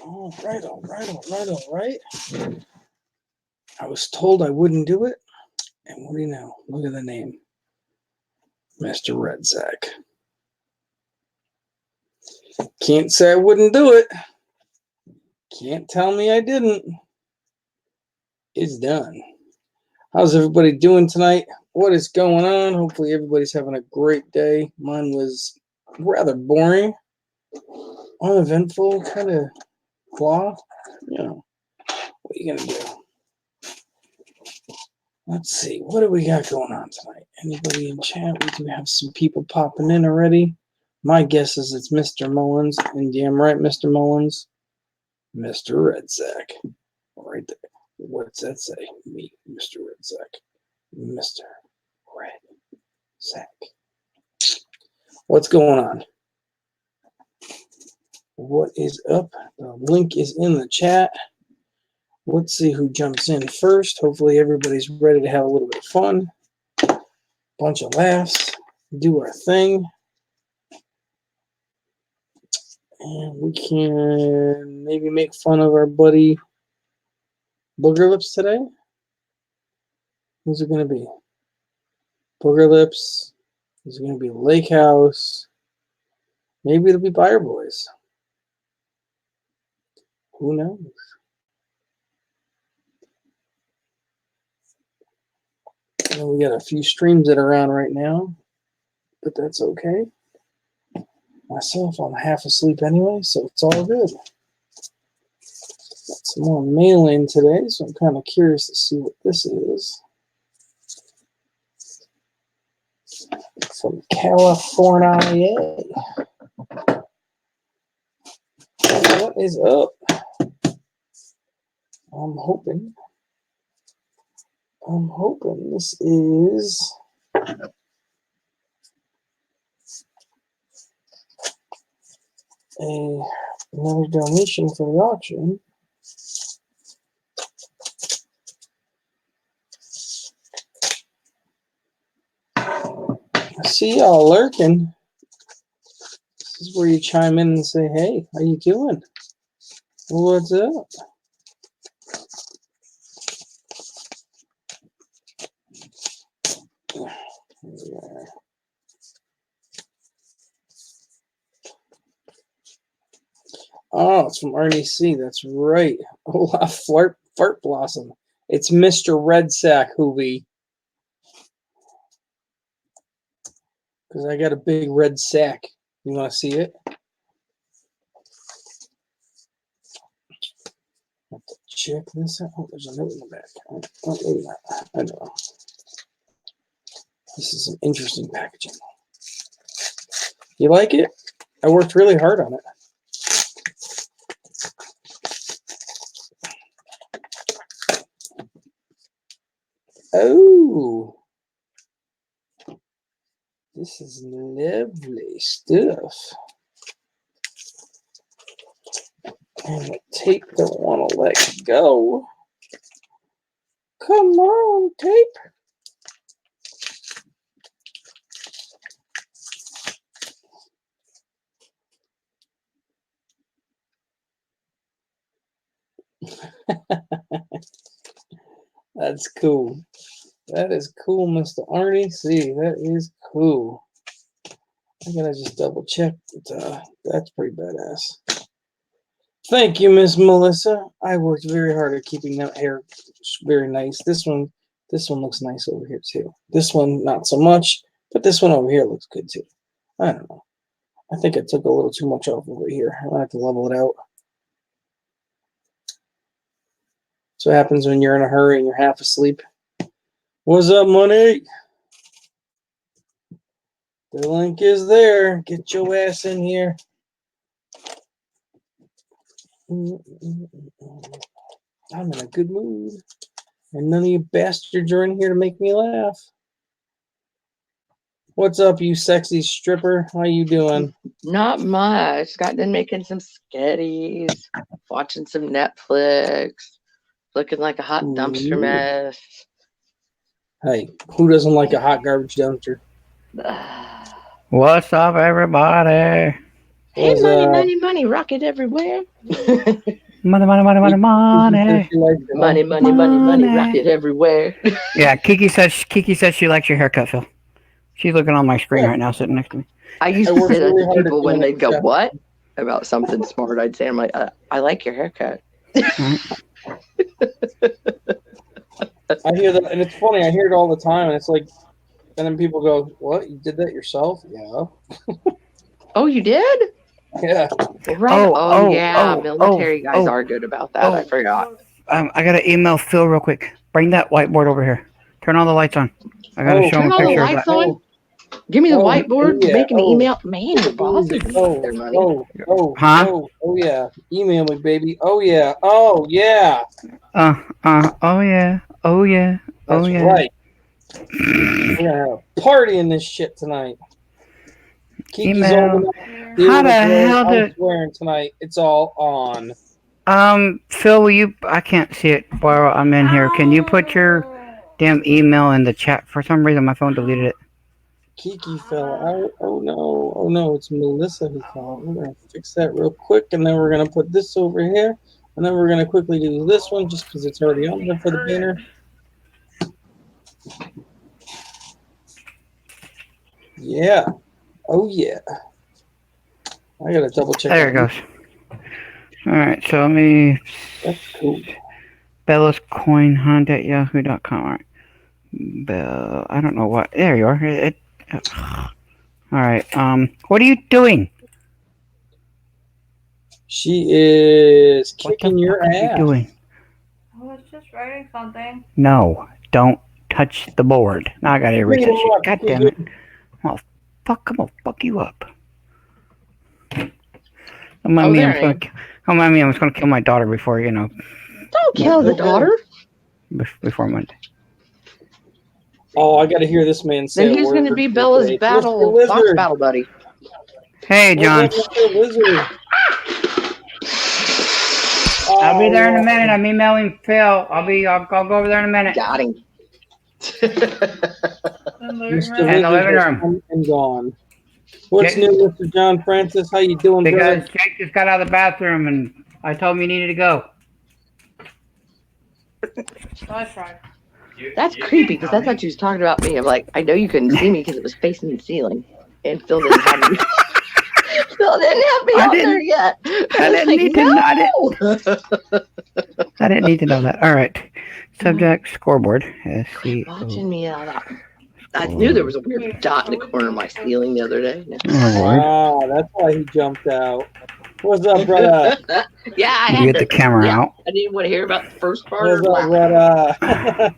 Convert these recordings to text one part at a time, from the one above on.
All right. I was told I wouldn't do it, and what do you know? Look at the name. Mr. Red Sack. Can't say I wouldn't do it. Can't tell me I didn't. It's done. How's everybody doing tonight? What is going on? Hopefully everybody's having a great day. Mine was rather boring, uneventful, kind of blah. You know, what are you going to do? Let's see. What do we got going on tonight? Anybody in chat? We do have some people popping in already. My guess is it's Mr. Mullins. And damn right, Mr. Mullins. Mr. Red Sack. Right there. What's that say? Me, Mr. Red Sack. Mr. Red Sack. What's going on? What is up? The link is in the chat. Let's see who jumps in first. Hopefully everybody's ready to have a little bit of fun. Bunch of laughs. Do our thing. And we can maybe make fun of our buddy Booger Lips today. Who's it going to be? Booger Lips. Is it going to be Lake House? Maybe it'll be Buyer Boys. Who knows? And we got a few streams that are on right now, but that's okay. Myself, I'm half asleep anyway, so it's all good. Got some more mail in today, so I'm kind of curious to see what this is. From California. What is up? I'm hoping this is another donation for the auction. I see y'all lurking. This is where you chime in and say, hey, how you doing? What's up? Oh, it's from Arnie C. That's right. Olaf Fart Blossom. It's Mr. Red Sack, Hoovy. Because I got a big red sack. You want to see it? Have to check this out. Oh, there's a note in the back. Oh, maybe not. I don't know. This is some interesting packaging. You like it? I worked really hard on it. Oh, this is lovely stuff. And the tape don't want to let go. Come on, tape. That's cool. That is cool, Mr. Arnie. See, that is cool. I gotta just double check. That's pretty badass. Thank you, Miss Melissa. I worked very hard at keeping that hair very nice. This one looks nice over here too. This one, not so much, but this one over here looks good too. I don't know. I think I took a little too much off over here. I have to level it out. That's what happens when you're in a hurry and you're half asleep. What's up, money? The link is there. Get your ass in here. I'm in a good mood. And none of you bastards are in here to make me laugh. What's up, you sexy stripper? How you doing? Not much. Got done making some sketties, watching some Netflix, looking like a hot dumpster mess. Hey, who doesn't like a hot garbage dumpster? What's up, everybody? Hey, Was, money, rocket everywhere. Money, money, money, money, money. money, rocket everywhere. Yeah, Kiki says she likes your haircut, Phil. She's looking on my screen right now, sitting next to me. I used I to worked say that really to hard at people when doing they'd go, it. "What?" about something smart. I'd say, "I'm like, I like your haircut." Right. I hear that, and it's funny. I hear it all the time, and it's like, and then people go, "What? You did that yourself?" Yeah. Oh, you did? Yeah. Right. Oh, yeah. oh, Military guys oh, are good about that. I oh. forgot. I gotta email Phil real quick. Bring that whiteboard over here. Turn all the lights on. I gotta Oh, show him Turn a all the picture of lights that. on. Give me the Oh, whiteboard. yeah. Make an Oh. email. Man, your boss is Oh, their money. Huh? oh, yeah. Email me, baby. Oh, yeah. Oh, yeah. Oh yeah. Oh yeah. That's Oh yeah. right. We're gonna have a party in this shit tonight. Kiki's Email. old enough. The How older the girl, hell I'm did? swearing tonight. It's all on. Phil, will you? I can't see it while I'm in here. Can you put your damn email in the chat? For some reason, my phone deleted it. Kiki fell out. Oh no. Oh no. It's Melissa who fell out. We're gonna fix that real quick, and then we're gonna put this over here, and then we're gonna quickly do this one just because it's already on there for the banner. Yeah. Oh yeah. I gotta double check. There it goes. All right, so let me. That's cool. Bella's Coin Hunt at yahoo.com. All right. Bell. I don't know what. There you are. All right. What are you doing? She is What kicking the your fuck are you ass. doing? I was just writing something. No, don't touch the board. Now I gotta erase that shit. God damn it. Well, fuck, I'm gonna fuck you up. Remind me, I'm just gonna kill my daughter before, Don't kill the daughter. Before Monday. Oh, I gotta hear this man say. Then he's going to be Bella's Mr. box Lizard. battle buddy. Hey, John. Mr. Lizard. I'll be there in a minute. I'm emailing Phil. I'll go over there in a minute. Got him. Mr. In the living Lizard room. has come and gone. What's Jake- new, Mr. John Francis? How you doing, Because brother? Jake just got out of the bathroom and I told him he needed to go. I tried. That's creepy because that's what she was talking about me. I'm like, I know you couldn't see me because it was facing the ceiling. And Phil didn't have me. Phil didn't have me I out didn't- there yet. I didn't need to know. I didn't need to know that. All right. Subject scoreboard. SCO. Watching me out. I knew there was a weird dot in the corner of my ceiling the other day. Ah, that's why he jumped out. What's up, brother? Yeah, I You had get to. the camera Yeah. out. I didn't want to hear about the first part. What's or up, last. brother?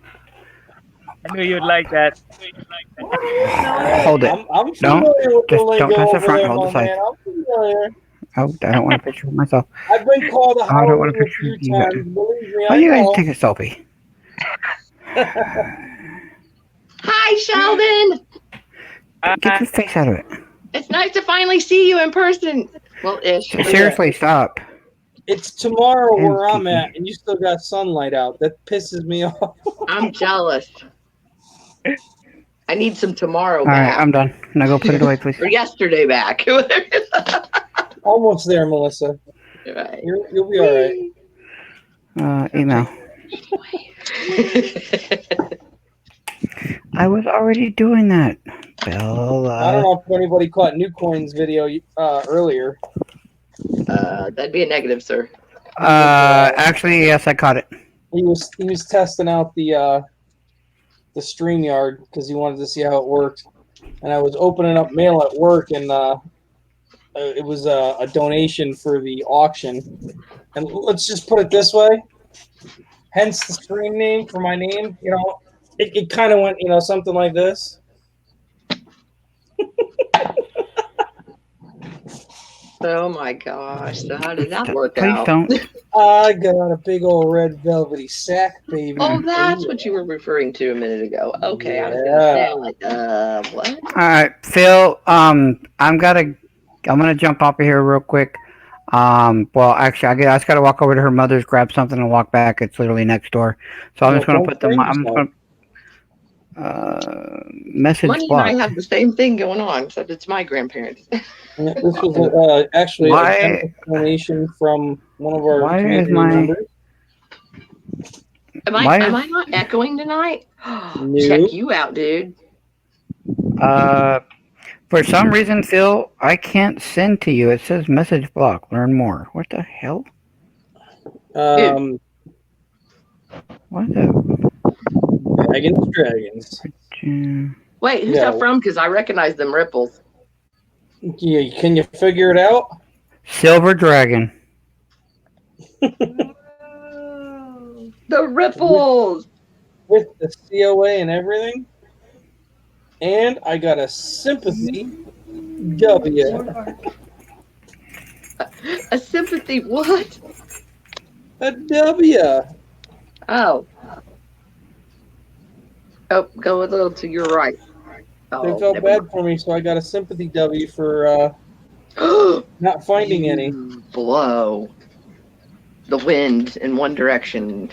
I knew you'd like that. Hold it. I'm Don't- familiar with the just lingo don't touch the over front, there, hold my the side. man. I'm familiar. Oh, I don't want a picture of myself. I've been called a I don't want Howard a a picture few of you guys. times. Believe me, Oh, I you guys know. take a selfie. Hi, Sheldon. Get your face out of it. It's nice to finally see you in person. Well, ish. Seriously, stop. It's tomorrow where I'm Empty. at, and you still got sunlight out. That pisses me off. I'm jealous. I need some tomorrow All right, back. I'm done. Now go put it away, please. Or yesterday back. Almost there, Melissa. Right. You'll be all right. Email. I was already doing that. I don't Bella. know if anybody caught New Coin's video earlier. That'd be a negative, sir. Actually, yes, I caught it. He was testing out the StreamYard because he wanted to see how it worked. And I was opening up mail at work, and it was a donation for the auction. And let's just put it this way. Hence the stream name for my name. You know, it kind of went, something like this. Oh my gosh. So how did that work Please out? don't. I got a big old red velvety sack, baby. Oh, that's what you were referring to a minute ago. Okay, I was gonna say what? All right, Phil. I'm gonna jump off of here real quick. Well, actually, I just gotta walk over to her mother's, grab something, and walk back. It's literally next door. So I'm just gonna Don't put them. blame I'm yourself. Message Money and I block. have the same thing going on, except it's my grandparents. Yeah, this was actually a Why- generous donation from one of our Why is community my- members. Am Why I is- not echoing tonight? No. Check you out, dude. For some reason, Phil, I can't send to you. It says message block. Learn more. What the hell? Dragons. What the? Wait, who's Yeah. that from? Because I recognize them ripples. Yeah, can you figure it out? Silver Dragon. The ripples. With the COA and everything. And I got a sympathy W. A sympathy. What? A W. Oh. Oh, go a little to your right. They Oh, felt never bad for me, so I got a sympathy W for mind. not finding any. You blow the wind in one direction.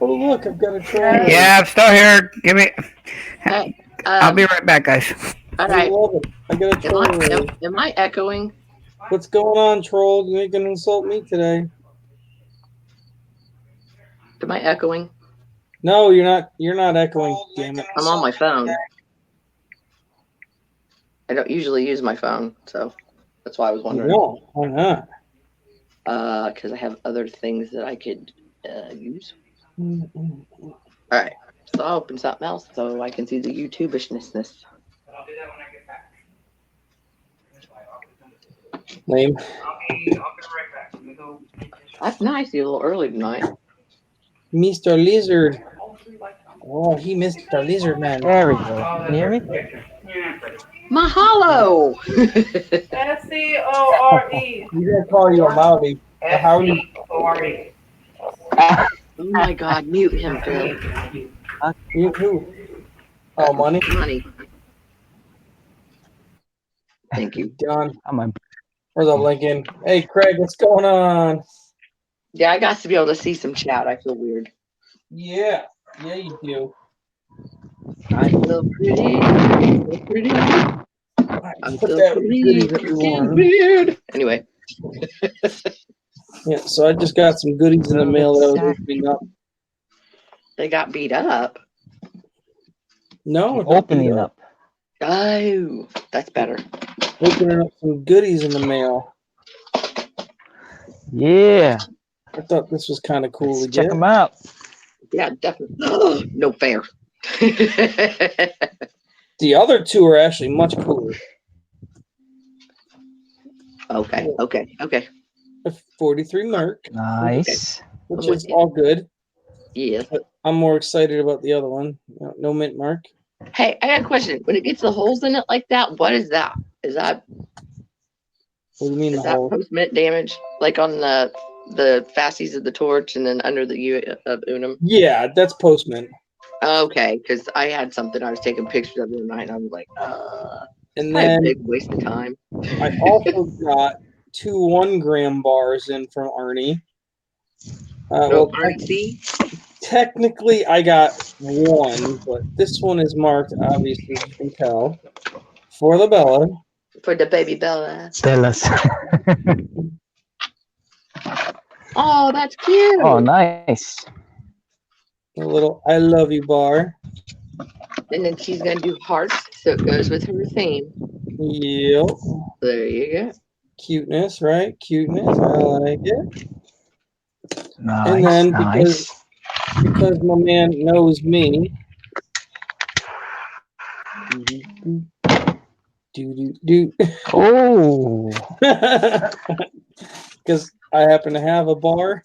Oh, look, I've got a troll. Yeah, I'm still here. Give me. Hey, I'll be right back, guys. all I right. love it. I got a troll. Am I echoing? What's going on, troll? You ain't gonna insult me today. Am I echoing? No, you're not. You're not echoing. Damn it. I'm on my phone. I don't usually use my phone, so that's why I was wondering. No, why not? Because I have other things that I could use. All right, so I'll open something else so I can see the YouTubishness. Lame. That's nice. You're a little early tonight. Mr. Lizard. Oh, he missed the Lizard Man. There we go. Can you hear me? Mahalo. S-C-O-R-E. He's gonna call you a Maui. A howdy. S-C-O-R-E. Oh my God, mute him, Phil. You who? Oh, money. Money. Thank you. John. I'm a Where's up, Lincoln? Hey, Craig, what's going on? Yeah, I got to be able to see some chat. I feel weird. Yeah. Yeah, you do. I feel pretty. I feel pretty. I'm Put so that pretty. goodies that you Freaking want. weird. Anyway. Yeah, so I just got some goodies in the mail that I was opening up. They got beat up. No, it's not opening beat up. Oh, that's better. Opening up some goodies in the mail. Yeah. I thought this was kind of cool Let's to check get. them out. Yeah, definitely. No fair. The other two are actually much cooler. Okay. A 43 Merc, Nice. which I'm with is you. all good. Yeah. I'm more excited about the other one. No mint mark. Hey, I got a question. When it gets the holes in it like that, what is that? Is that What do you mean the hole? post-mint damage? Like on the fascies of the torch and then under the U of Unum? Yeah, that's postman. Okay, because I had something I was taking pictures of the other night and I was like, And probably a then big waste of time. I also got 2 1-gram bars in from Arnie. Well, RC? technically I got 1, but this one is marked, obviously, as you can tell, for the Bella. For the baby Bella. Tell us. Oh, that's cute. Oh, nice. A little I love you bar. And then she's going to do hearts, so it goes with her theme. Yep. There you go. Cuteness, right? Cuteness. I like it. Nice. And then Nice. because my man knows me. Do. Oh. Because I happen to have a bar.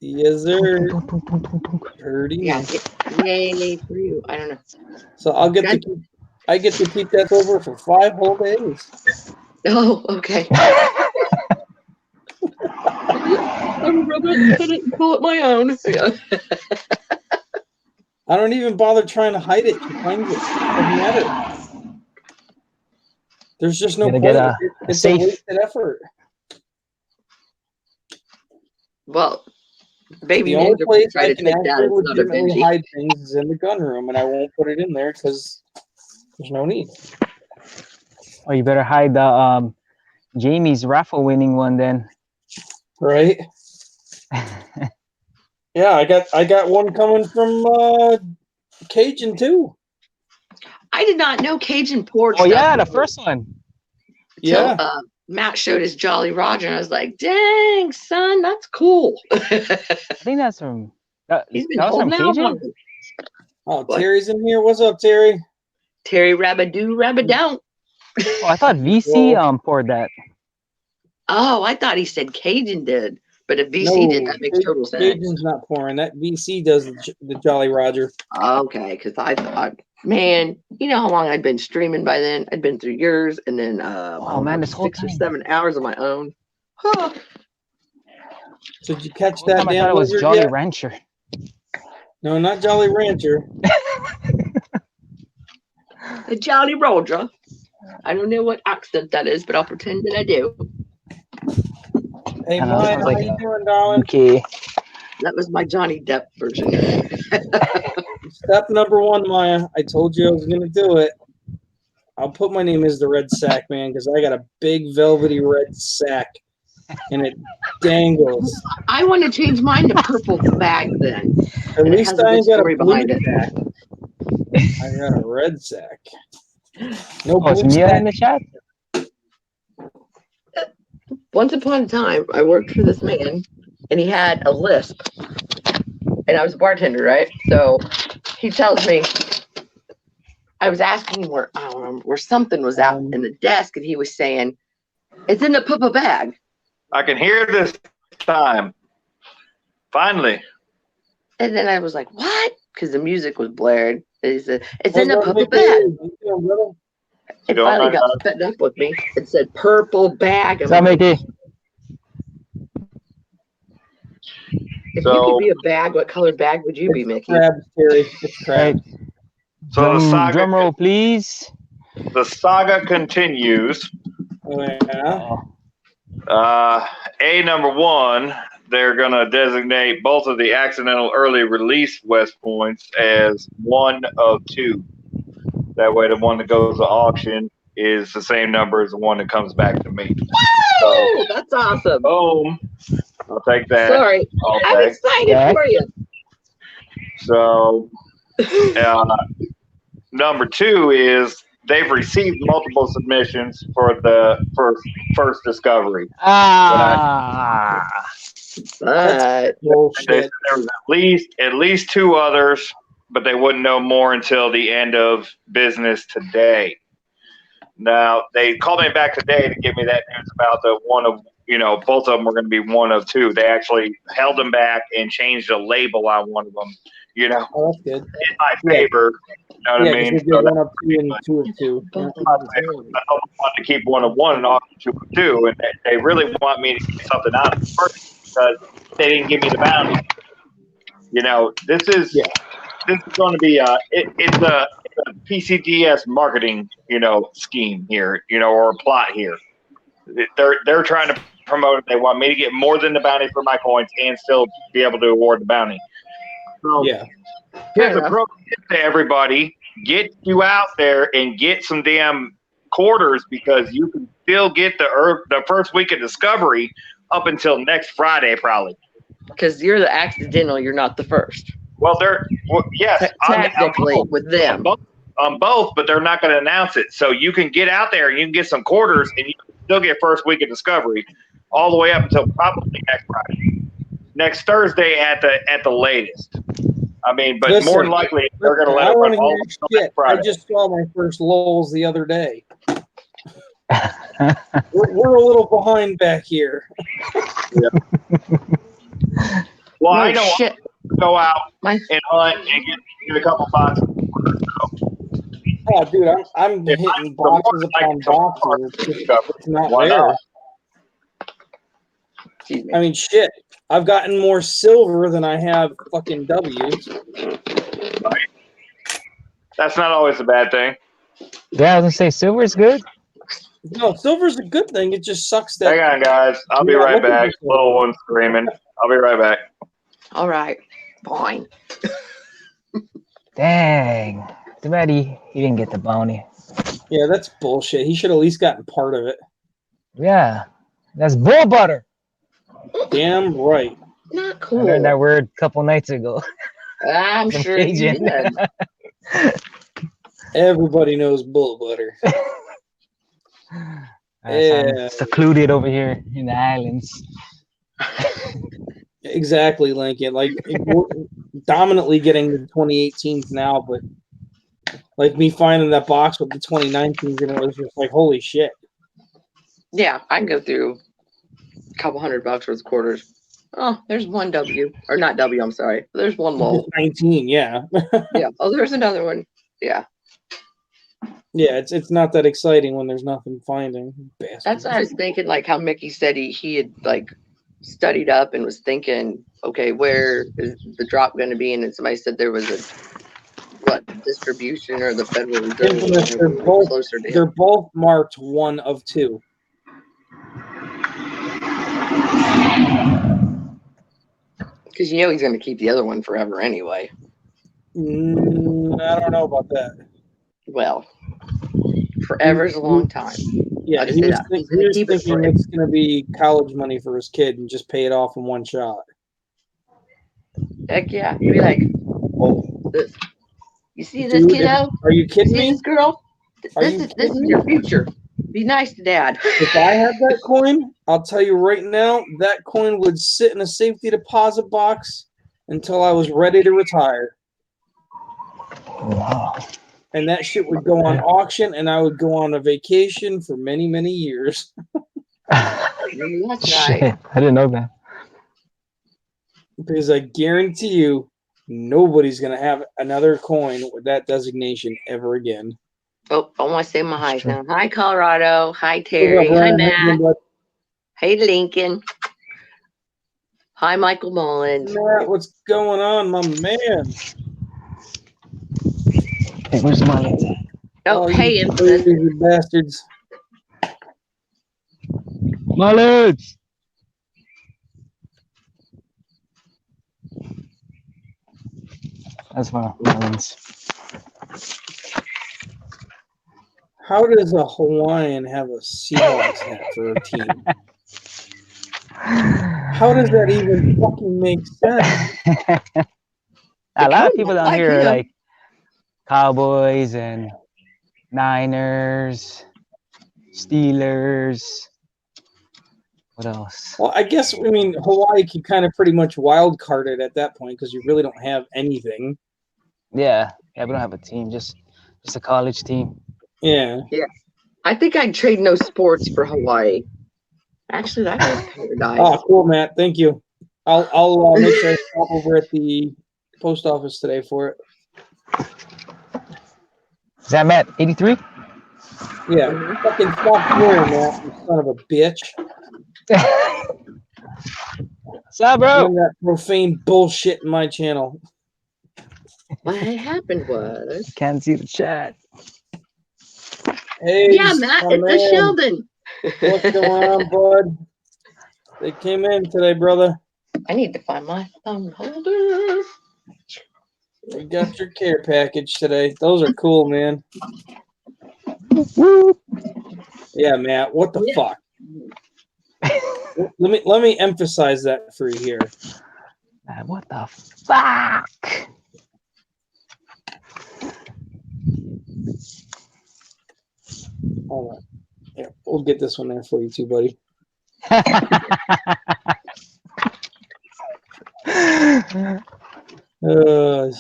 Yes, sir. Pretty Yeah. nice. Yay for you. I don't know. So I get to keep that over for 5 whole days. Oh, okay. I'm rubbing it and call it my own. Yeah. I don't even bother trying to hide it. He finds it. Doesn't matter. There's just no Gotta point. get a It's safe. a wasted effort. Well, baby The only ninja place try I to can take that. actually It's not a legitimately Benji. hide things is in the gun room, and I won't put it in there because there's no need. Oh, you better hide the Jamie's raffle winning one then. Right? Yeah, I got one coming from Cajun too. I did not know Cajun poured Oh stuff. yeah, the first one. Till Yeah. Matt showed his Jolly Roger, and I was like, "Dang, son, that's cool." I think that's from. That, He's been that was from holding out on Cajun. him. Oh, What? Terry's in here. What's up, Terry? Terry Rabadoo Rabadount. Oh, I thought VC poured that. Oh, I thought he said Cajun did, but if VC did, that makes total sense. Cajun's not pouring. That VC does the Jolly Roger. Okay, because I thought, man, you know how long I'd been streaming by then? I'd been through yours, and then Oh man, this whole 6 or time. 7 hours of my own. Huh. So did you catch Whole that time I damn thought it was lizard Jolly yet? Rancher. No, not Jolly Rancher. The Jolly Roger. I don't know what accent that is, but I'll pretend that I do. Hey, I know, it Maya, sounds how like you doing, darling? Okay. That was my Johnny Depp version. Step number 1, Maya. I told you I was gonna do it. I'll put my name as the Red Sack Man because I got a big velvety red sack, and it dangles. I want to change mine to Purple Bag then. At And it least has a I good ain't got story a blue behind it. sack. I got a red sack. No Oh, it's blue Mia sack. in the chat. Once upon a time, I worked for this man, and he had a lisp. And I was a bartender, right? So he tells me, I was asking where, I don't remember, where something was out in the desk, and he was saying, "It's in the purple bag." I can hear this time. Finally. And then I was like, "What?" Because the music was blared. And he said, "It's in the What's up, purple Mickey? bag." You doing, brother? It Going finally on, got fed up with me. It said purple bag. I'm What's up, like, Mickey? if you could be a bag, what color bag would you be, It's Mickey? crabs, Terry. It's crabs. So the saga, Drum roll, please. the saga continues. Oh, yeah. Oh. A number 1, they're going to designate both of the accidental early release West Points as 1 of 2. That way, the one that goes to auction is the same number as the one that comes back to me. Woo! That's awesome. Boom. I'll take that. Sorry. all I'm day. excited Yeah. for you. So, number 2 is they've received multiple submissions for the first discovery. Ah. But They Bullshit. said there was at least 2 others, but they wouldn't know more until the end of business today. Now, they called me back today to give me that news about the one of, both of them were going to be 1 of 2. They actually held them back and changed the label on one of them, Oh, that's good. in my favor. You know what Yeah, I because mean? they did 1 of 2 and 2 of 2. Yeah. I want to keep 1 of 1 and off 2 of 2, and they really want me to get something out of it first because they didn't give me the bounty. This is going to be it's a PCDS marketing scheme here, or a plot here. They're trying to promote it. They want me to get more than the bounty for my coins and still be able to award the bounty. So Yeah. here's a pro tip to everybody: get you out there and get some damn quarters because you can still get the first week of discovery up until next Friday, probably. because you're the accidental, you're not the first. Well, yes, Technically, with them. on both, but they're not going to announce it. So you can get out there and you can get some quarters and you can still get first week of discovery all the way up until probably next Friday, next Thursday at the latest. I mean, but Listen, more than likely they're going to let I it want run to all hear until shit. next Friday. I just saw my first lulls the other day. We're a little behind back here. Well, No I know shit. I'll go out My- and hunt and get a couple boxes. Oh, dude, I'm If hitting I- the more boxes I upon get, the more boxes. It's not Why rare. not? Excuse me. I mean, shit. I've gotten more silver than I have fucking W's. That's not always a bad thing. Yeah, I was gonna say silver's good. No, silver's a good thing. It just sucks that. Hang on, guys. I'll be Yeah, right look at back. this one. Little one's screaming. I'll be right back. All right, fine. Dang. Too bad he didn't get the bounty. Yeah, that's bullshit. He should at least gotten part of it. Yeah. That's bull butter. Damn right. Not I cool. learned that word a couple nights ago. I'm From sure you Cajun. did. Everybody knows bull butter. I'm Yeah. secluded over here in the islands. Exactly, Lincoln. Like we're dominantly getting the 2018s now, but like me finding that box with the 2019s, and it was just like, holy shit. Yeah, I can go through a couple $100 worth of quarters. Oh, there's one W. Or not W, I'm sorry. There's one lull. 19, yeah. Yeah. Oh, there's another one. Yeah. Yeah, it's not that exciting when there's nothing finding. That's Bastard. what I was thinking, like how Mickey said he had like studied up and was thinking, okay, where is the drop going to be? And then somebody said there was a distribution or the Federal Reserve Infamous, or they're whatever both- closer to They're him. both marked 1 of 2. Because you know he's going to keep the other one forever anyway. I don't know about that. Well, forever's a long time. Yeah, I'll just he say was, that. think, He's gonna he was keep it thinking forever. it's going to be college money for his kid and just pay it off in one shot. Heck yeah. You'd be like, oh, this. You see this Dude, kiddo? Are you You kidding see me? this girl? Are This you is kidding me? your future. Be nice to dad. If I had that coin, I'll tell you right now, that coin would sit in a safety deposit box until I was ready to retire. Wow. And that shit would go on auction, and I would go on a vacation for many, many years. That's Shit, right. I didn't know that. Because I guarantee you, nobody's going to have another coin with that designation ever again. Oh, I want to say my highs true. now. Hi, Colorado. Hi, What's Terry. up, Hi, Ryan? How you Matt. doing, bud? Hey, Lincoln. Hi, Michael Mullins. Matt, what's going on, my man? Hey, where's my letter? Oh, you hey, Infamous. crazy bastards. Mullets! That's my Mullins. How does a Hawaiian have a Seahawks hat for a team? How does that even fucking make sense? A lot kinda of people down like here are him. like Cowboys and Niners, Steelers. What else? Well, I guess, I mean, Hawaii can kind of pretty much wild card it at that point because you really don't have anything. Yeah, we don't have a team, just a college team. Yeah. I think I'd trade no sports for Hawaii. Actually, that was paradise. Oh, cool, Matt. Thank you. I'll make sure I stop over at the post office today for it. Is that Matt 83? Yeah. Fucking stop swearing, Matt, you son of a bitch. What's up, bro? Doing that profane bullshit in my channel. What had happened was, Can't see the chat. Hey, yeah, Matt, my it's a man. Sheldon. What's going on, bud? They came in today, brother. I need to find my thumb holder. We got your care package today. Those are cool, man. Woo! Yeah, Matt. What the Yeah. fuck? Let me emphasize that for you here. Man, what the fuck? Hold on. Yeah, we'll get this one there for you too, buddy.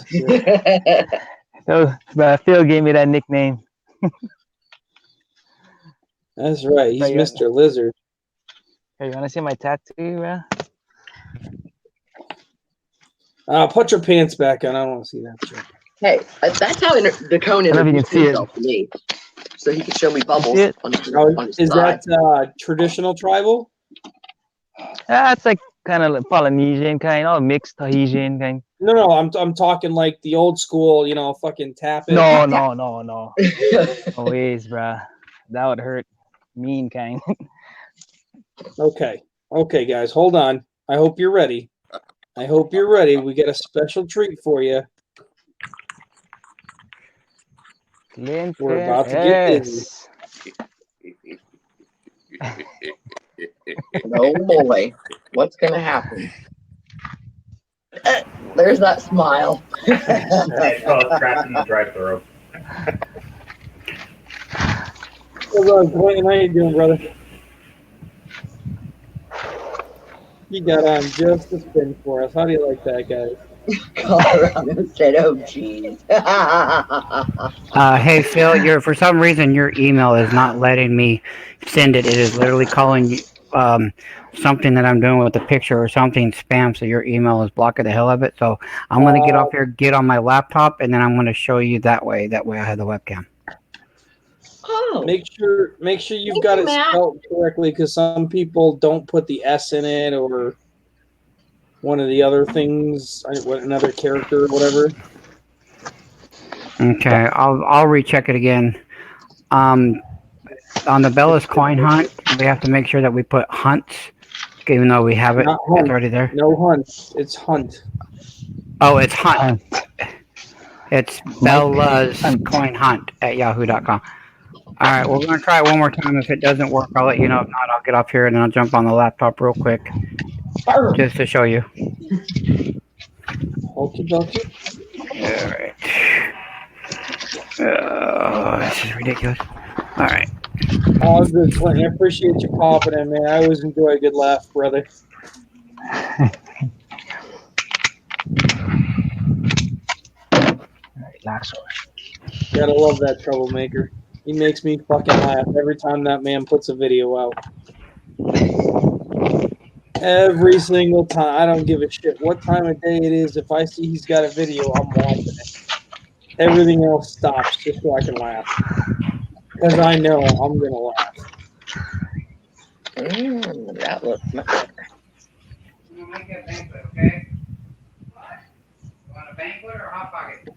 Shit. So, Phil gave me that nickname. That's right. He's Yeah. Mr. Lizard. Hey, you wanna see my tattoo, bro? Put your pants back on. I don't want to see that shit. Hey, that's how Dakone I don't know if you can introduced see it. himself to me. So he could show me bubbles See it? on his, Oh, on his is thigh. that traditional tribal? It's like kind of like Polynesian kind, all mixed Tahitian kind. No, I'm talking like the old school, you know, fucking tap it. No. No ways, bruh. That would hurt. mean kind. Okay. Okay, guys, hold on. I hope you're ready. I hope you're ready. We got a special treat for you. We're about to get busy. Oh boy, what's gonna happen? There's that smile. It's called trapped in the drive-thru. Hello, Clayton. How you doing, brother? You got on just the spin for us. How do you like that, guys? Colorado said, "Oh, geez." Hey Phil, for some reason your email is not letting me send it. It is literally calling you something that I'm doing with the picture or something spam. So your email is blocking the hell of it. So I'm gonna get off here, get on my laptop, and then I'm gonna show you that way. That way I have the webcam. Oh, Make sure you've Thank got you, it Matt. spelled correctly, because some people don't put the S in it or one of the other things, another character or whatever. Okay, I'll recheck it again. On the Bella's coin hunt, we have to make sure that we put hunts, even though we have it. Not It's hunt. already there. No hunt. It's hunt. Oh, it's hunt. It's Bella's Hunt. coin hunt at yahoo.com. All right, we're going to try it one more time. If it doesn't work, I'll let you know. If not, I'll get up here and then I'll jump on the laptop real quick just to show you. Okie dokie. All right. This is ridiculous. All right. All good, Clinton. I appreciate you popping in, man. I always enjoy a good laugh, brother. Relax. Gotta love that troublemaker. He makes me fucking laugh every time that man puts a video out. Every single time. I don't give a shit what time of day it is. If I see he's got a video, I'm watching it. Everything else stops just so I can laugh. Because I know I'm going to laugh. That looks much better. You make a banquet, okay? What? You want a banquet or a hot pocket?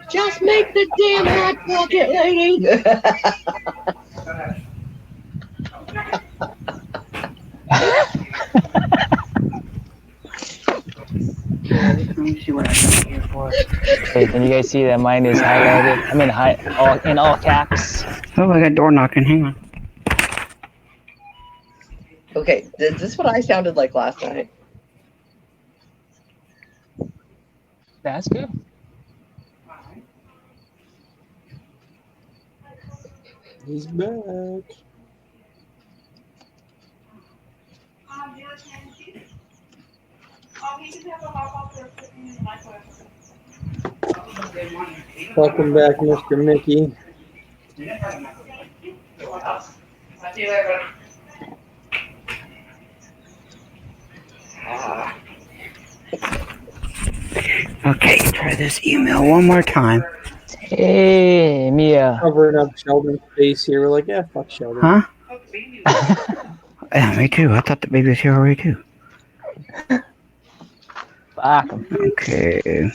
Just make the damn hot pocket, lady. Let me see what I got here for. Hey, can you guys see that mine is highlighted? I mean, in all caps. Oh, I got door knocking. Hang on. Okay, is this what I sounded like last night? That's good. He's back. Welcome back, Mr. Mickey. I'll see you later. Okay, try this email one more time. Hey, Mia. Covering up Sheldon's face here. We're like, yeah, fuck Sheldon. Huh? Yeah, me too. I thought the baby was here already too. Fuck 'em. Okay.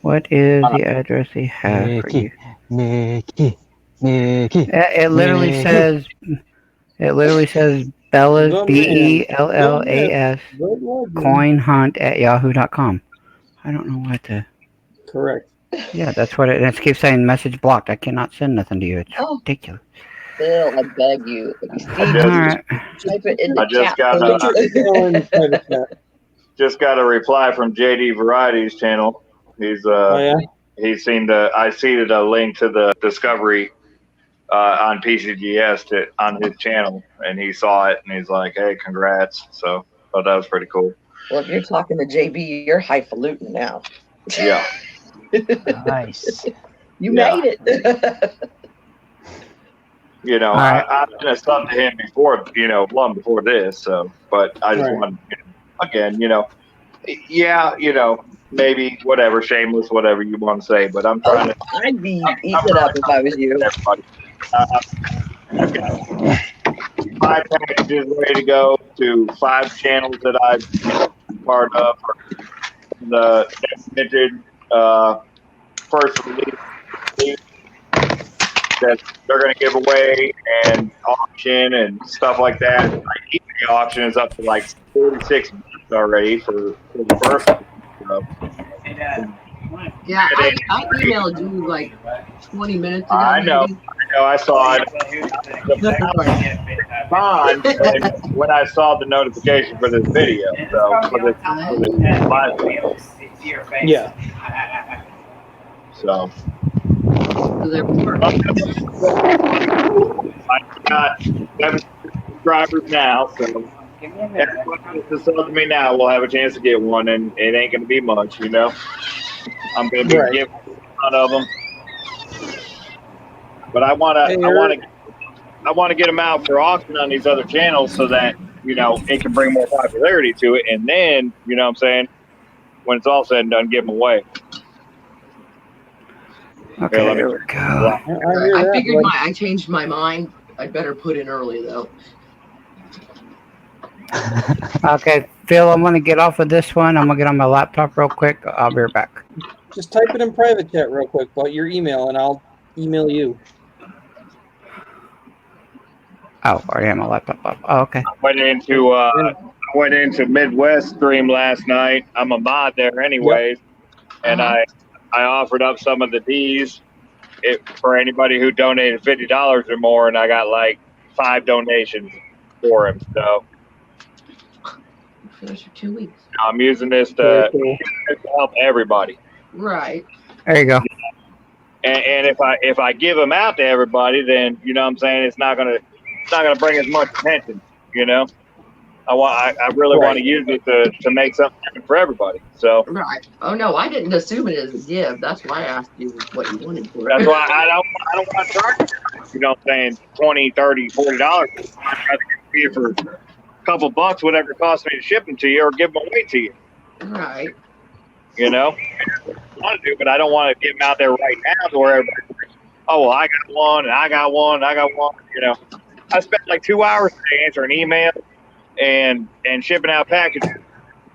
What is the address they have for you? Mickey. It literally Mickey. says. It literally says Bella's The man. BELLAS Good luck, man. coin hunt at yahoo.com. I don't know what to. Correct. Yeah, that's what it keeps saying message blocked. I cannot send nothing to you. It's Oh. ridiculous. Bill, I beg you. If you see I this, just- Alright. type it in the I just chat. got Put your email in the private chat. Just got a reply from JD Variety's channel. He's Oh, yeah? he's seen I seeded a link to the Discovery on PCGS on his channel, and he saw it and he's like, "Hey, congrats!" So thought that was pretty cool. Well, if you're talking to JB, you're highfalutin now. Yeah, Nice. You Yeah. made it. you know, All right. I've been a sub to him before, long before this. So, but I just Right. wanted, again, yeah, maybe whatever, shameless, whatever you want to say, but I'm trying to. I'd be eating it up if I was you. Everybody. I've got 5 packages ready to go to 5 channels that I've been part of. The minted first release that they're going to give away and auction and stuff like that. Like, eBay auction is up to like 46 months already for the first one. So, Yeah, I emailed you like 20 minutes ago. I know. maybe. I saw it on when I saw the notification for this video. So for this live video. Yeah. So So there we were. I got 7 subscribers now. So everyone that's to me now will have a chance to get one, and it ain't gonna be much, you know. I'm gonna be Right. giving a ton of them, but I want to get them out for auction on these other channels so that, you know, it can bring more popularity to it, and then, you know what I'm saying, when it's all said and done, give them away. Okay, let me- here we go. I hear I that, figured but- I changed my mind. I'd better put in early though. Okay, Phil, I'm gonna get off of this one. I'm gonna get on my laptop real quick. I'll be right back. Just type it in private chat real quick, but your email, and I'll email you. Oh, already have my laptop up. Oh, okay. I went into Midwest Stream last night. I'm a mod there anyways, and I offered up some of the D's for anybody who donated $50 or more, and I got like 5 donations for him. So Finish for 2 weeks. I'm using this Very to cool. help everybody. Right. There you go. And if I give them out to everybody, then, you know what I'm saying, it's not gonna bring as much attention. You know, I really want to use it to make something happen for everybody. So Right. Oh no, I didn't assume it as a give. That's why I asked you what you wanted for it. that's why I don't want to charge you. You know what I'm saying, $20, $30, $40. I'd rather give you for a couple bucks, whatever it costs me to ship them to you, or give them away to you. Right. You know, I want to do, but I don't want to get them out there right now to where everybody, oh, well, I got one, and I got one, and I got one. You know, I spent like 2 hours today answering email and shipping out packages,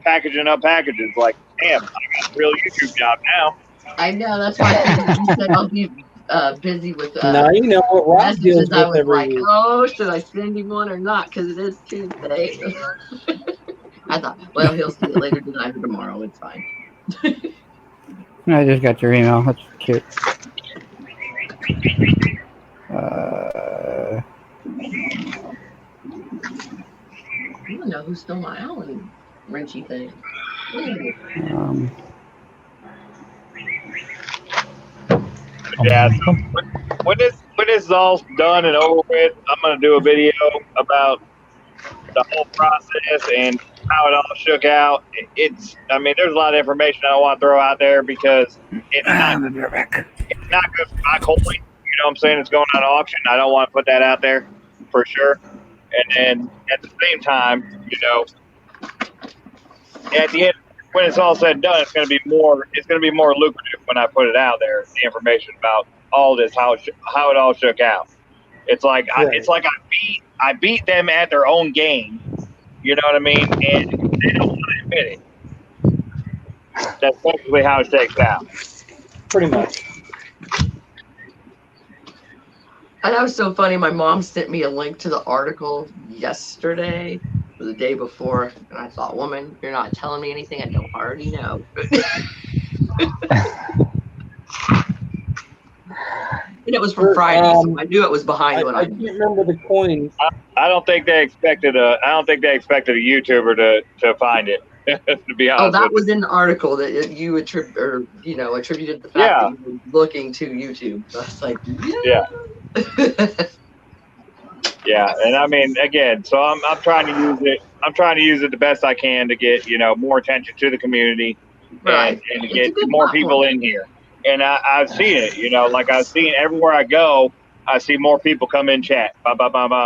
packaging up packages. Like, damn, I got a real YouTube job now. I know. That's why you said I'll be busy with Now you know what Rob deals messages. I with was every like, week. oh, should I send him one or not? Because it is Tuesday. I thought, well, he'll see it later tonight or tomorrow. It's fine. I just got your email. That's cute. I don't know who stole my Allen wrenchy thing. Yeah. When this is all done and over with, I'm gonna do a video about the whole process and how it all shook out. I mean, there's a lot of information I don't want to throw out there because it's not good for my coin. You know what I'm saying? It's going on auction. I don't want to put that out there for sure. And then at the same time, you know, at the end, when it's all said and done, it's going to be more lucrative when I put it out there. The information about all this, how it all shook out. It's like I beat them at their own game. You know what I mean? And they don't want to admit it. That's basically how it shakes out. Pretty much. And that was so funny. My mom sent me a link to the article yesterday or the day before. And I thought, woman, you're not telling me anything I don't already know. And it was from Friday, so I knew it was behind when I can't remember the coin. I don't think they expected a YouTuber to find it. To be honest. Oh, that with was in the article that you attributed the fact that you were looking to YouTube. So I was like, yeah. Yeah, and I mean, again, so I'm trying to use it. I'm trying to use it the best I can to get, you know, more attention to the community, Right. and to get more people in here. And I've seen it, you know, like I've seen everywhere I go, I see more people come in chat,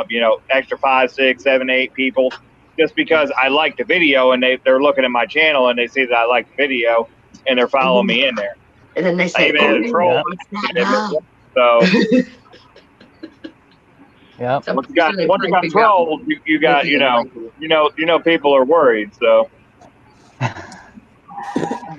you know, extra 5, 6, 7, 8 people, just because I like the video and they're looking at my channel and they see that I like the video and they're following me in there. And then they say, I even had a troll. So yeah. once you got trolled, you got, you know, people are worried. So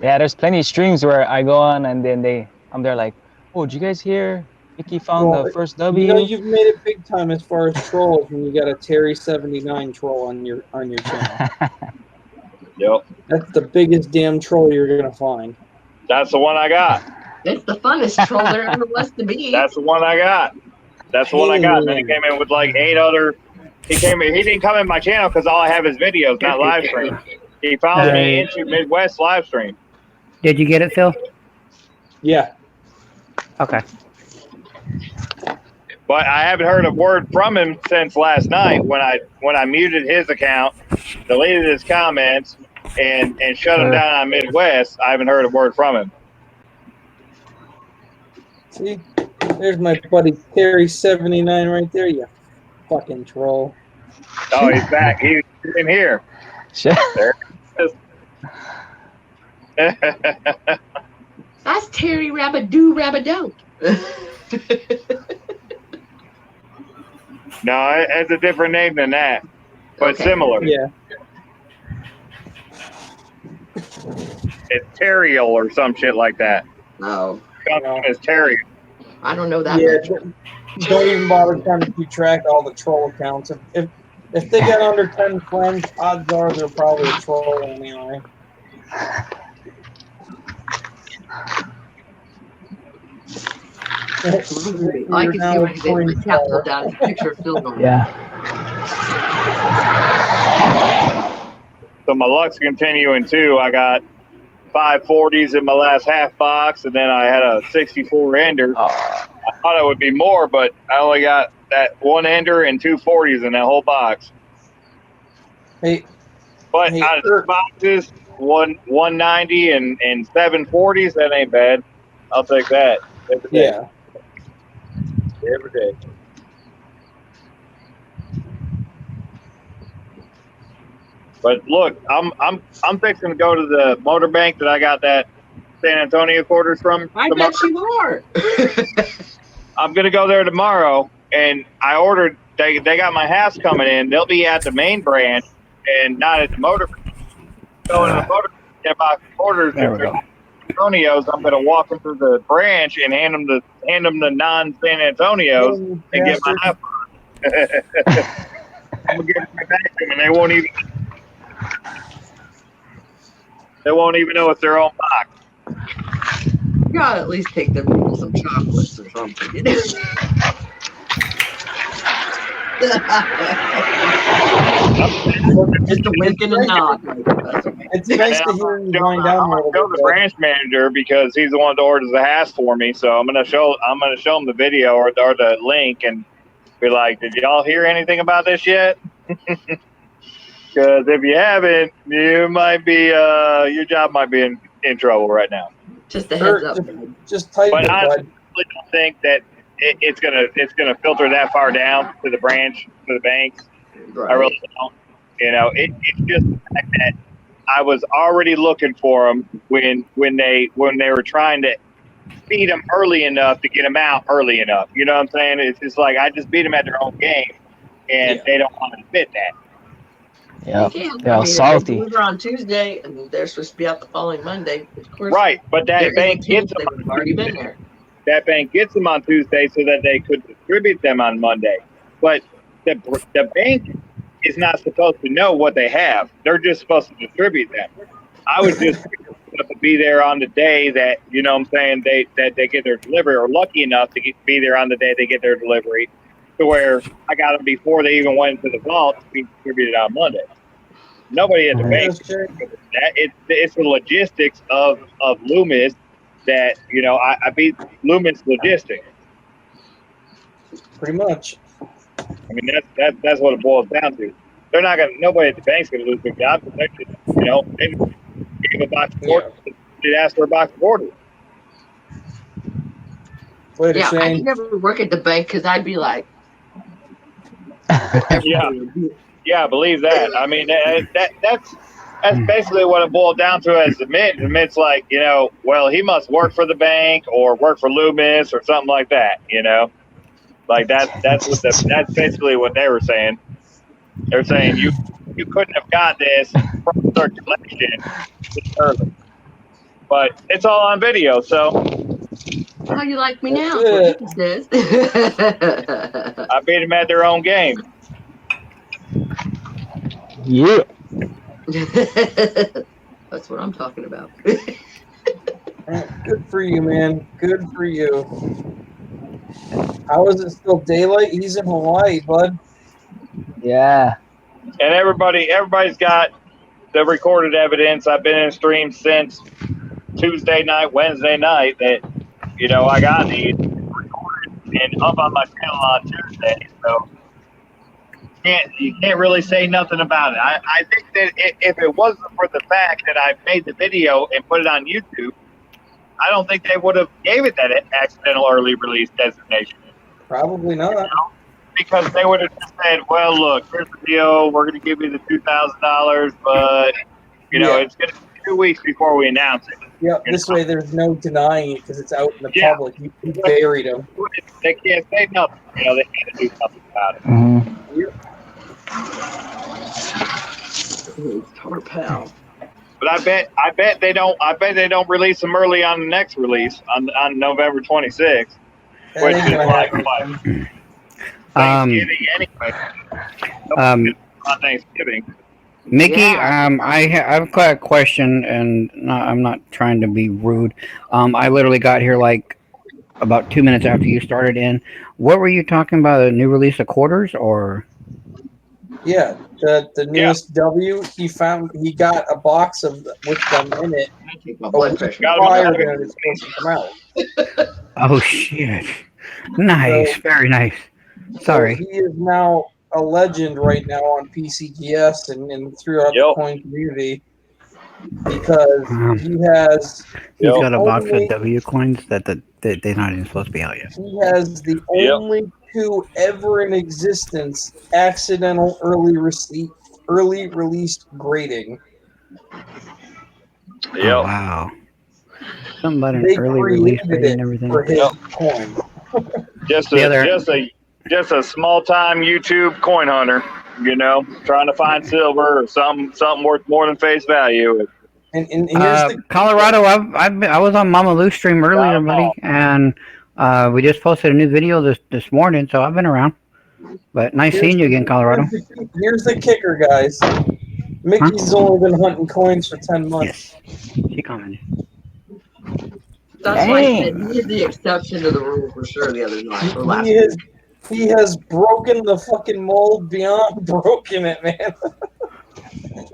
Yeah, there's plenty of streams where I go on and then I'm there like, oh, did you guys hear Mickey found Well, the first You know, W. you've made it big time as far as trolls when you got a Terry 79 troll on your channel. Yep. That's the biggest damn troll you're gonna find. That's the one I got. It's the funnest troll there ever was to be. That's the one I got. That's the one I got. And then he came in with like 8 other. He didn't come in my channel because all I have is videos, not live stream. He followed me into Midwest live stream. Did you get it, Phil? Yeah. Okay. But I haven't heard a word from him since last night when I muted his account, deleted his comments, and shut him down on Midwest. I haven't heard a word from him. See, there's my buddy Terry 79 right there. You fucking troll. Oh, he's back. He's in here. There it is. That's Terry Rabadoo Rabadoo. No, it's a different name than that, but Okay. similar. Yeah. It's Terriel or some shit like that. No, It's Terriel. I don't know that Yeah. much. Don't even bother trying to keep track of all the troll accounts. If they got under 10 friends, odds are they're probably a troll anyway. I can see why he's getting the cat pulled down. His picture of Phil going. Yeah. So my luck's continuing too. I got 540s in my last half box, and then I had a 64 ender. I thought it would be more, but I only got that one ender and 2 40s in that whole box. Hey, But Hey, out of Kurt. the boxes, 190 and 7 40s, that ain't bad. I'll take that every day. yeah. Every day. But look, I'm fixing to go to the motor bank that I got that San Antonio quarters from. I tomorrow. bet you are. I'm gonna go there tomorrow, and I ordered. They got my house coming in. They'll be at the main branch and not at the motor. Going to the motor get my quarters. There we go. Antonios. I'm gonna walk them through the branch and hand them the non San Antonios You and get my bastard. house. I'm gonna get my back to them, and they won't even know it's their own box. You gotta at least take them people some chocolates or something. Just a wink and a nod. It's nice to hear you wind down a I'm gonna little show bit. the branch manager because he's the one that orders the hash for me. So I'm gonna show him the video or the link and be like, "Did y'all hear anything about this yet?" Because if you haven't, you might be your job might be in trouble right now. Just a heads up. Just type But it, honestly, bud. I really don't think that it's gonna filter that far down to the branch to the banks. I really don't. You know, it's just the fact that I was already looking for them when they were trying to beat them early enough to get them out early enough. You know what I'm saying? It's just like I just beat them at their own game, and they don't want to admit that. Yeah. Yeah, Yeah, salty. They deliver on Tuesday, and they're supposed to be out the following Monday. Of course, Right, but there that is bank a gets chance them. they would have already been there. That bank gets them on Tuesday so that they could distribute them on Monday. But the bank is not supposed to know what they have. They're just supposed to distribute them. I was just supposed to be there on the day that, you know what I'm saying, they get their delivery, or lucky enough to be there on the day they get their delivery, to where I got them before they even went into the vault to be distributed on Monday. Nobody at the bank. It's the logistics of Loomis that, you know, I beat Loomis logistics. Pretty much. I mean, that's what it boils down to. They're not gonna. Nobody at the bank's gonna lose their job. They just, you know, they gave a box of orders. They asked for a box of orders. Later, Yeah, I Shane. could never work at the bank because I'd be like, Yeah, I believe that. I mean, that's basically what it boiled down to as the Mint. The Mint's like, you know, well, he must work for the bank or work for Loomis or something like that. You know, like that's basically what they were saying. They're saying you couldn't have got this from circulation this early, but it's all on video, so How you like me now? That's That's what he says. I beat them at their own game. Yeah. That's what I'm talking about. Good for you, man. Good for you. How is it still daylight? He's in Hawaii, bud. Yeah. And everybody's got the recorded evidence. I've been in stream since Tuesday night, Wednesday night. That I got these recorded and up on my channel on Tuesday. So you can't really say nothing about it. I think that if it wasn't for the fact that I made the video and put it on YouTube, I don't think they would have gave it that accidental early release designation. Probably not. Because they would have just said, well, look, here's the deal. We're going to give you the $2,000, but, it's going to be 2 weeks before we announce it. Yeah, this way there's no denying it because it's out in the Yeah. public. You buried him. They can't say nothing. They got to do something about it. Mm-hmm. Tar pal. But I bet they don't release them early on the next release on November 26th, That which ain't is gonna like happen. Thanksgiving anyway. On Thanksgiving. Mickey, Yeah. I've got a question, and I'm not trying to be rude. I literally got here like about 2 minutes after you started in. What were you talking about? A new release of quarters, or? Yeah, the newest W. He got a box with them in it. I take my blood pressure. Got 'em Prior on than it's supposed to come out. Oh shit! Nice, very nice. Sorry. So he is now a legend right now on PCGS and throughout the Yep. coin community because Wow. he has He's Yep. got a box Only- of W coins that they're not even supposed to be out yet. he has the Yep. only two ever in existence accidental early released grading. Oh, Yep. wow. Something about an They early release created rate it and everything. for his Yep. coin. Just The other- a small time YouTube coin hunter, trying to find silver or something worth more than face value. And here's the Colorado, I was on Mama Lou's stream earlier, Got 'em buddy, all. and we just posted a new video this morning, so I've been around. But nice seeing you again, Colorado. here's the kicker, guys. Mickey's only been hunting coins for 10 months. Yes, she commented. That's why I Dang. said he is the exception to the rule for sure the other night. Or last He has broken the fucking mold beyond broken it, man.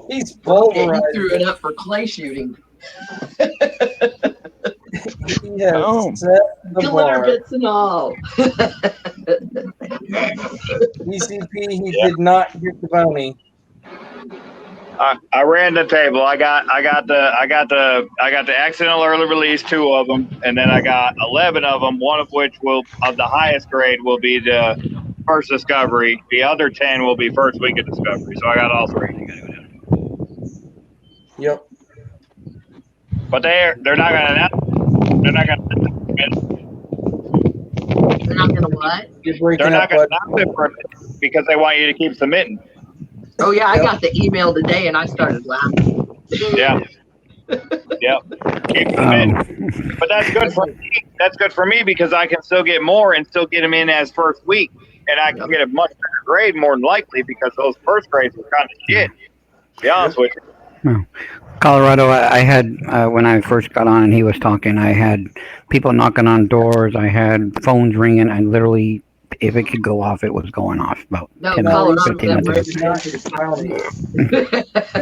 He's Okay, pulverized. he threw it up for clay shooting. He has Oh. set the Glitter bar. bits and all. ECP, he did not get the bounty. I ran the table. I got the accidental early release, 2 of them, and then I got 11 of them. One of which of the highest grade will be the first discovery. The other 10 will be first week of discovery. So I got all 3. Yep. But they're not gonna announce. They're not gonna. They're not gonna what? You're breaking They're not up, gonna bud. announce it for because they want you to keep submitting. Oh yeah, I Yep. got the email today and I started laughing. Yeah. Yep. Keep submitting. But that's good for me. That's good for me because I can still get more and still get them in as first week, and I can get a much better grade more than likely because those first grades were kind of shit. To be honest with you. Colorado, I had when I first got on and he was talking, I had people knocking on doors, I had phones ringing, and literally, if it could go off, it was going off about No, 10 Colorado, minutes, 15 that minutes He ago. did not get the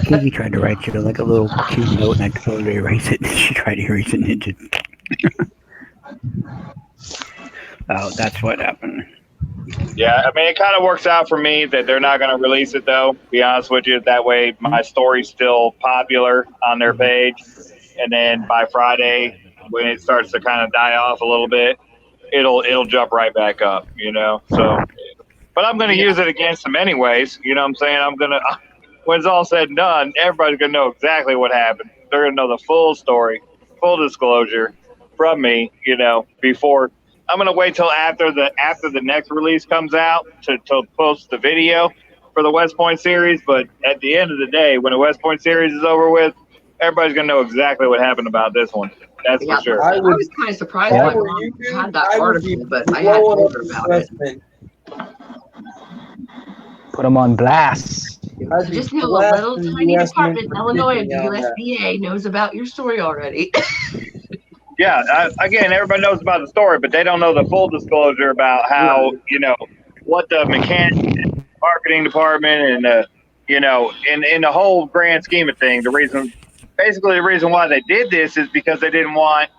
bounty. Kiki tried to write you like a little cute note, and I told her to erase it. She tried to erase it, and it just. Oh, that's what happened. Yeah, I mean, it kind of works out for me that they're not going to release it, though, to be honest with you. That way, my story's still popular on their page. And then by Friday, when it starts to kind of die off a little bit, it'll jump right back up, So, but I'm going to use it against them anyways. You know what I'm saying? When it's all said and done, everybody's going to know exactly what happened. They're going to know the full story, full disclosure from me, before. I'm gonna wait till after the next release comes out to post the video for the West Point series. But at the end of the day, when the West Point series is over with, everybody's gonna know exactly what happened about this one. That's Yeah, for sure. I I would- was kind of surprised If I my were mom you, dude, had that I would be article, but I hadn't blowing told up her the about it. specimen. Put them on blast. I'd So be just know a blasting little the tiny US department in Mint for Illinois of the kicking on that. USDA knows about your story already. Yeah, again, everybody knows about the story, but they don't know the full disclosure about how, what the mechanic marketing department and, in the whole grand scheme of things, the reason why they did this is because they didn't want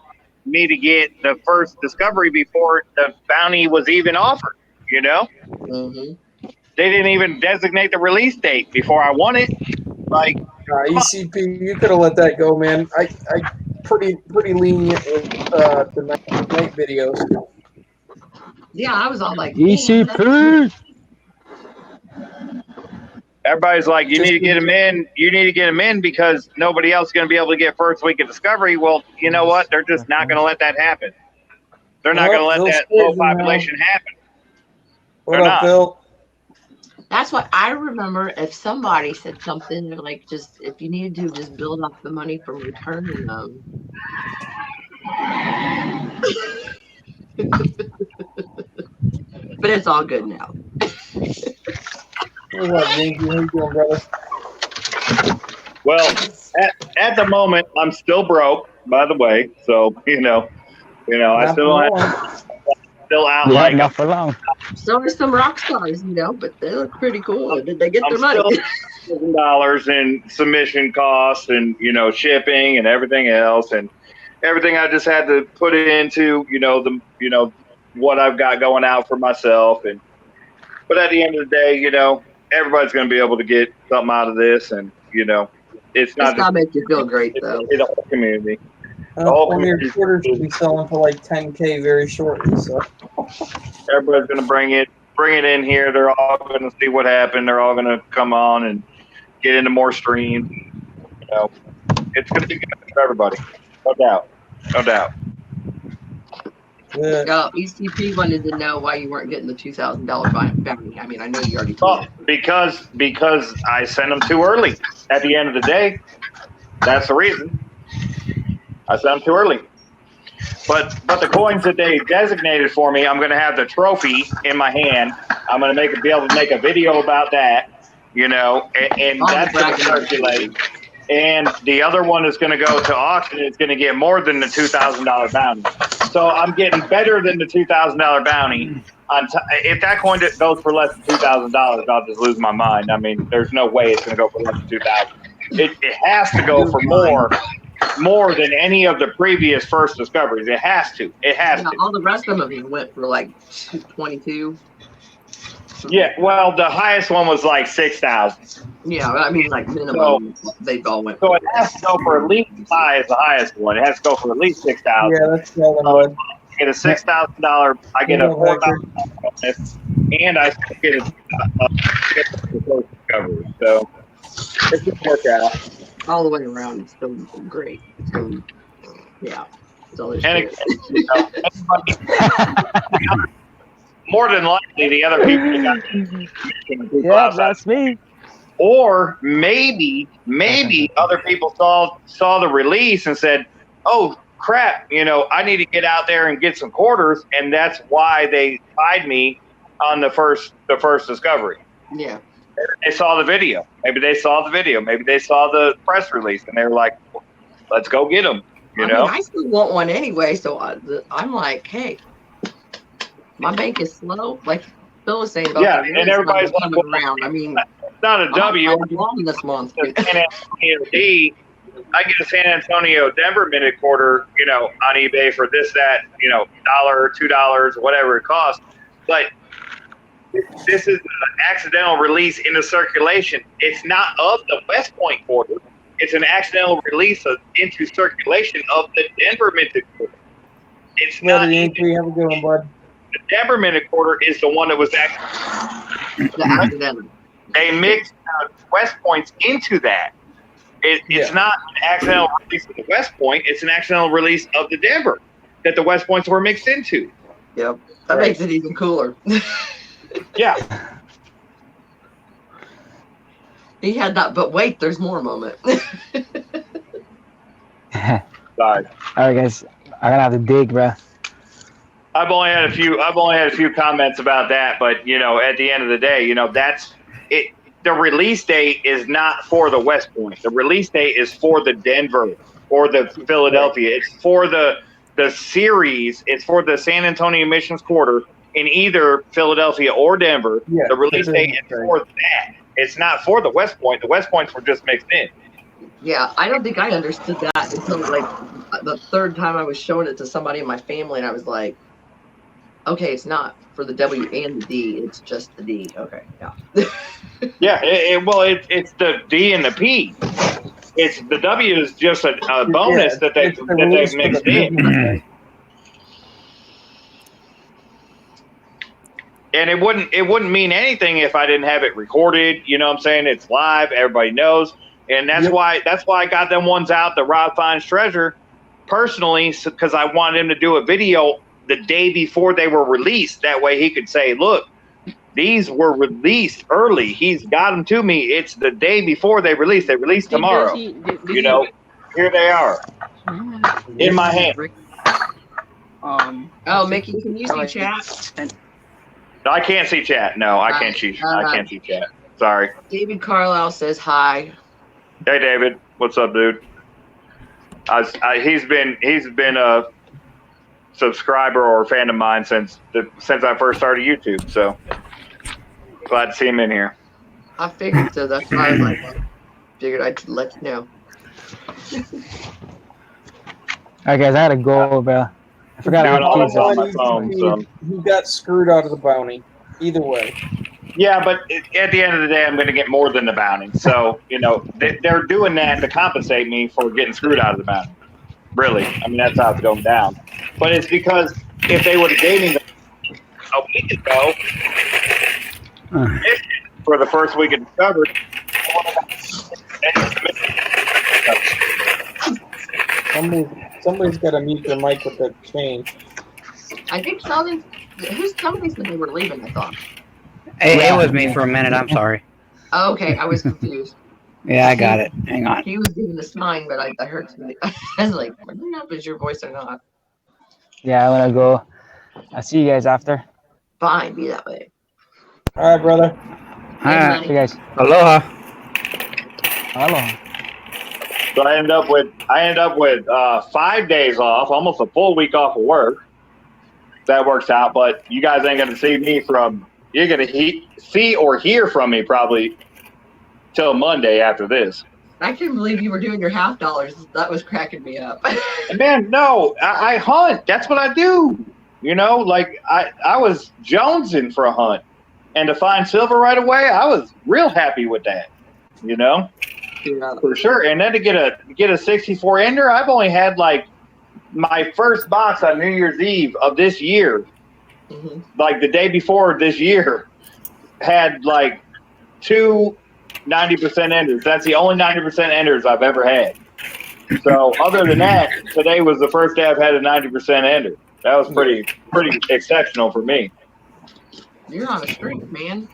me to get the first discovery before the bounty was even offered, Mm-hmm. They didn't even designate the release date before I won it. Like, ECP, you could have let that go, man. I pretty lenient with the night videos. Yeah, I was all like, ECP. everybody's like, you need to get them in. You need to get them in because nobody else is going to be able to get first week of discovery. Well, you know what? They're just not going to let that happen. They're not going to let Phil that Squidman low population happen. What They're up, not. Phil? That's what I remember. If somebody said something like, just if you need to, just build up the money from returning them. But it's all good now. What up, Yankee? How you doing, brother? Well, at the moment, I'm still broke. By the way, so I Not still for don't long. have, still out Yeah, like not for long. So are some rock stars, but they look pretty cool. Did they get their money? $1,000 in submission costs and shipping and everything else and everything I just had to put into what I've got going out for myself but at the end of the day everybody's going to be able to get something out of this and it's It's not gotta make you feel great, though. it's the whole community. whole One of your community- quarters should be selling for like 10K very shortly. So Everybody's going to bring it in here. They're all going to see what happened. They're all going to come on and get into more streams. It's going to be good for everybody. No doubt. yeah. ECP wanted to know why you weren't getting the $2,000 bounty. I mean, I know you already Well, told me. because I sent them too early. At the end of the day, that's the reason. I sent them too early. But the coins that they designated for me, I'm going to have the trophy in my hand. I'm going to be able to make a video about that, and that's going to circulate. And the other one is going to go to auction. It's going to get more than the $2,000 bounty. So I'm getting better than the $2,000 bounty. If that coin goes for less than $2,000, I'll just lose my mind. I mean, there's no way it's going to go for less than $2,000. It has to go for more than any of the previous first discoveries. It has to. All the rest of them went for like 22. Yeah, well, the highest one was like 6,000. Yeah, I mean, like minimum, they all went. So it has to go for at least as the highest one. It has to go for at least 6,000. Yeah, that's well done. I get a $6,000. I get a $4,000 bonus, and I still get a first discovery. So it should work out. All the way around, it's still great. So, yeah. That's all there's to And it. more than likely, the other people got Yeah, that's me. or maybe other people saw the release and said, "Oh crap, I need to get out there and get some quarters," and that's why they tied me on the first discovery. Yeah. They saw the video. Maybe they saw the press release, and they were like, "Let's go get them." I mean, I still want one anyway, so I'm like, hey, my bank is slow. Like Phil was saying about Yeah, the and release everybody's money like, coming around. I mean, It's not a W. I'm long this month. The San Antonio D, I get a San Antonio Denver minute quarter, on eBay for this, that, $1, $2, whatever it costs. But this is an accidental release into circulation. It's not of the West Point quarter. It's an accidental release into circulation of the Denver minted quarter. It's not Later, even, Yankee. Have a good one, bud. the Denver minute quarter is the one that was actually The accidental. they mixed West Points into that. It's not an accidental release of the West Point. It's an accidental release of the Denver that the West Points were mixed into. Yep. That makes it even cooler. Yeah. He had that, but wait, there's more moment. Sorry. All right, guys. I'm gonna have to dig, bro. I've only had a few comments about that, but you know, at the end of the day, you know, that's it. The release date is not for the West Point. The release date is for the Denver or the Philadelphia. It's for the series. It's for the San Antonio Missions Quarter in either Philadelphia or Denver. Yeah, The release that's date is for that. It's not for the West Point. The West Points were just mixed in. Yeah, I don't think I understood that until like the third time I was showing it to somebody in my family, and I was like, okay, it's not for the W and the D, it's just the D. Okay, yeah. Yeah, it's the D and the P. It's the W is just a bonus that they've mixed in. And it wouldn't mean anything if I didn't have it recorded. You know what I'm saying? It's live, everybody knows. And that's why I got them ones out, the Rob Finds Treasure, personally, because I wanted him to do a video the day before they were released. That way he could say, look, these were released early. He's got them to me. It's the day before they released. They released tomorrow. You know, here they are in my hand. Oh, Mickey, can you see chat? No, I can't see chat. No, I can't see. I can't see chat. Sorry. David Carlisle says hi. Hey, David. What's up, dude? He's been a subscriber or a fan of mine since I first started YouTube. So glad to see him in here. I figured so. That's why I figured I'd let you know. All right, guys. I gotta go, bro. I forgot Doing how all to this on my phone. So. He got screwed out of the bounty. Either way. Yeah, but at the end of the day, I'm going to get more than the bounty. So, you know, they're doing that to compensate me for getting screwed out of the bounty. Really. I mean, that's how it's going down. But it's because if they would have gave me a week ago for the first week of Discovery, Somebody's got to mute their mic with that chain. I think somebody said they were leaving, I thought. It was me for a minute. I'm sorry. Oh, okay, I was confused. Yeah, I got it. Hang on. He was giving the sign, but I heard somebody. I was like, I don't know if it's your voice or not. Yeah, I wanna go. I'll see you guys after. Fine, be that way. All right, brother. All right. See you guys. Aloha. Hello. So I ended up with 5 days off, almost a full week off of work. That works out, but you guys ain't gonna see me you're gonna see or hear from me probably till Monday after this. I can't believe you were doing your $half. That was cracking me up. Man, no, I hunt. That's what I do. You know, like I was jonesing for a hunt, and to find silver right away, I was real happy with that. You know, for sure. And then to get a 64 ender, I've only had like my first box on New Year's Eve of this year, like the day before this year, had like 2 90% enders. That's the only 90% enders I've ever had. So other than that, today was the first day I've had a 90% ender. That was pretty exceptional for me. You're on a streak, man.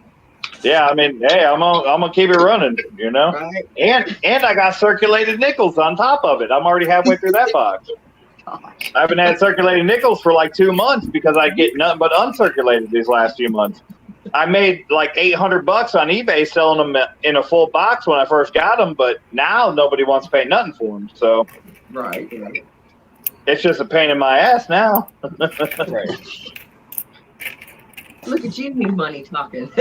Yeah, I mean, hey, I'm gonna keep it running, you know. Right. And I got circulated nickels on top of it. I'm already halfway through that box. Gosh. I haven't had circulated nickels for like 2 months because I get nothing but uncirculated these last few months. I made like $800 on eBay selling them in a full box when I first got them, but now nobody wants to pay nothing for them. So Right. Yeah. it's just a pain in my ass now. Right. Look at you, new money talking.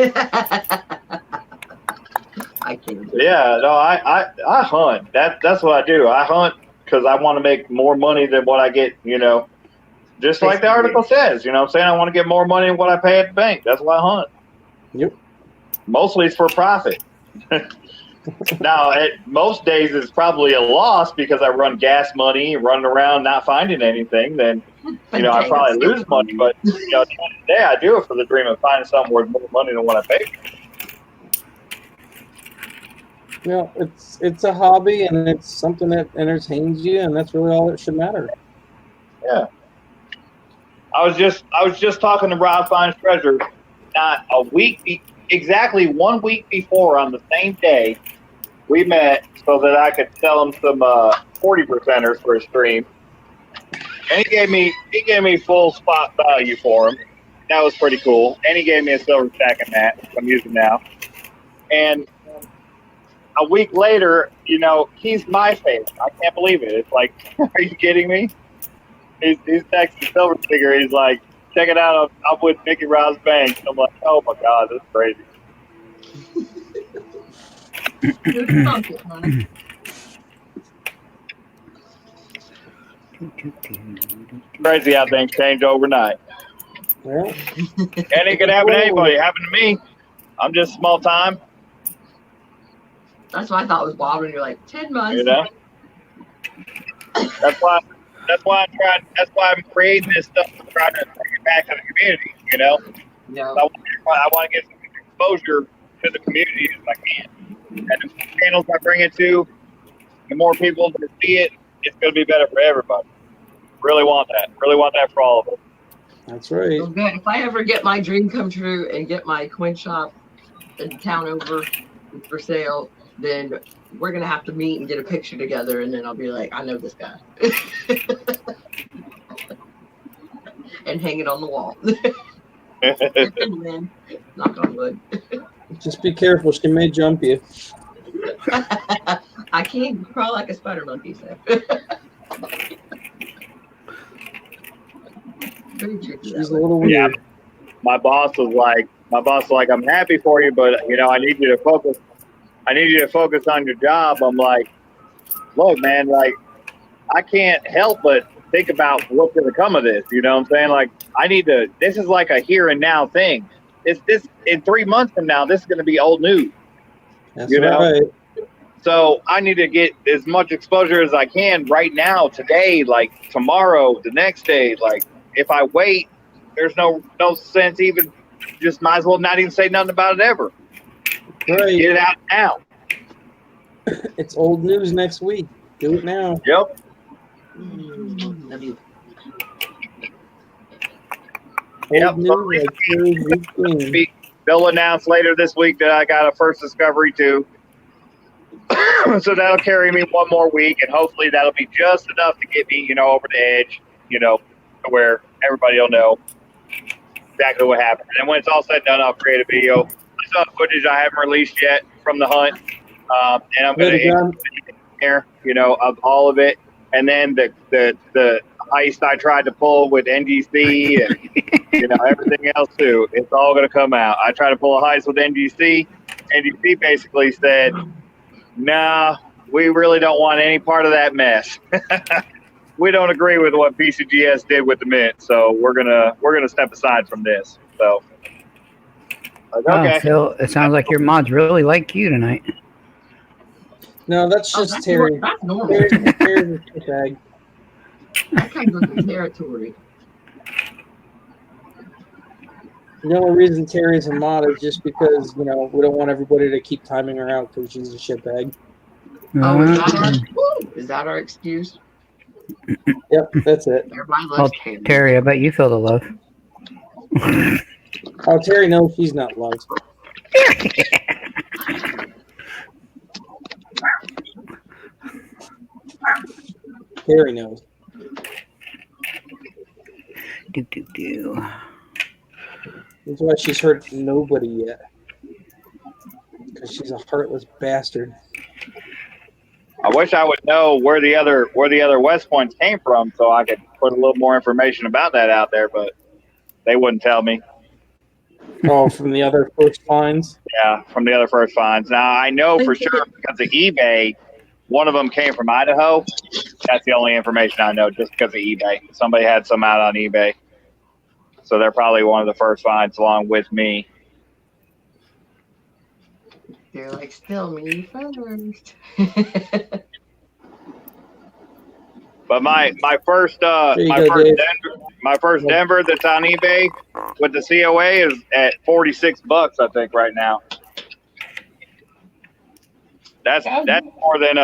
I can't. Yeah, no, I hunt. That's what I do. I hunt because I want to make more money than what I get, you know. Just like the article says, you know what I'm saying? I want to get more money than what I pay at the bank. That's why I hunt. Yep. Mostly it's for profit. Now, most days it's probably a loss because I run gas money, running around not finding anything. Then, you know, I probably lose money. But, you know, at the end of the day, I do it for the dream of finding something worth more money than what I pay. You know, it's a hobby and it's something that entertains you, and that's really all that should matter. Yeah. I was just talking to Rob Finds Treasure not a week, exactly 1 week before on the same day we met so that I could sell him some 40%ers for a stream. And he gave me full spot value for him. That was pretty cool. And he gave me a silver stacking mat, which I'm using now. And a week later, you know, he's my favorite. I can't believe it. It's like, are you kidding me? He's texting Silver Figure. He's like, check it out. I'm with Mickey Rouse Banks. I'm like, oh my God, that's crazy. Crazy how things change overnight. Well, And it could happen to anybody. It happened to me. I'm just small time, That's what I thought was Bob, and you're like 10 months. you know. That's why I'm creating this stuff to try to bring it back to the community, you know. No. I want to get some exposure to the community as I can. And the more channels I bring it to, the more people that see it, it's going to be better for everybody. Really want that. Really want that for all of us. that's right. So good. If I ever get my dream come true and get my coin shop in town over for sale, then we're gonna have to meet and get a picture together, and then I'll be like, I know this guy, and hang it on the wall. Win. Knock on wood. Just be careful. She may jump you. I can't crawl like a spider monkey, so. Very tricky. She's That a way. little Yeah. weird. My boss was like, I'm happy for you, but you know, I need you to focus on your job. I'm like, look, man, like I can't help but think about what's going to come of this. You know what I'm saying? Like this is like a here and now thing. This in 3 months from now, this is going to be old news. That's You know? right. So I need to get as much exposure as I can right now, today, like tomorrow, the next day. Like if I wait, there's no sense even. Just might as well not even say nothing about it ever. Right. Get it out now. It's old news next week. Do it now. Yep. W. Old news like Terry's week queen. They'll announce later this week that I got a first discovery too. So that'll carry me one more week, and hopefully that'll be just enough to get me, you know, over the edge, you know, to where everybody will know exactly what happened. And when it's all said and done, I'll create a video. Some footage I haven't released yet from the hunt, and I'm going Way to go. to here, you know, of all of it, and then the heist I tried to pull with NGC and you know everything else too. It's all going to come out. I tried to pull a heist with NGC. NGC basically said, "Nah, we really don't want any part of that mess. We don't agree with what PCGS did with the Mint, so we're gonna step aside from this." So, like, Wow, okay. Phil, it sounds like your mods really like you tonight. No, that's just that's Terry. That's normal. Terry's a shitbag. That comes with the territory. The only reason Terry's a mod is just because, you know, we don't want everybody to keep timing her out because she's a shitbag. Oh, is that our excuse? Yep, that's it. Everybody Oh, loves Terry. Terry, I bet you feel the love. Oh, Terry knows she's not loved. Terry knows. Do. That's why she's hurt nobody yet. Because she's a heartless bastard. I wish I would know where the other West Points came from, so I could put a little more information about that out there, but they wouldn't tell me. Oh, from the other first finds? Yeah, from the other first finds. Now I know for sure because of eBay, one of them came from Idaho. That's the only information I know, just because of eBay. Somebody had some out on eBay, so they're probably one of the first finds along with me. You're like, still me first. But my first There you my go, first Dave. Denver that's on eBay with the COA is at $46, I think, right now. That's more than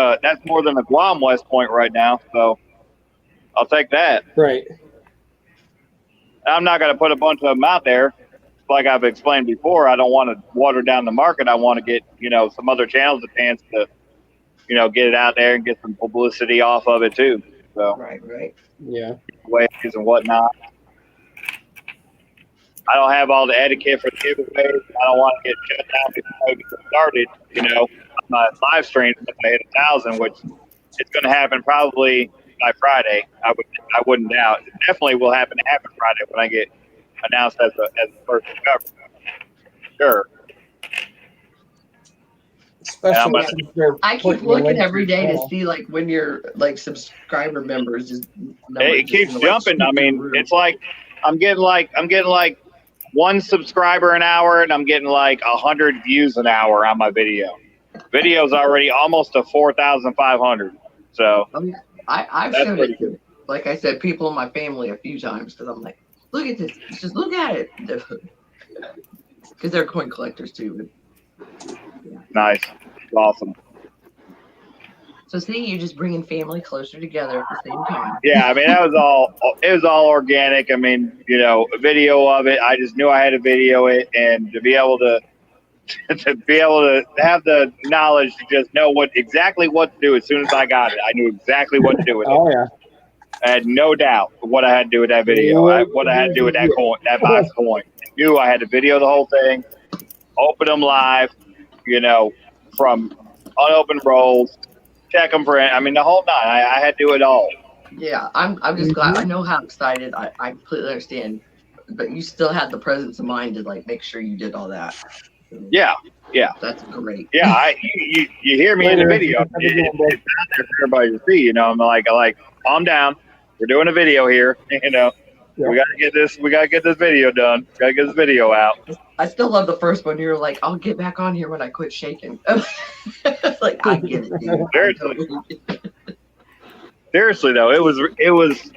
a Guam West Point right now. So I'll take that. Right. I'm not going to put a bunch of them out there. Like I've explained before, I don't want to water down the market. I want to get, you know, some other channels a chance to, you know, get it out there and get some publicity off of it too. So Right. Yeah. giveaways and whatnot. I don't have all the etiquette for the giveaways. I don't want to get shut down before I get started. You know, on my live stream if I hit 1,000, which it's going to happen probably by Friday. I wouldn't doubt. It definitely will happen Friday when I get announced as the first discovery. Sure. Especially gonna- since they're I keep putting the looking links every in day to the see like when your like subscriber members just It keeps jumping. I mean, it's like I'm getting like one subscriber an hour, and I'm getting like 100 views an hour on my video. Video's already almost to 4,500. So I've That's showed pretty it to, like I said, people in my family a few times because I'm like, look at this, just look at it, because they're coin collectors too. nice, awesome. So see, you're just bringing family closer together at the same time. Yeah, I mean it was all organic. I mean, you know, a video of it. I just knew I had to video it, and to be able to have the knowledge to just know exactly what to do as soon as I got it. I knew exactly what to do with it. Oh yeah. I had no doubt what I had to do with that video. What I had to do with that coin, that box coin. I knew I had to video the whole thing, open them live, you know, from unopened rolls, check them for. I mean, the whole nine. I had to do it all. Yeah, I'm just glad. I know how excited. I completely understand, but you still had the presence of mind to like make sure you did all that. So Yeah, that's great. yeah. You hear me in the video. It's out there for everybody to see. You know, I'm like, calm down. We're doing a video here. You know, we gotta get this. We gotta get this video done. Gotta get this video out. I still love the first one. You were like, I'll get back on here when I quit shaking. Like, I get it, dude. Seriously though, it was.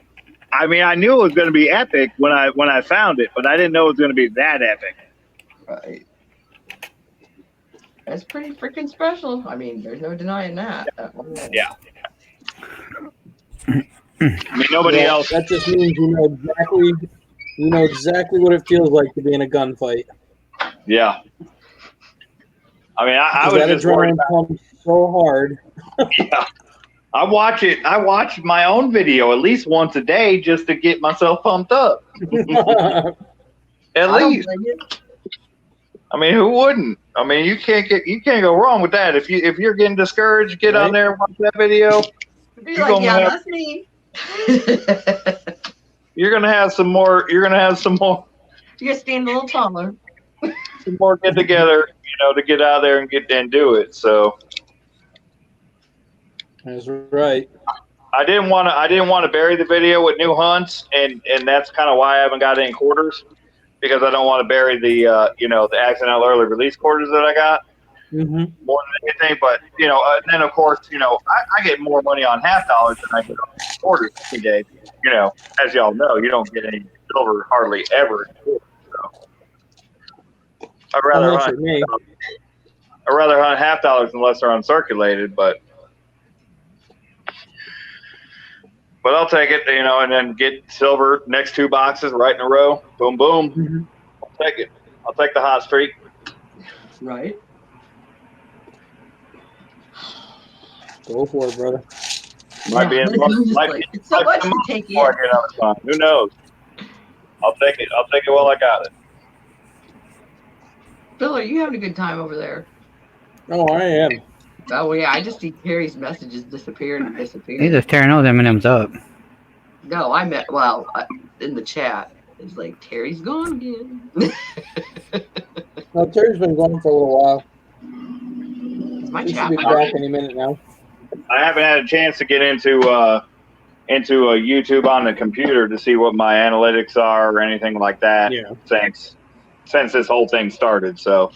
I mean, I knew it was going to be epic when I found it, but I didn't know it was going to be that epic. Right. That's pretty freaking special. I mean, there's no denying that. Yeah. I mean, nobody Yeah, else. That just means you know exactly what it feels like to be in a gunfight. Yeah. I mean, I was that just worried. adrenaline pumps so hard. Yeah. I watch my own video at least once a day just to get myself pumped up. At least. I mean, who wouldn't? I mean, you can't go wrong with that. If you're getting discouraged, get on there and watch that video. Be like, yeah, that's me. You're gonna have some more. You're gonna stand a little taller. Some more get together, you know, to get out there and do it. So That's right. I didn't want to bury the video with new hunts, and that's kind of why I haven't got any quarters, because I don't want to bury the the accidental early release quarters that I got more than anything. But and then of course I get more money on $half than I get on quarters any day. You know, as y'all know, you don't get any silver hardly ever. So I'd rather hunt $half unless they're uncirculated, but I'll take it, and then get silver next 2 boxes right in a row. Boom, boom. I'll take it. I'll take the hot streak. Right. Go for it, brother. Might be it's so much to take in. Who knows? I'll take it. I'll take it while I got it. Bill, are you having a good time over there? Oh, I am. Oh yeah, I just see Terry's messages disappear and disappear. He's just tearing those M&Ms up. No, I meant in the chat. It's like Terry's gone again. No, Terry's been gone for a little while. My He chat. should be back any minute now. I haven't had a chance to get into YouTube on the computer to see what my analytics are or anything like that. Yeah. Since this whole thing started. So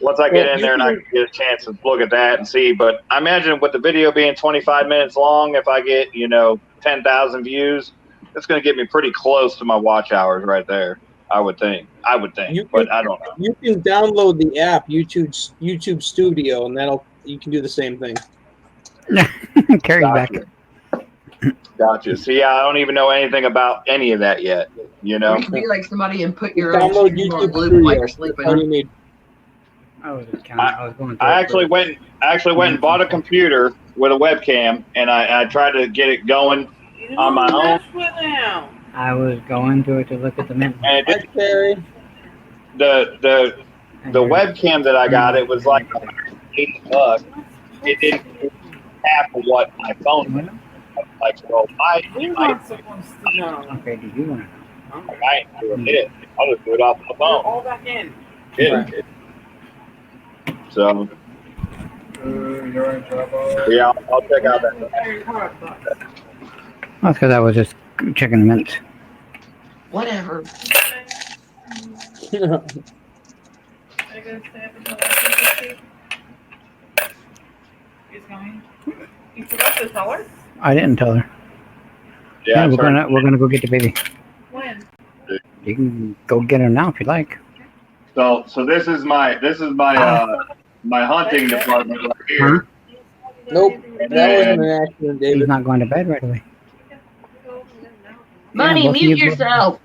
once I get in there and I can get a chance to look at that and see, but I imagine with the video being 25 minutes long, if I get 10,000 views, it's going to get me pretty close to my watch hours right there. I would think, but I don't know. You can download the app YouTube Studio, and you can do the same thing. Terry's back. Gotcha. See, I don't even know anything about any of that yet. You can be like somebody and put your own Download stream on YouTube loop Studio. while you're sleeping. All you need. I was going I actually went and bought a computer with a webcam, and I tried to get it going You on my don't own, mess with him. I was going to it to look at the mint. and it Hi, didn't, Terry. the webcam that I got, it was like $80. It didn't do half of what my phone did. I was like, well, why We're am I not supposed to know. Okay, do you want to? doing it? I'll just do it off my We're phone. all back in. Yeah. So You're in trouble. yeah, I'll check out that. That's because I was just checking the mints. Whatever. He's coming. You forgot to tell her? I didn't tell her. Yeah, we're sorry. gonna go get the baby. When? You can go get her now if you like. So this is my my hunting department right here. Nope, that wasn't an accident, He's David. not going to bed right away. Money, both of mute you- yourself.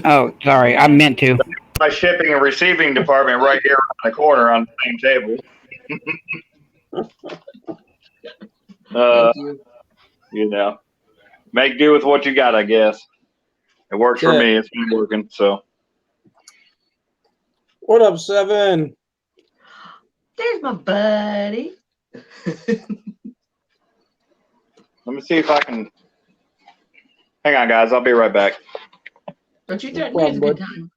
Oh, sorry, I meant to. My shipping and receiving department right here on the corner on the same table. Thank you. You know, make do with what you got, I guess. It works for Yeah. me. It's been working. So What up, Seven? There's my buddy. let me see if I can. Hang on, guys. I'll be right back. Don't you threaten Well, me? It's a good time.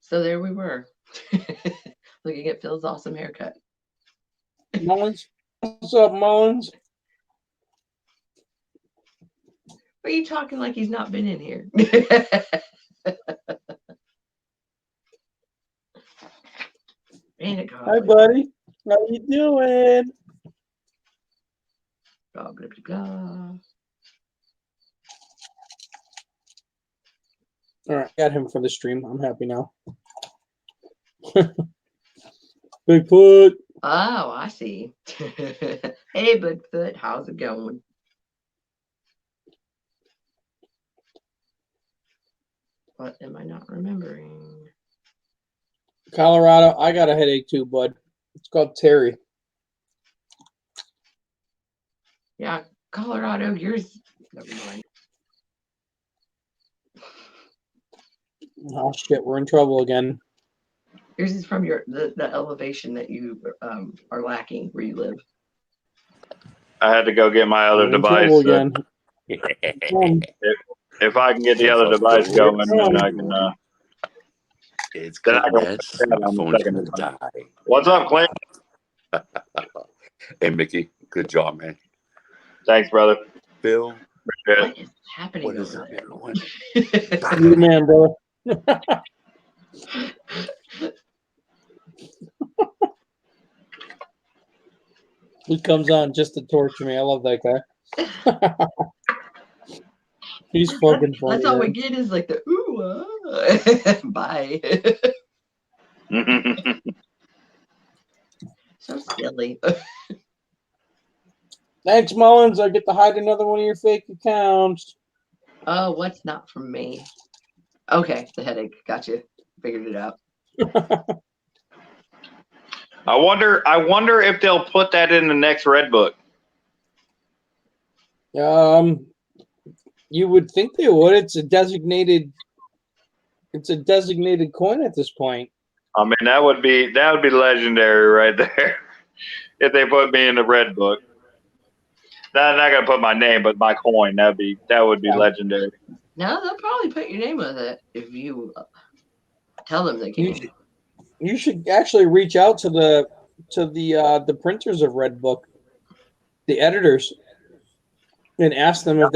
So there we were, looking at Phil's awesome haircut. Mullins? What's up, Mullins? Why are you talking like he's not been in here? Hi, buddy. How you doing? Blah, blah, blah, blah. All right, got him for the stream. I'm happy now. Bigfoot. Oh, I see. Hey, Bigfoot, how's it going? What am I not remembering? Colorado. I got a headache too, bud. It's called Terry. Yeah, Colorado, yours. Never mind. Oh shit, we're in trouble again. Yours is from the elevation that you are lacking where you live. I had to go get my other We're in device. trouble again. If I can get the other device going, then I can. It's Then I good, can Ness. put that My on the phone's second gonna device. die. What's up, Clint? Hey, Mickey, good job, man. Thanks, brother. Bill, Appreciate What is happening what is over up, there? everyone? You the man, bro. He comes on just to torture me. I love that guy. He's fucking funny. That's all we man. get is like the ooh, bye. So silly. Thanks, Mullins. I get to hide another one of your fake accounts. Oh, what's not from me? Okay, the headache. Gotcha. Figured it out. I wonder if they'll put that in the next Red Book. You would think they would. It's a designated coin at this point. I mean, that would be legendary right there. If they put me in the Red Book. Not gonna put my name, but my coin. That would be legendary. No, they'll probably put your name with it if you tell them they can. You should actually reach out to the printers of Red Book, the editors, and ask them if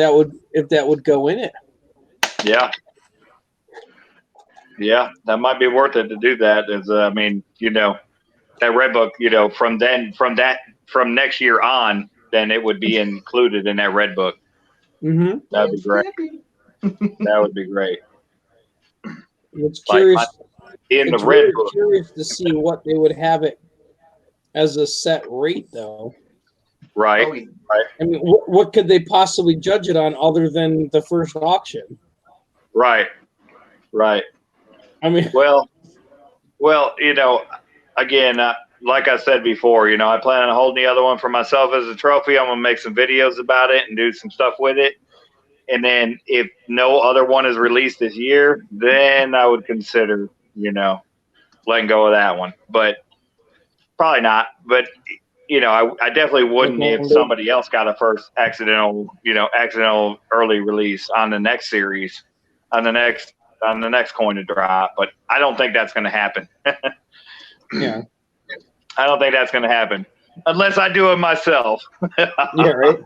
that would go in it. Yeah. Yeah, that might be worth it to do that. I mean, that Red Book, from next year on, then it would be included in that Red Book. Mm-hmm. That'd be great. That would be great. It's curious. In the It's Red really Book. curious to see what they would have it as a set rate, though. Right. Oh, yeah. I mean, what could they possibly judge it on other than the first auction? Right. Right. I mean, Well, you know, again, like I said before, you know, I plan on holding the other one for myself as a trophy. I'm gonna make some videos about it and do some stuff with it. And then if no other one is released this year, then I would consider, you know, letting go of that one. But probably not. But you know, I definitely wouldn't if somebody else got a first accidental early release on the next series, on the next coin to drop. But I don't think that's going to happen. yeah, I don't think that's going to happen unless I do it myself. yeah, right.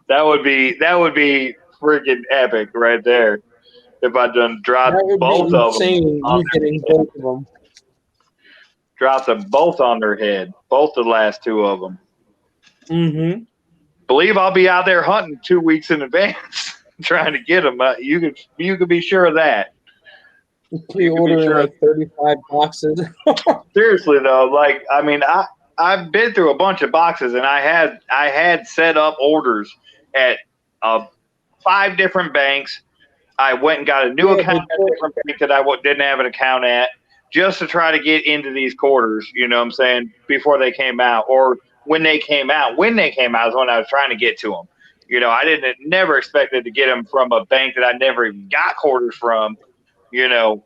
That would be freaking epic right there. If I done dropped That would both be of them, insane. You getting both of them. dropped them both on their head, both the last two of them. Mm-hmm. Believe I'll be out there hunting 2 weeks in advance, trying to get them. You could be sure of that. Pre-ordering like 35 boxes. Seriously though, like I mean, I've been through a bunch of boxes, and I had set up orders at 5 different banks. I went and got a new account at a different bank that I didn't have an account at, just to try to get into these quarters. You know what I'm saying? Before they came out, or when they came out. When they came out is when I was trying to get to them. You know, I never expected to get them from a bank that I never even got quarters from. You know,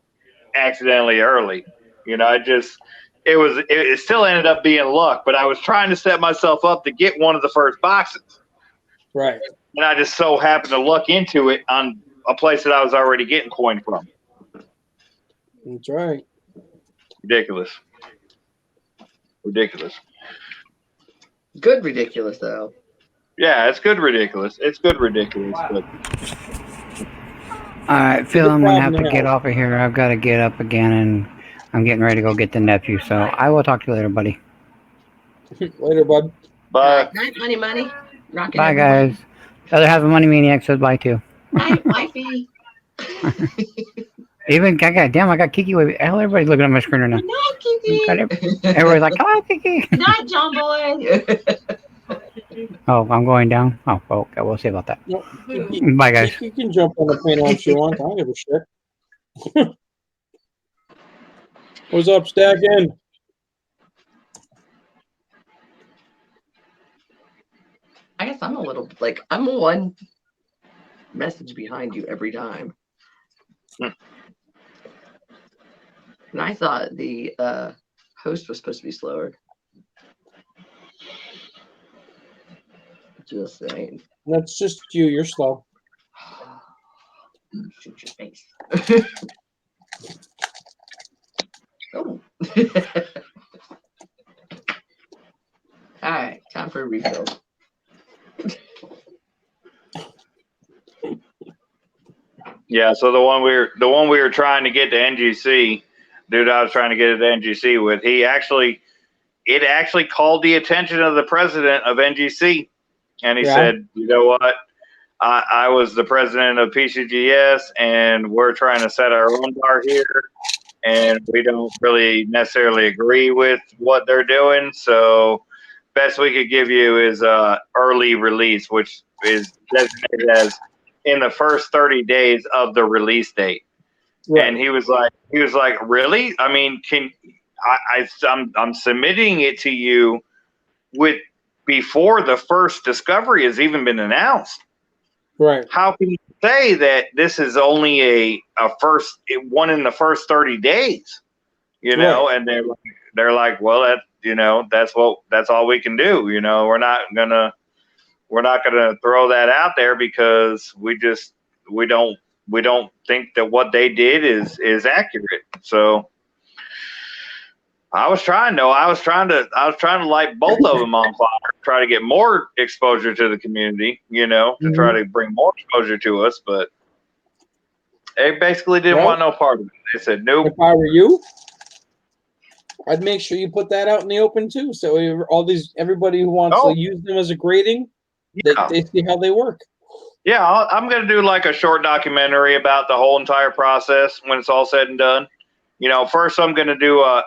accidentally early. You know, it still ended up being luck, but I was trying to set myself up to get one of the first boxes. Right. And I just so happened to luck into it on a place that I was already getting coin from. That's right. Ridiculous. Good ridiculous, though. Yeah, it's good ridiculous. It's good ridiculous. But All right, Phil, I'm gonna have to problem get now. off of here. I've got to get up again, and I'm getting ready to go get the nephew. So I will talk to you later, buddy. Later, bud. but Night, money. Rocking Bye, everyone. guys. The other half of Money Maniac says bye too. Night, wifey. Even damn, I got Kiki with. Hell, everybody's looking at my screen right now. Night, Kiki. Everybody's like, "Hello, Kiki." Night, John Boy. Oh, I'm going down. Oh, well, okay, we'll see about that. No, you, Bye, guys. you can jump on the panel if you want. I don't give a shit. What's up, Stacking? I guess I'm a little like I'm one message behind you every time. And I thought the host was supposed to be slower. Just saying. That's just you. You're slow. Shoot your face. Oh. All right, time for a refill. yeah, so the one we were trying to get to NGC, dude, I was trying to get it to NGC with. It actually called the attention of the president of NGC, and he said, "You know what? I was the president of PCGS, and we're trying to set our own bar here, and we don't really necessarily agree with what they're doing. So, best we could give you is early release, which is designated as in the first 30 days of the release date." Right. And he was like, really? I mean, I'm submitting it to you with before the first discovery has even been announced. Right. How can you say that this is only a first one in the first 30 days? You know, right. And they're like, well, that's all we can do. You know, we're not gonna throw that out there because we don't think that what they did is accurate. So I was trying to light both of them on fire, try to get more exposure to the community, you know, to try to bring more exposure to us, but they basically didn't want no part of it. They said, nope. If I were you, I'd make sure you put that out in the open too. So everybody who wants to use them as a grading, they see how they work. Yeah, I'm going to do like a short documentary about the whole entire process when it's all said and done. You know, first I'm going to do a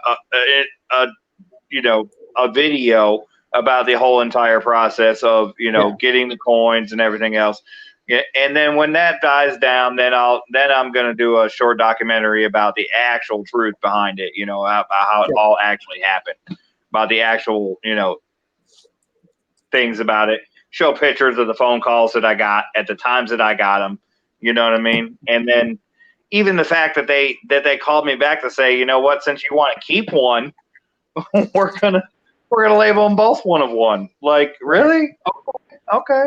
video about the whole entire process of, getting the coins and everything else. Yeah, and then when that dies down, then I'm going to do a short documentary about the actual truth behind it, about how it all actually happened, about the actual, things about it. Show pictures of the phone calls that I got at the times that I got them. You know what I mean? And then even the fact that they called me back to say, you know what, since you want to keep one, we're gonna label them both one of one. Like, really? Okay.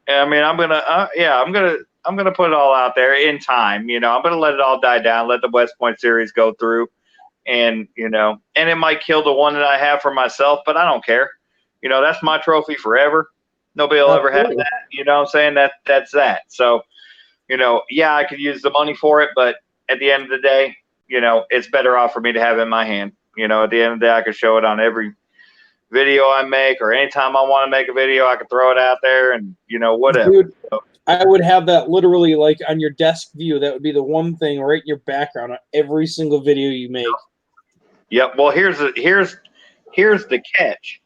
I mean, I'm gonna put it all out there in time. I'm gonna let it all die down, let the West Point series go through, and and it might kill the one that I have for myself, but I don't care. That's my trophy forever. Nobody will ever have that. You know what I'm saying? That's that. So, yeah, I could use the money for it, but at the end of the day, it's better off for me to have it in my hand. At the end of the day, I could show it on every video I make, or anytime I want to make a video, I could throw it out there and, whatever. Dude, I would have that literally like on your desk view. That would be the one thing right in your background on every single video you make. Yep. Well, here's the catch.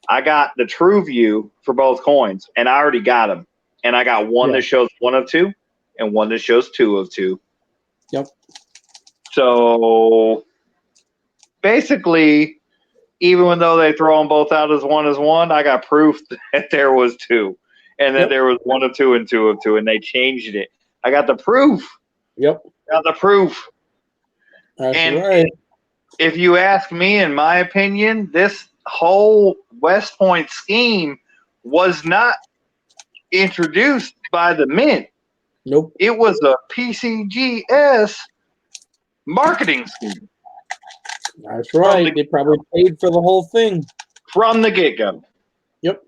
I got the true view for both coins, and I already got them. And I got one that shows 1 of 2 and one that shows 2 of 2. Yep. So basically, even though they throw them both out as one, I got proof that there was 2, and that there was 1 of 2 and 2 of 2, and they changed it. I got the proof. Yep. Got the proof. That's and right. If you ask me, in my opinion, this whole West Point scheme was not introduced by the Mint. Nope. It was a PCGS marketing scheme. That's right. They probably paid for the whole thing from the get-go. Yep.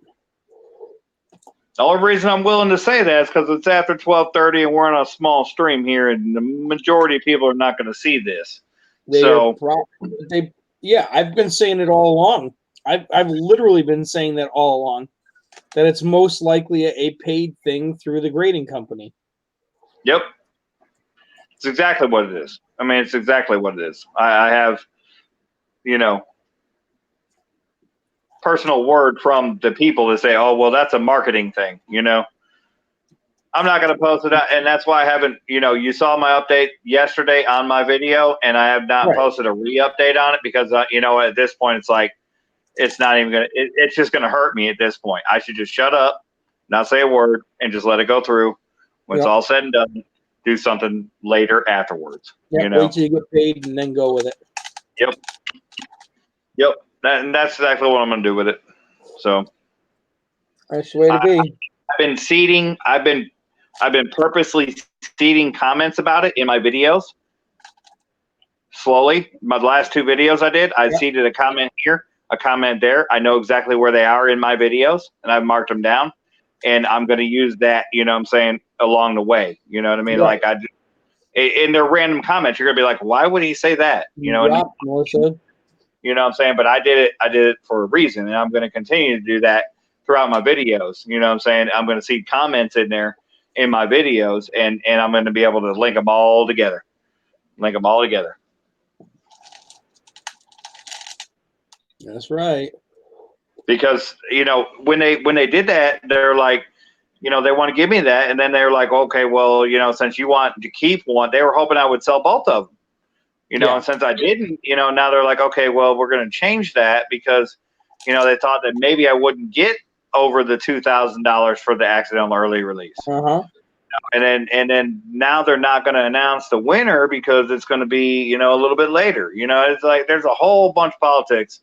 The only reason I'm willing to say that is because it's after 12:30 and we're on a small stream here, and the majority of people are not going to see this. I've been saying it all along. I've literally been saying that all along, that it's most likely a paid thing through the grading company. Yep. It's exactly what it is. I mean, it's exactly what it is. I have, personal word from the people to say, oh, well, that's a marketing thing, I'm not going to post it out, and that's why I haven't, you saw my update yesterday on my video, and I have not posted a re-update on it because, at this point, it's like, it's not even going to, it's just going to hurt me at this point. I should just shut up, not say a word, and just let it go through. When it's all said and done, do something later afterwards. Wait till you get paid and then go with it. Yep. That's exactly what I'm going to do with it. So that's the way to be. I've been seeding. I've been purposely seeding comments about it in my videos. Slowly, my last 2 videos I seeded a comment here, a comment there. I know exactly where they are in my videos, and I've marked them down. And I'm going to use that, along the way. You know what I mean? Right. Like in their random comments, you're going to be like, why would he say that? More so. You know what I'm saying? But I did it for a reason, and I'm going to continue to do that throughout my videos. You know what I'm saying? I'm going to see comments in there in my videos, and I'm going to be able to link them all together. That's right. Because, when they did that, they're like, they want to give me that. And then they're like, okay, well, since you want to keep one, they were hoping I would sell both of them. And since I didn't, now they're like, okay, well, we're going to change that because, they thought that maybe I wouldn't get over the $2,000 for the accidental early release. Uh-huh. And then now they're not going to announce the winner because it's going to be, a little bit later. It's like there's a whole bunch of politics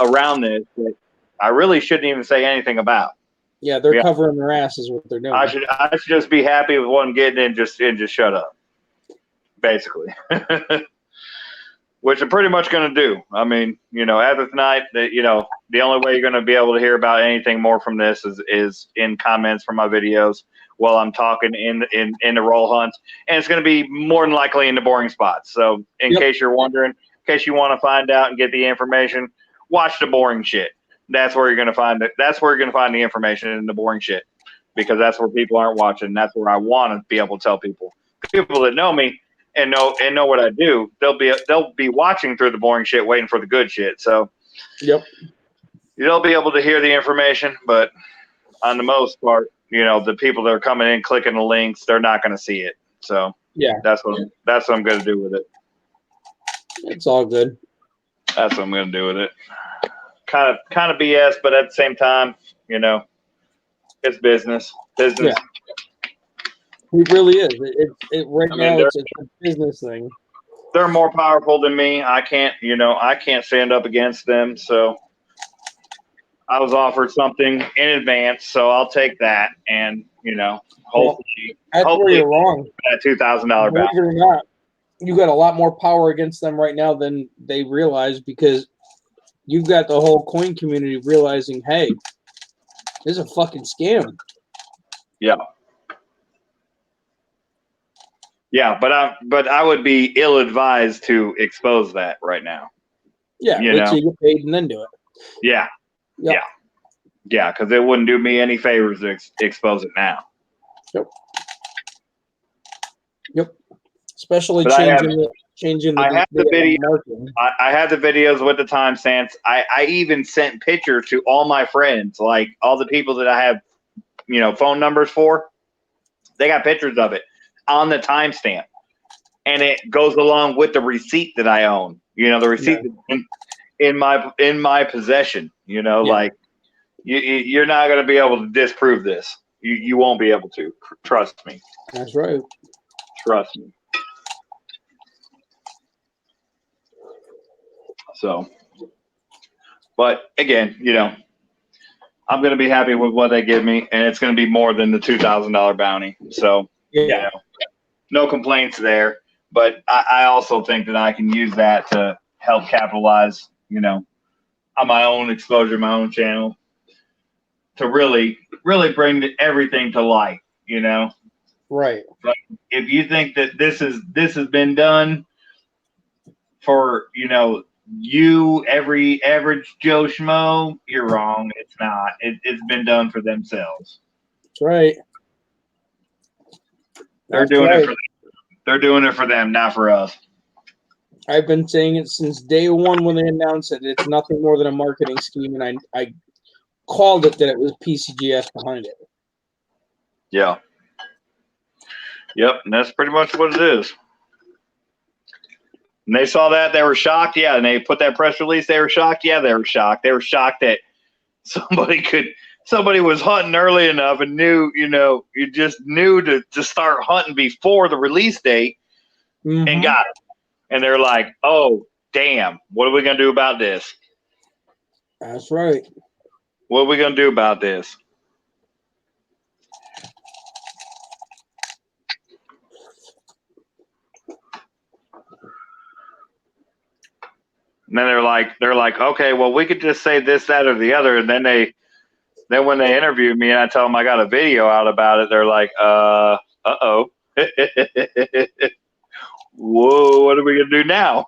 around this that I really shouldn't even say anything about. Yeah, they're covering their ass is what they're doing. I should just be happy with what I'm getting and just shut up, basically. Which I'm pretty much going to do. I mean, after tonight, the only way you're going to be able to hear about anything more from this is in comments from my videos while I'm talking in the roll hunts, and it's going to be more than likely in the boring spots. So, in case you're wondering, in case you want to find out and get the information, watch the boring shit. That's where you're going to find it. That's where you're going to find the information in the boring shit, because that's where people aren't watching. That's where I want to be able to tell people that know me and know what I do. They'll be watching through the boring shit, waiting for the good shit. So Yep. You'll be able to hear the information, but on the most part, the people that are coming in clicking the links, they're not going to see it. So Yeah. that's what I'm going to do with it. It's all good. That's what I'm going to do with it. Kind of BS, but at the same time, it's business. Business. Yeah. It really is. Right I mean, now it's a business thing. They're more powerful than me. I can't stand up against them. So I was offered something in advance, so I'll take that. And hopefully Where you're wrong. that $2,000 Believe bounty. it or not, you got a lot more power against them right now than they realize, because you've got the whole coin community realizing, hey, this is a fucking scam. Yeah. Yeah, but I would be ill-advised to expose that right now. Yeah, wait till you get paid and then do it. Yeah. Yep. Yeah, because it wouldn't do me any favors to expose it now. Yep. Especially But I have changing the video. marketing. I have the videos with the timestamps. I even sent pictures to all my friends, like all the people that I have, phone numbers for. They got pictures of it on the timestamp, and it goes along with the receipt that I own. The receipt in my possession. Like you're not going to be able to disprove this. You won't be able to. Trust me. That's right. Trust me. So, but again, I'm going to be happy with what they give me, and it's going to be more than the $2,000 bounty. So, no complaints there. But I also think that I can use that to help capitalize, on my own exposure, my own channel, to really, really bring everything to light, Right. But if you think that this has been done for, you, every average Joe Schmo, you're wrong. It's not. It's been done for themselves. That's right. They're doing it for them. They're doing it for them, not for us. I've been saying it since day one when they announced it. It's nothing more than a marketing scheme, and I called it that it was PCGS behind it. Yeah. Yep, and that's pretty much what it is. And they saw that, they were shocked. Yeah, and they put that press release, they were shocked. Yeah, they were shocked. They were shocked that somebody was hunting early enough and knew, you just knew to start hunting before the release date and got it. And they're like, oh, damn, what are we going to do about this? That's right. What are we going to do about this? And then they're like, okay, well, we could just say this, that, or the other. And then when they interviewed me and I tell them I got a video out about it, they're like, uh-oh. Whoa, what are we going to do now?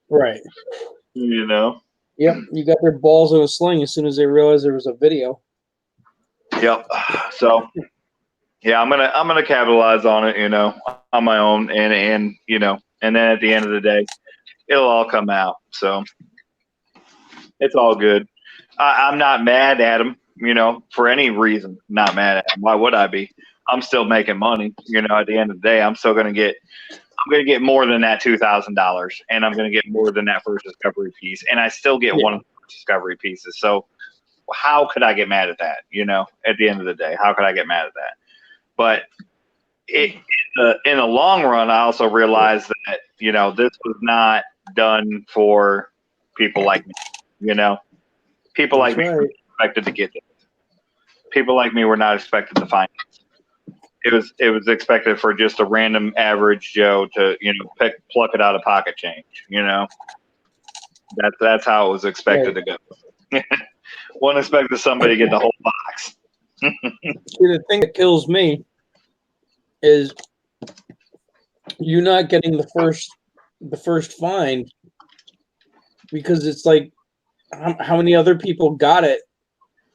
Right. Yep, you got their balls in a sling as soon as they realized there was a video. Yep. So, yeah, I'm gonna capitalize on it, on my own, and and then at the end of the day, it'll all come out. So it's all good. I'm not mad at them, for any reason. Not mad at them. Why would I be? I'm still making money. At the end of the day, I'm gonna get more than that $2,000, and I'm gonna get more than that first discovery piece, and I still get one of the first discovery pieces. So how could I get mad at that? At the end of the day, how could I get mad at that? But in the long run, I also realized that this was not done for people like me. People like me were expected to get this. People like me were not expected to find this. It was expected for just a random average Joe to pluck it out of pocket change. That's how it was expected to go. One expected somebody to get the whole box. See, the thing that kills me is you not getting the first find, because it's like how many other people got it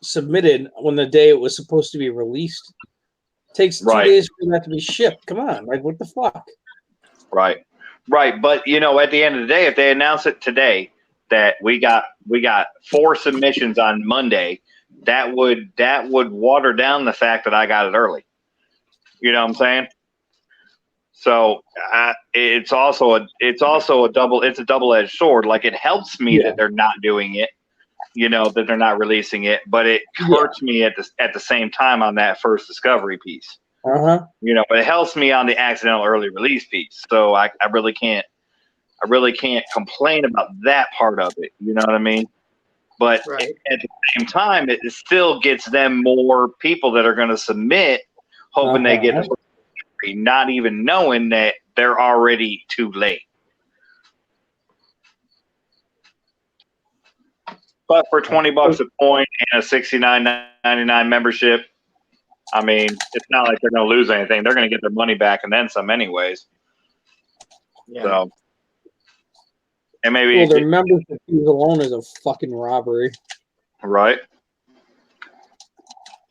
submitted when the day it was supposed to be released. It takes 2 days for that to be shipped. Come on, like what the fuck? Right. But at the end of the day, if they announce it today, that we got 4 submissions on Monday, that would water down the fact that I got it early. You know what I'm saying? So it's also a double-edged sword. Like, it helps me that they're not doing it, that they're not releasing it, but it hurts me at the same time on that first discovery piece. But it helps me on the accidental early release piece. So I really can't complain about that part of it. You know what I mean? But at the same time, it still gets them more people that are going to submit, hoping they get it, not even knowing that they're already too late. But for $20 a coin and a $69.99 membership, I mean, it's not like they're going to lose anything. They're going to get their money back and then some anyways. Yeah. So, and maybe their membership fees alone is a fucking robbery. Right.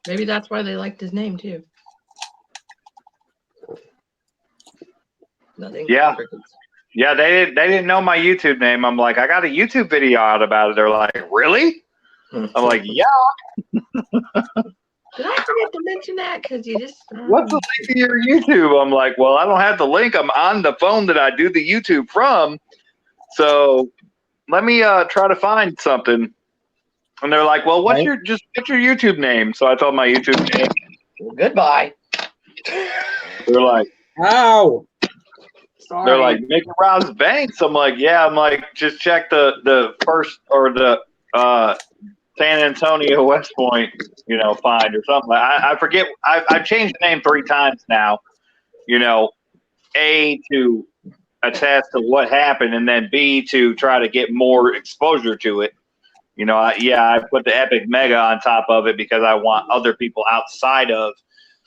Maybe that's why they liked his name too. Nothing. Yeah. Yeah, they didn't know my YouTube name. I'm like, I got a YouTube video out about it. They're like, really? I'm like, yeah. Did I forget to mention that? Because you just. What's the link to your YouTube? I'm like, well, I don't have the link. I'm on the phone that I do the YouTube from. So let me try to find something. And they're like, well, what's your YouTube name? So I told my YouTube name. Well, goodbye. They're like, ow. Sorry. They're like, Mickey Rouse Banks. I'm like, yeah. I'm like, just check the first or the San Antonio West Point, find or something. I forget. I've changed the name 3 times now. A, to attest to what happened, and then B, to try to get more exposure to it. I put the Epic Mega on top of it because I want other people outside of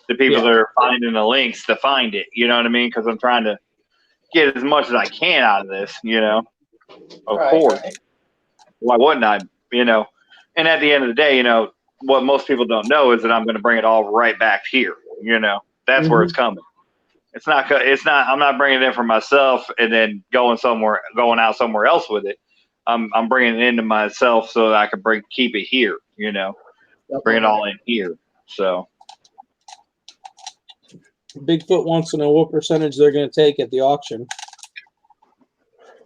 the people that are finding the links to find it. You know what I mean? Because I'm trying to get as much as I can out of this. Of course. Right. Why wouldn't I? And at the end of the day, what most people don't know is that I'm going to bring it all right back here. That's where it's coming. It's not. I'm not bringing it in for myself and then going out somewhere else with it. I'm bringing it into myself so that I can keep it here. Bring it all in here. So Bigfoot wants to know what percentage they're going to take at the auction.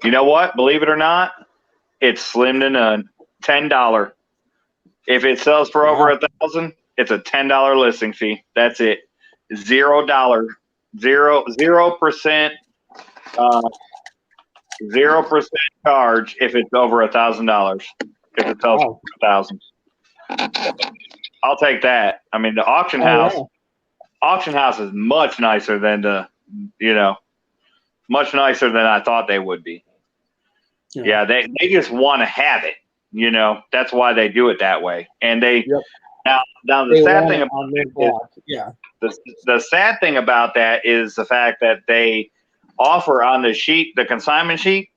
You know what? Believe it or not, it's slim to none. $10. If it sells for over 1,000, it's a $10 listing fee. That's it. $0. 0%. 0% charge if it's over $1,000. If it sells for 1,000, I'll take that. I mean, the auction house. Yeah. Auction house is much nicer than much nicer than I thought they would be. Yeah, they just want to have it. That's why they do it that way. And now the sad thing about the sad thing about that is the fact that they offer on the sheet, the consignment sheet,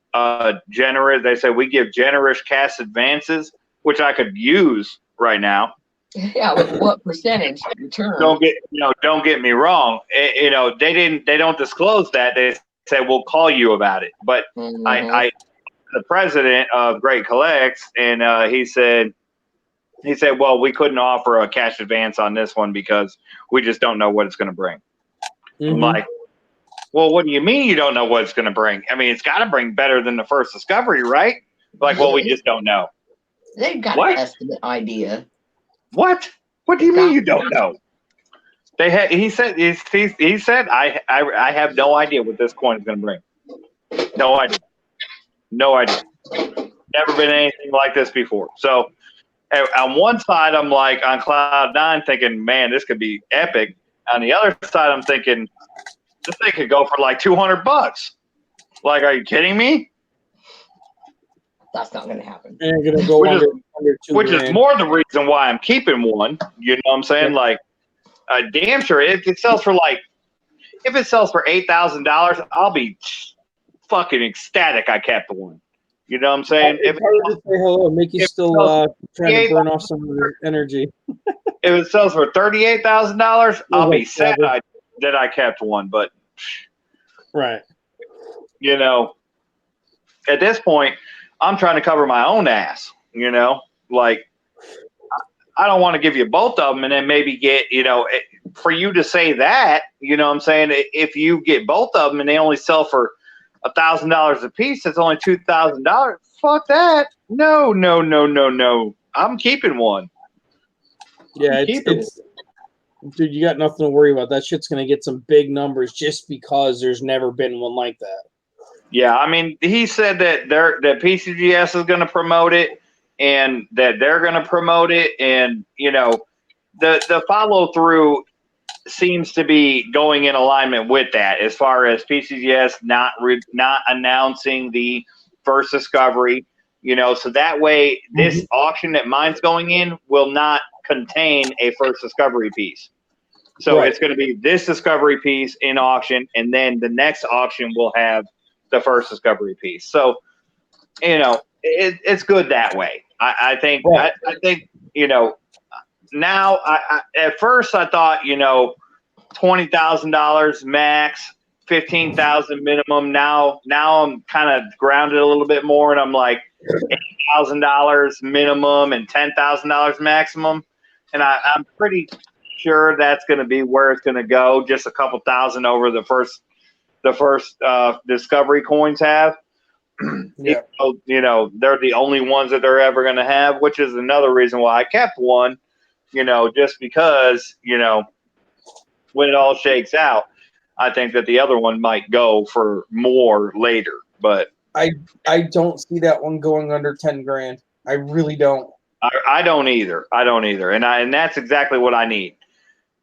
generous. They say we give generous cash advances, which I could use right now. Yeah, with what percentage return? Don't get me wrong. They don't disclose that. They say we'll call you about it. But I the president of Great Collects, and he said, well, we couldn't offer a cash advance on this one because we just don't know what it's going to bring. I'm like, well, what do you mean you don't know what it's going to bring? I mean, it's got to bring better than the first discovery, right? Like, well, we just don't know. They've got an estimate idea. What? What do you mean you don't know? He said I have no idea what this coin is going to bring. No idea. Never been anything like this before. So on one side, I'm like on cloud 9 thinking, man, this could be epic. On the other side, I'm thinking this thing could go for like $200. Like, are you kidding me? That's not going to happen. They're going to go under which is more the reason why I'm keeping one. You know what I'm saying? Yeah. Like, damn sure if it sells for $8,000, I'll be fucking ecstatic I kept one. You know what I'm saying? If say hello, Mickey's still trying to burn off some of their energy. If it sells for $38,000, I'll be sad that I kept one. But right, at this point, I'm trying to cover my own ass, you know, like I don't want to give you both of them and then maybe get, you know, for you to say that, you know what I'm saying? If you get both of them and they only sell for $1,000 a piece, that's only $2,000. Fuck that. No. I'm keeping one. Yeah, it's dude, you got nothing to worry about. That shit's gonna get some big numbers just because there's never been one like that. Yeah, I mean, he said that that PCGS is going to promote it and that they're going to promote it, and you know, the follow through seems to be going in alignment with that, as far as PCGS not announcing the first discovery, you know, so that way this auction that mine's going in will not contain a first discovery piece. So Right. it's going to be this discovery piece in auction, and then the next auction will have the first discovery piece. So, you know, it's good that way. I think, Right. I think, you know, now I at first I thought, you know, $20,000 max, 15,000 minimum. Now I'm kind of grounded a little bit more, and I'm like $8,000 minimum and $10,000 maximum. And I'm pretty sure that's going to be where it's going to go. Just a couple thousand over the first discovery coins have. Yeah. You know, they're the only ones that they're ever going to have, which is another reason why I kept one, you know, just because, you know, when it all shakes out, I think that the other one might go for more later. But I don't see that one going under 10 grand. I really don't. I don't either. And that's exactly what I need.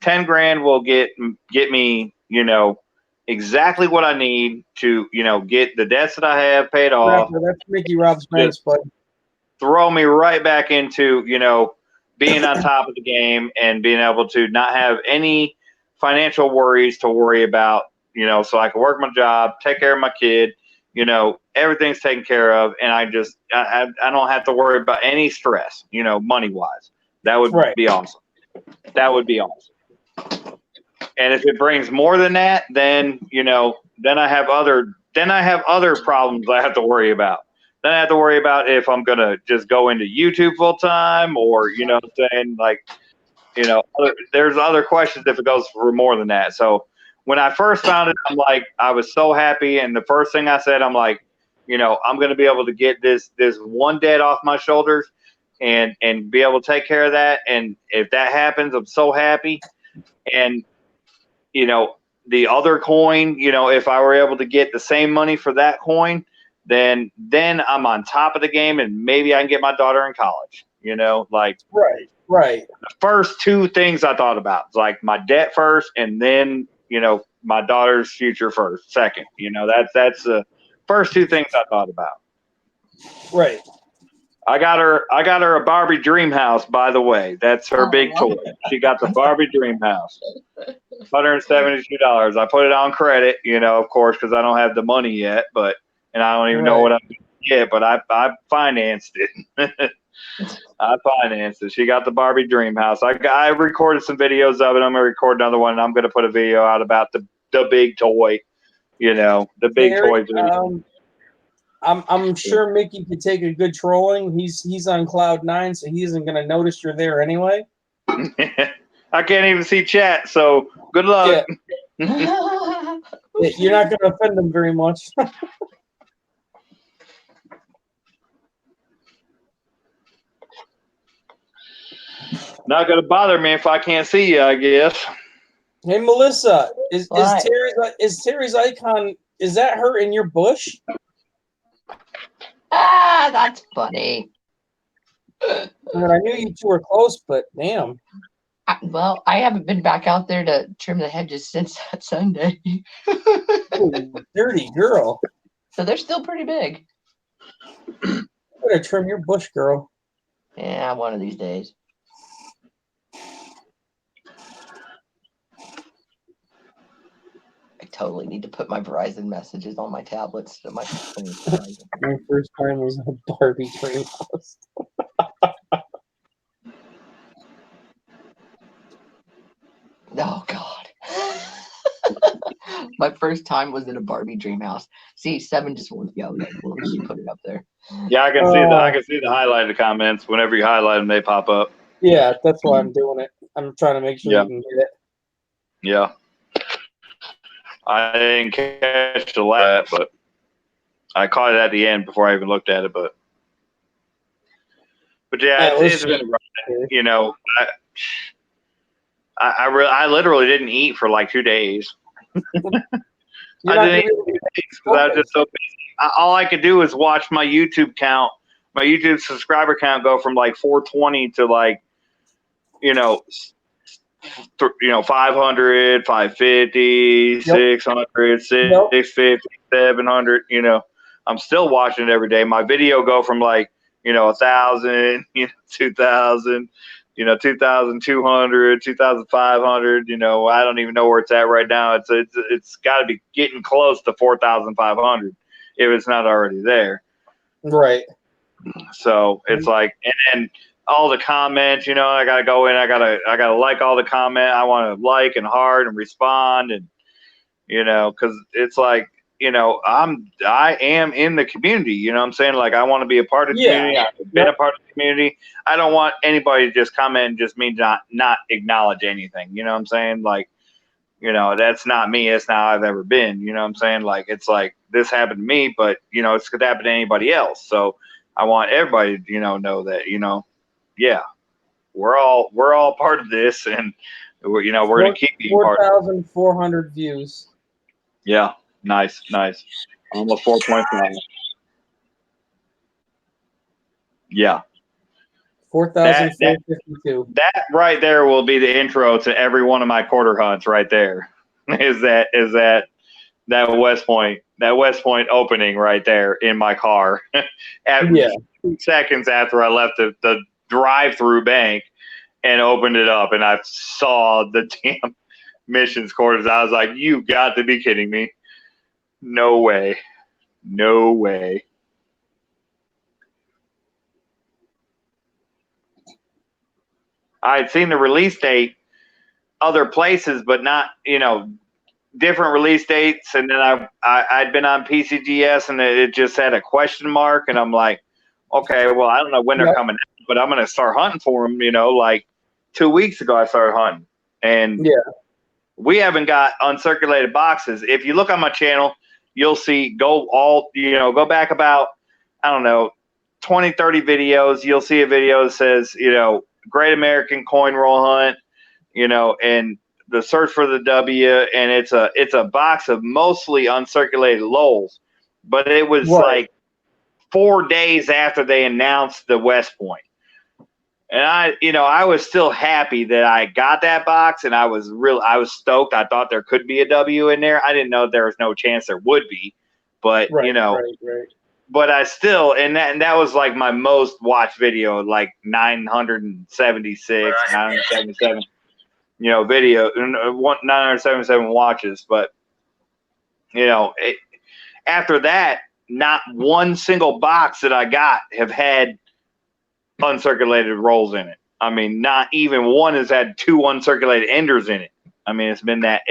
10 grand will get me, you know, exactly what I need to, you know, get the debts that I have paid off. That's Mickey Rob's banks, bud. Throw me right back into, you know, being on top of the game and being able to not have any financial worries to worry about, you know, so I can work my job, take care of my kid, you know, everything's taken care of, and I don't have to worry about any stress, you know, money wise. That would be awesome. That would be awesome. And if it brings more than that, then, you know, then I have other problems I have to worry about. Then I have to worry about if I'm going to just go into YouTube full time, or, you know what I'm saying? Like, you know, there's other questions if it goes for more than that. So when I first found it, I'm like, I was so happy. And the first thing I said, I'm like, you know, I'm going to be able to get this one debt off my shoulders and be able to take care of that. And if that happens, I'm so happy. And, you know, the other coin, you know, if I were able to get the same money for that coin, then I'm on top of the game, and maybe I can get my daughter in college, you know, like right. The first two things I thought about, like my debt first, and then, you know, my daughter's future second, you know, that's the first two things I thought about. Right. I got her a Barbie Dream House, by the way. That's her big toy. She got the Barbie Dream House. $172. I put it on credit, you know, of course, because I don't have the money yet, and I don't even know what I'm going to get, but I financed it. I financed it. She got the Barbie Dream House. I recorded some videos of it. I'm going to record another one, and I'm going to put a video out about the big toy, you know, the big toy video. I'm sure Mickey could take a good trolling. He's on cloud 9, so he isn't going to notice you're there anyway. I can't even see chat, so good luck. Yeah. You're not going to offend him very much. Not going to bother me if I can't see you, I guess. Hey, Melissa, is Terry's icon, is that her in your bush? Ah, that's funny. I mean, I knew you two were close, but damn. Well, I haven't been back out there to trim the hedges since that Sunday. Ooh, dirty girl. So they're still pretty big. You better trim your bush, girl. Yeah, one of these days. I totally need to put my Verizon messages on my tablets to my phone. My first time was a Barbie Dream House. Oh God. My first time was in a Barbie dream house. See, 7 just won't yell at when she put it up there. Yeah, I can see the highlighted comments. Whenever you highlight them, they pop up. Yeah, that's why I'm doing it. I'm trying to make sure Yeah. you can get it. Yeah. I didn't catch the last, but I caught it at the end before I even looked at it. But yeah, it's been rough. You know, I literally didn't eat for like 2 days. You're I not didn't eat gonna for be 2 days because I was just so busy. All I could do is watch my YouTube count, my YouTube subscriber count go from like 420 to like, 500, 550, 600, 650, 700, I'm still watching it every day. My video go from like, 1,000, 2,000, 2,200, 2,500, I don't even know where it's at right now. It's got to be getting close to 4,500 if it's not already there. Right. So it's like, and then all the comments, I gotta go in, I gotta like all the comment. I want to like and heart and respond, and because it's like, I am in the community. You know what I'm saying? Like, I want to be a part of the community. I've been a part of the community. I don't want anybody to just comment and just me not acknowledge anything. You know what I'm saying? Like, that's not me. It's not how I've ever been. You know what I'm saying? Like, it's like this happened to me, but it's could happen to anybody else. So I want everybody to know that yeah, we're all part of this, and we're gonna keep being part of it. 4,400 views. Yeah, nice. Almost 4.5. Yeah. 4,452. That right there will be the intro to every one of my quarter hunts right there. Is that West Point opening right there in my car. At 2 seconds after I left the drive-through bank and opened it up, and I saw the damn missions quarters. I was like, you got to be kidding me. No way. I'd seen the release date other places, but not, different release dates. And then I'd been on PCGS, and it just had a question mark. And I'm like, okay, well, I don't know when they're coming out, but I'm going to start hunting for them. Like 2 weeks ago, I started hunting. And we haven't got uncirculated boxes. If you look on my channel, you'll see, go back about, I don't know, 20, 30 videos. You'll see a video that says, Great American Coin Roll Hunt, and the search for the W, and it's a box of mostly uncirculated lulls, but it was like 4 days after they announced the West Point. And I was still happy that I got that box, and I was stoked. I thought there could be a W in there. I didn't know there was no chance there would be, but Right. but I still, and that was like my most watched video, like 976, 977, video, 977 watches. But, after that, not one single box that I got have had uncirculated rolls in it. I mean, not even one has had 2 uncirculated enders in it. I mean, it's been that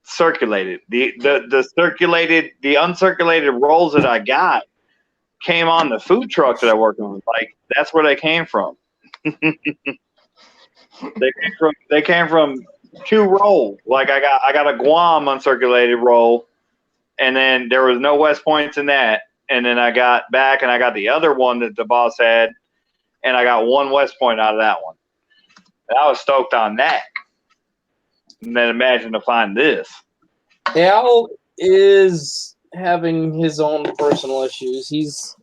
circulated. The uncirculated rolls that I got came on the food truck that I worked on. Like, that's where they came from. They came from 2 rolls. Like, I got a Guam uncirculated roll, and then there was no West Points in that. And then I got back and I got the other one that the boss had, and I got 1 West Point out of that one. And I was stoked on that. And then imagine to find this. Al is having his own personal issues. He's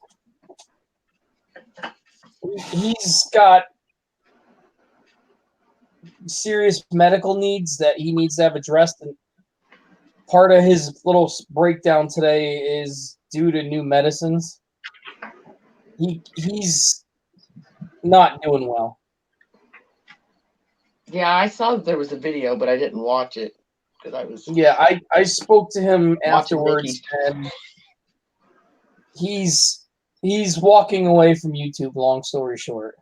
got serious medical needs that he needs to have addressed, and part of his little breakdown today is due to new medicines. He's not doing well. Yeah, I saw that there was a video, but I didn't watch it because I was. Yeah, I spoke to him Watching afterwards, Mickey. and he's walking away from YouTube. Long story short.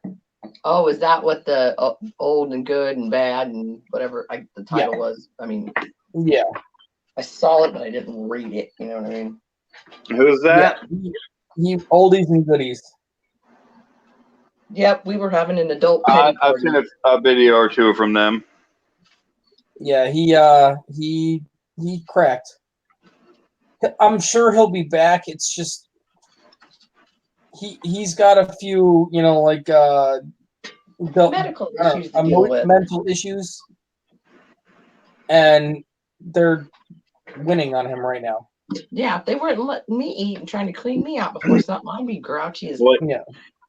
Oh, is that what the old and good and bad and whatever the title was? I mean, Yeah. I saw it, but I didn't read it. You know what I mean? Who's that? Yeah. He oldies and goodies. Yep, we were having an adult pity I've party. seen a video or two from them. Yeah, he cracked. I'm sure he'll be back. It's just he's got a few, like Medical issues to deal with. mental issues, and they're winning on him right now. Yeah, if they weren't letting me eat and trying to clean me out before something, I'd be grouchy as Well, Yeah.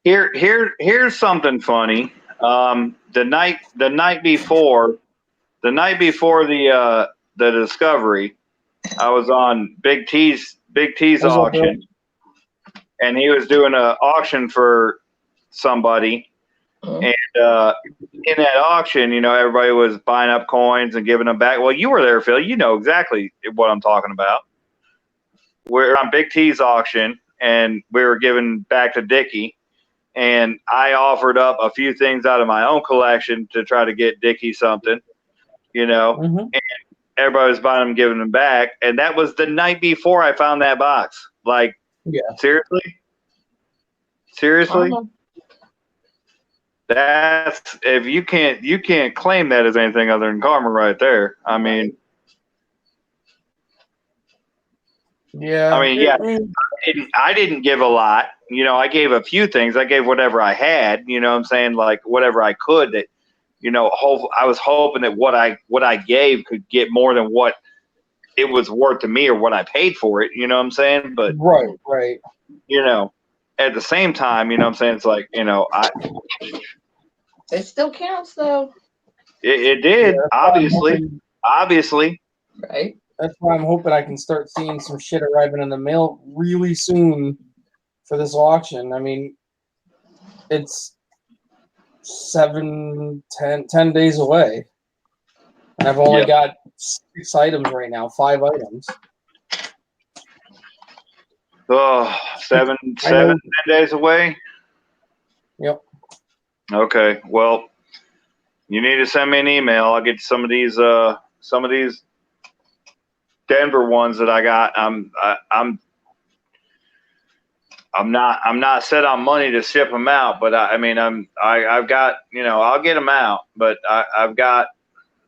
Here's something funny. The night before the discovery, I was on Big T's What's up, auction, and he was doing an auction for somebody. And in that auction, everybody was buying up coins and giving them back. Well, you were there, Phil. You know exactly what I'm talking about. We're on Big T's auction, and we were giving back to Dickie. And I offered up a few things out of my own collection to try to get Dickie something, Mm-hmm. and everybody was buying them, giving them back. And that was the night before I found that box. Like, Yeah. seriously? That's, if you can't claim that as anything other than karma right there. I mean, Yeah. I didn't give a lot. I gave a few things. I gave whatever I had, what I'm saying, like whatever I could that, I was hoping that what I gave could get more than what it was worth to me or what I paid for it, you know what I'm saying? But Right. At the same time, what I'm saying, it's like, it still counts though. It did, Yeah, obviously. Right. That's why I'm hoping I can start seeing some shit arriving in the mail really soon for this auction. I mean, it's 10 days away. And I've only got 6 items right now, 5 items. Oh, 10 days away? Yep. Okay. Well, you need to send me an email. I'll get some of these Denver ones that I got. I'm not set on money to ship them out, but I've got, I'll get them out, but I've got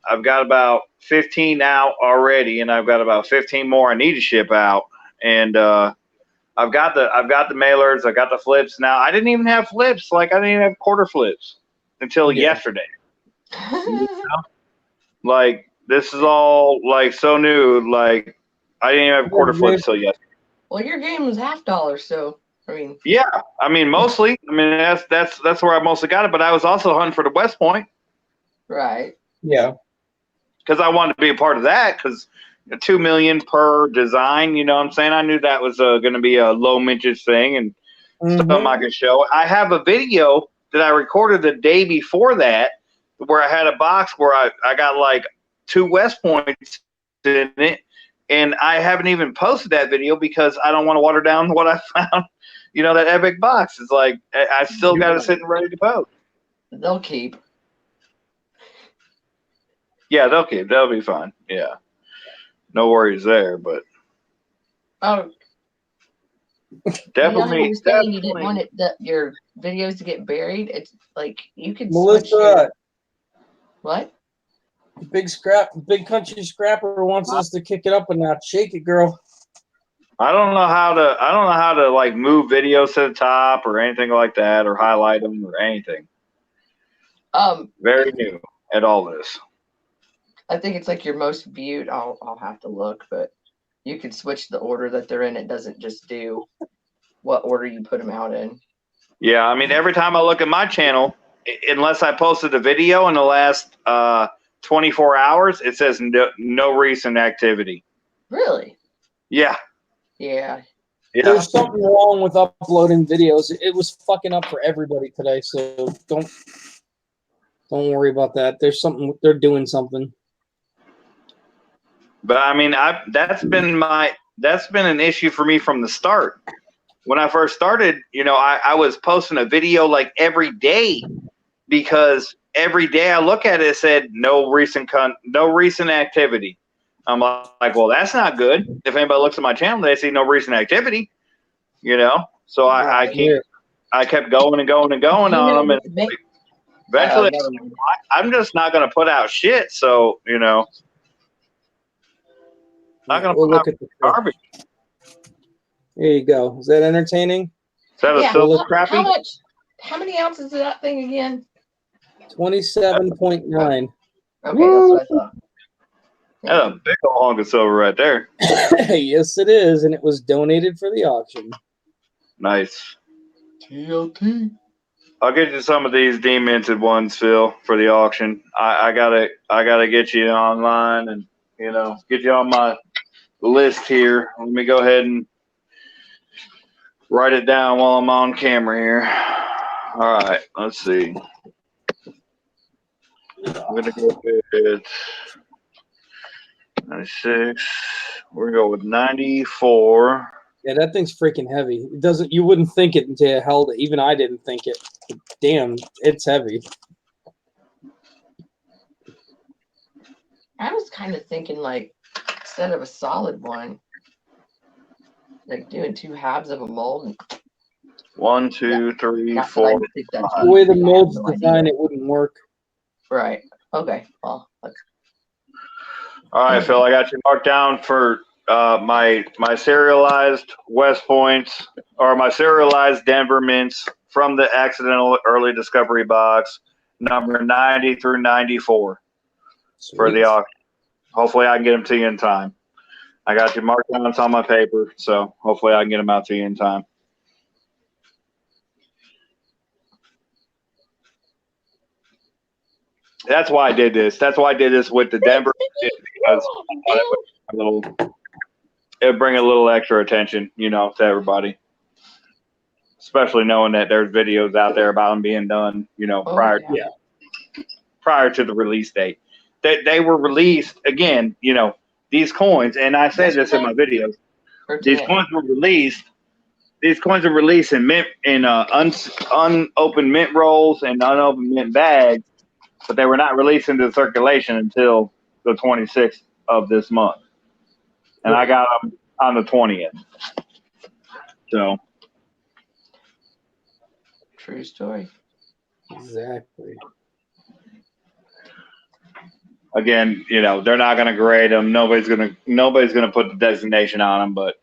about 15 out already, and I've got about 15 more I need to ship out. And I've got the mailers, I got the flips. Now I didn't even have flips, like I didn't even have quarter flips until yesterday. Like, this is all like so new. Like, I didn't even have quarter flips till yesterday. Well, your game was $50, so yeah. Mostly. That's where I mostly got it. But I was also hunting for the West Point. Right. Yeah. Because I wanted to be a part of that. Because $2 million per design. You know what I'm saying? I knew that was going to be a low mintage thing and something I could show. I have a video that I recorded the day before that, where I had a box where I got like 2 West Points in it, and I haven't even posted that video because I don't want to water down what I found. That epic box. It's like, I still got it sitting ready to post. They'll keep. Yeah, they'll keep. They'll be fine. Yeah. No worries there, but. Oh. Definitely. You saying you didn't want your videos to get buried. It's like you could. Melissa. What? Big country scrapper wants us to kick it up a notch. Shake it, girl. I don't know how to like move videos to the top or anything like that, or highlight them or anything. Very new at all this. I think it's like your most viewed. I'll have to look, but you could switch the order that they're in. It doesn't just do what order you put them out in. Yeah, every time I look at my channel, unless I posted a video in the last 24 hours, it says no recent activity. Really? Yeah. Yeah. There's something wrong with uploading videos. It was fucking up for everybody today, so don't worry about that. There's something. They're doing something. But that's been an issue for me from the start. When I first started, I was posting a video like every day, because every day I look at it, it said no recent activity. I'm like, well, that's not good. If anybody looks at my channel, they see no recent activity, you know. So I kept going and going and going You know on them, and what's big- eventually, never mind. I'm just not going to put out shit. So you know, not going to We'll put out look at the clip. garbage. There you go. Is that entertaining? Is that a Yeah. silver Look- crappie? How many ounces is that thing again? 27.9. Okay, that's what I thought. That's a big old hunk of silver right there. Yes, it is, and it was donated for the auction. Nice. TLT. I'll get you some of these deminted ones, Phil, for the auction. I gotta get you online and get you on my list here. Let me go ahead and write it down while I'm on camera here. All right, let's see. I'm gonna go with 96. We're gonna go with 94. Yeah, that thing's freaking heavy. It doesn't. You wouldn't think it until you held it. Even I didn't think it. But damn, it's heavy. I was kind of thinking, like, instead of a solid one, like doing 2 halves of a mold. And 1, 2, 3, that's what I 4. would think that The way the I have mold's no idea. designed, it wouldn't work. Right. Okay. Well, that's All right, Phil, I got you marked down for my serialized West Points or my serialized Denver Mints from the accidental early discovery box, number 90 through 94 for the Sweet. auction. Hopefully, I can get them to you in time. I got you marked down. It's on my paper, so hopefully, I can get them out to you in time. That's why I did this. That's why I did this with the Denver, because I thought it would bring a little extra attention, to everybody. Especially knowing that there's videos out there about them being done, prior to the release date. They were released again, these coins, and I say this in my videos. These coins were released. These coins are released in unopened mint rolls and unopened mint bags, but they were not released into circulation until the 26th of this month, and I got them on the 20th. So, true story. Exactly. again, they're not going to grade them. Nobody's going to put the designation on them, but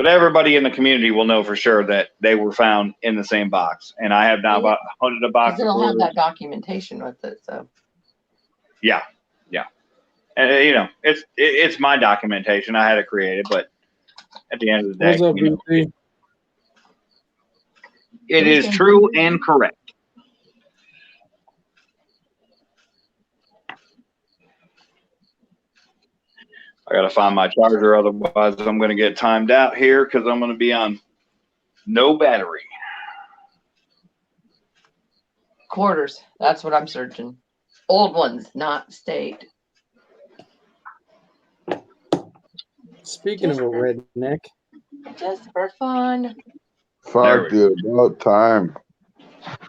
everybody in the community will know for sure that they were found in the same box. And I have now about hundreds of Because boxes. it'll have that documentation with it. So Yeah. And it's my documentation. I had it created, but at the end of the day, What's up, BC? it is true and correct. I gotta find my charger, otherwise I'm gonna get timed out here because I'm gonna be on no battery. quarters. That's what I'm searching. Old ones, not state. Speaking of a redneck, Just for fun, Fuck, dude, about time.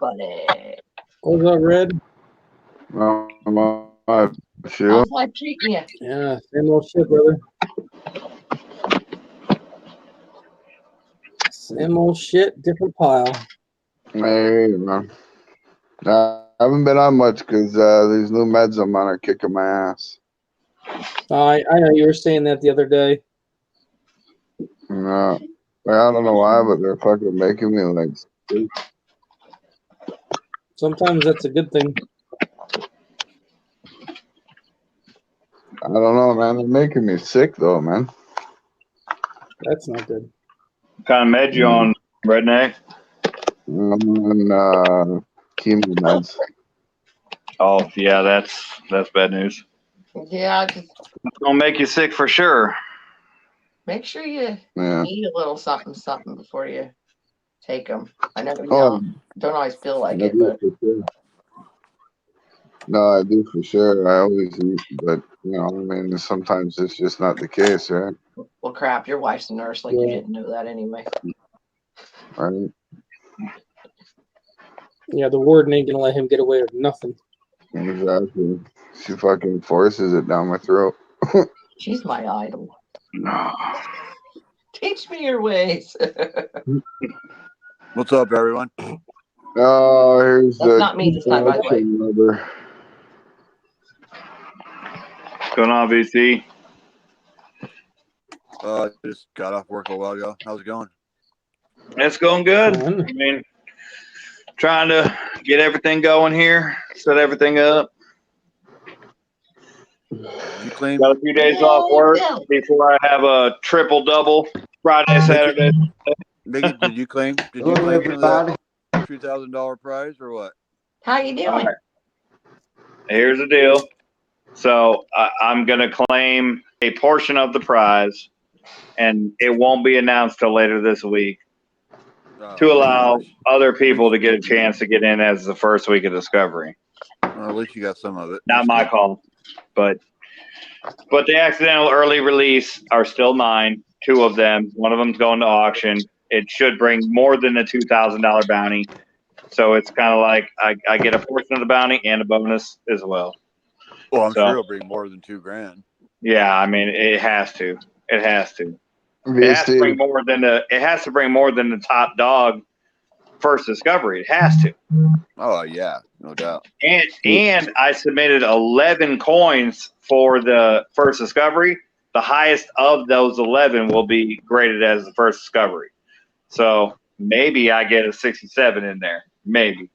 buddy. what's up, Red? Shoot. How's life treating you? Yeah, same old shit, brother. Same old shit, different pile. Hey, man. I haven't been on much because these new meds I'm on are kicking my ass. I know you were saying that the other day. No, I don't know why, but they're fucking making me like. Sometimes that's a good thing. I don't know, man. They're making me sick though, man. That's not good. What kind of med you on, Redneck? I'm on chemo meds. Oh yeah, that's bad news. Yeah, just It's gonna make you sick for sure. make sure you Yeah. eat a little something before you take them. I know you Oh, don't always feel like I it, do but for sure. No, I do for sure. I always eat, but I mean, sometimes it's just not the case, right? well, crap, your wife's a nurse. Like you Yeah. didn't know that anyway. Right? Yeah, the warden ain't gonna let him get away with nothing. Exactly. She fucking forces it down my throat. She's my idol. Teach me your ways. What's up, everyone? Oh, here's That's the not me this time, by the way. number. What's going on, VC? Just got off work a while ago. How's it going? It's going good. Fun. I mean, trying to get everything going here, set everything up. Did you claim? Got a few days off work before I have a triple double Friday, Saturday. Mickey, did you claim? Did you claim for that $2,000 prize or what? How you doing? All right. Here's the deal. So I'm going to claim a portion of the prize, and it won't be announced till later this week to allow other people to get a chance to get in as the first week of Discovery. Well, at least you got some of it. Not That's my good. call, but the accidental early release are still mine. 2 of them. One of them's going to auction. It should bring more than the $2,000 bounty. So it's kind of like I get a portion of the bounty and a bonus as well. Well, I'm So- sure it'll bring more than $2,000. Yeah, I mean it has to. It has to. It has to bring more than the top dog first Discovery. It has to. Oh yeah, no doubt. And I submitted 11 coins for the first Discovery. The highest of those 11 will be graded as the first Discovery. So maybe I get a 67 in there. Maybe.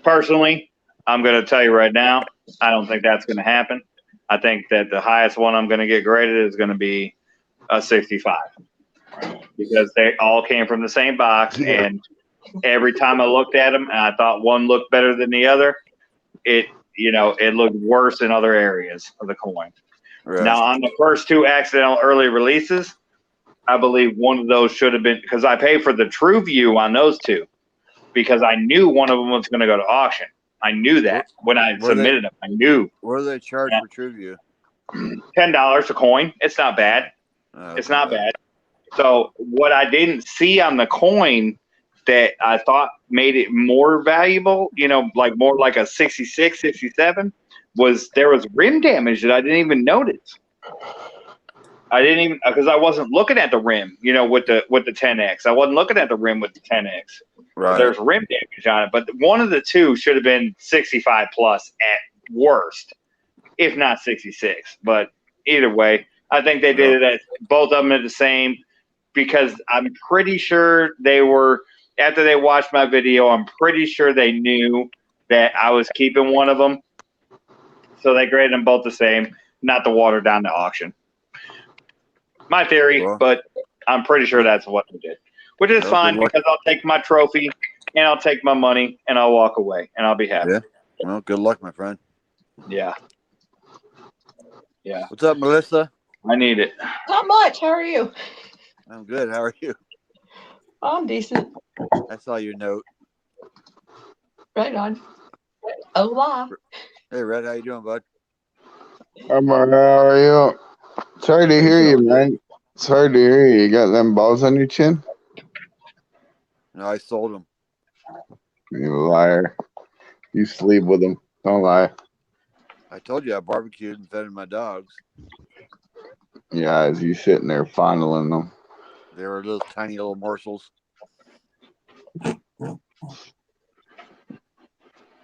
Personally, I'm going to tell you right now, I don't think that's going to happen. I think that the highest one I'm going to get graded is going to be a 65. Because they all came from the same box, and every time I looked at them and I thought one looked better than the other, it looked worse in other areas of the coin. Right. Now, on the first 2 accidental early releases, I believe one of those should have been, because I paid for the True View on those 2, because I knew one of them was going to go to auction. I knew that when I submitted them. I knew. What do they charge for TrueView? $10 a coin. It's not bad. It's not bad. So what I didn't see on the coin that I thought made it more valuable, like more like a 66, 67, was there was rim damage that I didn't even notice. I didn't even, because I wasn't looking at the rim, with the 10X. I wasn't looking at the rim with the 10X. Right. There's rim damage on it, but one of the 2 should have been 65 plus at worst, if not 66. But either way, I think they did it at both of them at the same, because I'm pretty sure they were, after they watched my video, I'm pretty sure they knew that I was keeping one of them. So they graded them both the same, not to water down the auction. My theory, but I'm pretty sure that's what they did. Which is fine, because I'll take my trophy and I'll take my money and I'll walk away and I'll be happy. Yeah. Well, good luck, my friend. Yeah. Yeah. What's up, Melissa? I need it. Not much. How are you? I'm good. How are you? I'm decent. I saw your note. Right on. Hola. Hey, Red, how you doing, bud? I'm all right. How are you? Sorry to hear you, man. It's hard to hear you. You got them balls on your chin? No, I sold them. You liar. You sleep with them. Don't lie. I told you I barbecued and fed my dogs. Yeah, as you sitting there fondling them. They were little tiny little morsels.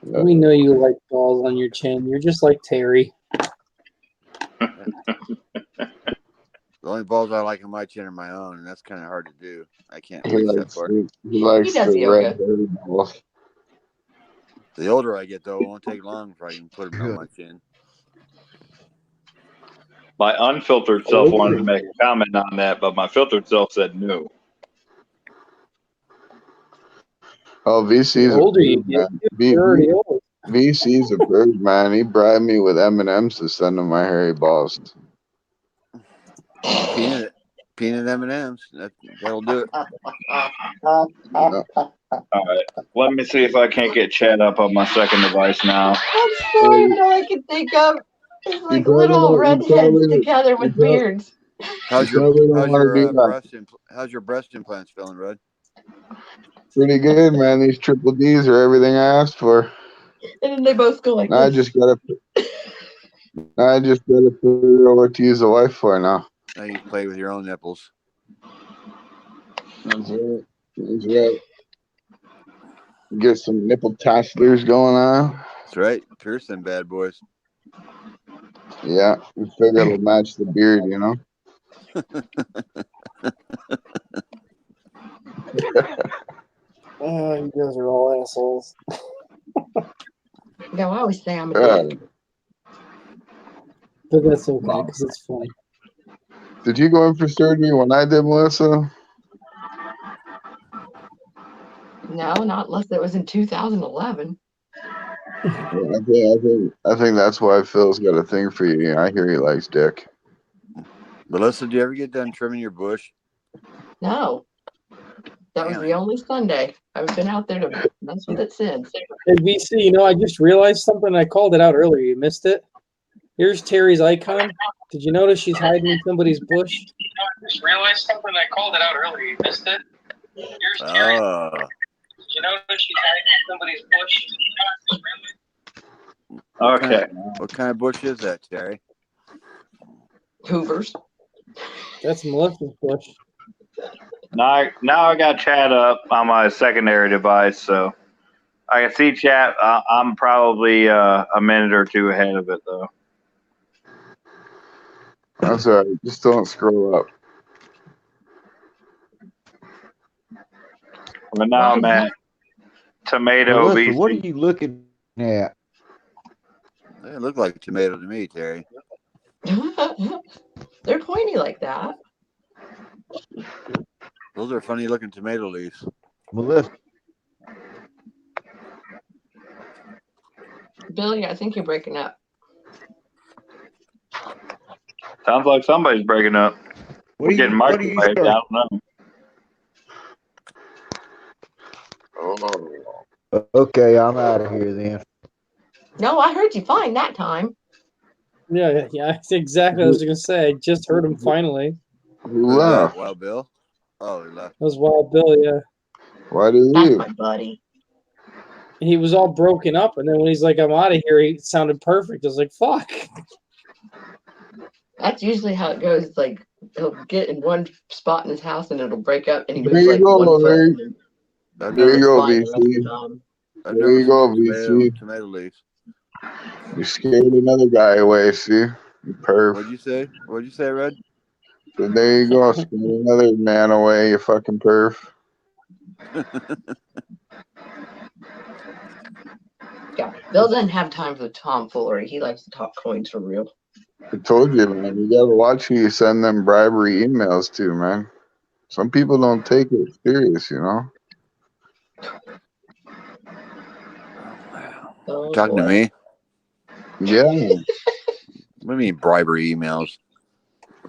We know you like balls on your chin. You're just like Terry. The only balls I like on my chin are my own, and that's kind of hard to do. I can't He reach that likes, far. he likes does the yoga. red hairy balls. The older I get, though, it won't take long before I can put them on my chin. My unfiltered self wanted to make a comment on that, but my filtered self said no. Oh, VC's The older a you bird, get, man. you're already old. VC's a bird, man. He bribed me with M&Ms to send him my hairy balls. Peanut M&Ms. That'll do it. Yeah. All right. Let me see if I can't get Chad up on my second device now. That's all I can think of. It's like little redheads together with beards. How's your breast implants feeling, Red? Pretty good, man. These triple Ds are everything I asked for. And then they both go like Now I this. just gotta figure out what to use the wife for now. Now you play with your own nipples. That's right. That's right. Get some nipple tasselers going on. That's right. Pierce them bad boys. Yeah, we figure it'll match the beard, you know. Oh, you guys are all assholes. No, I always say I'm a dick. But that's okay, because it's funny. Did you go in for surgery when I did, Melissa? No, not unless it was in 2011. I think that's why Phil's got a thing for you. I hear he likes dick. Melissa, did you ever get done trimming your bush? No. That was Damn the it. only Sunday I've been out there to mess with it since. Hey, VC, you know, I just realized something. I called it out earlier. You missed it. Here's Terry's icon. Did you notice she's hiding in somebody's bush? I just realized something. I called it out earlier. You missed it. Here's Terry. Oh, You notice she's hiding in somebody's bush. Okay. what kind of bush is that, Terry? Hoovers. That's Melissa's bush. Now I got chat up on my secondary device, so I can see chat. I'm probably a minute or two ahead of it, though. That's all right. Just don't scroll up. But now I'm at tomato Melissa, what are VC. you looking at? They look like a tomato to me, Terry. They're pointy like that. Those are funny looking tomato leaves. Melissa, Billy, I think you're breaking up. Sounds like somebody's breaking up. what are you, Getting what are you microwaved. I starting? don't know. Okay, I'm out of here then. No, I heard you fine that time. Yeah, that's exactly what I was going to say. I just heard him finally. Who Who's that? left? Wild Bill? Oh, he left. That was Wild Bill, yeah. Why did he That's leave? my buddy. He was all broken up, and then when he's like, I'm out of here, he sounded perfect. I was like, fuck. That's usually how it goes. It's like he'll get in one spot in his house and it'll break up, and he There moves you like go, one foot. there And then I've There you never, go, fine the rest of the VC. time. I've There never you go, seen VC. tomato leaves. You scared another guy away, see? You perf. What'd you say? What'd you say, Red? So there you go. Scared another man away, you fucking perf. Yeah, Bill doesn't have time for the tomfoolery. He likes to talk coins for real. I told you, man. You gotta watch who you send them bribery emails to, man. Some people don't take it serious, you know? Oh, Talking to boy. me? Yeah. What do you mean bribery emails?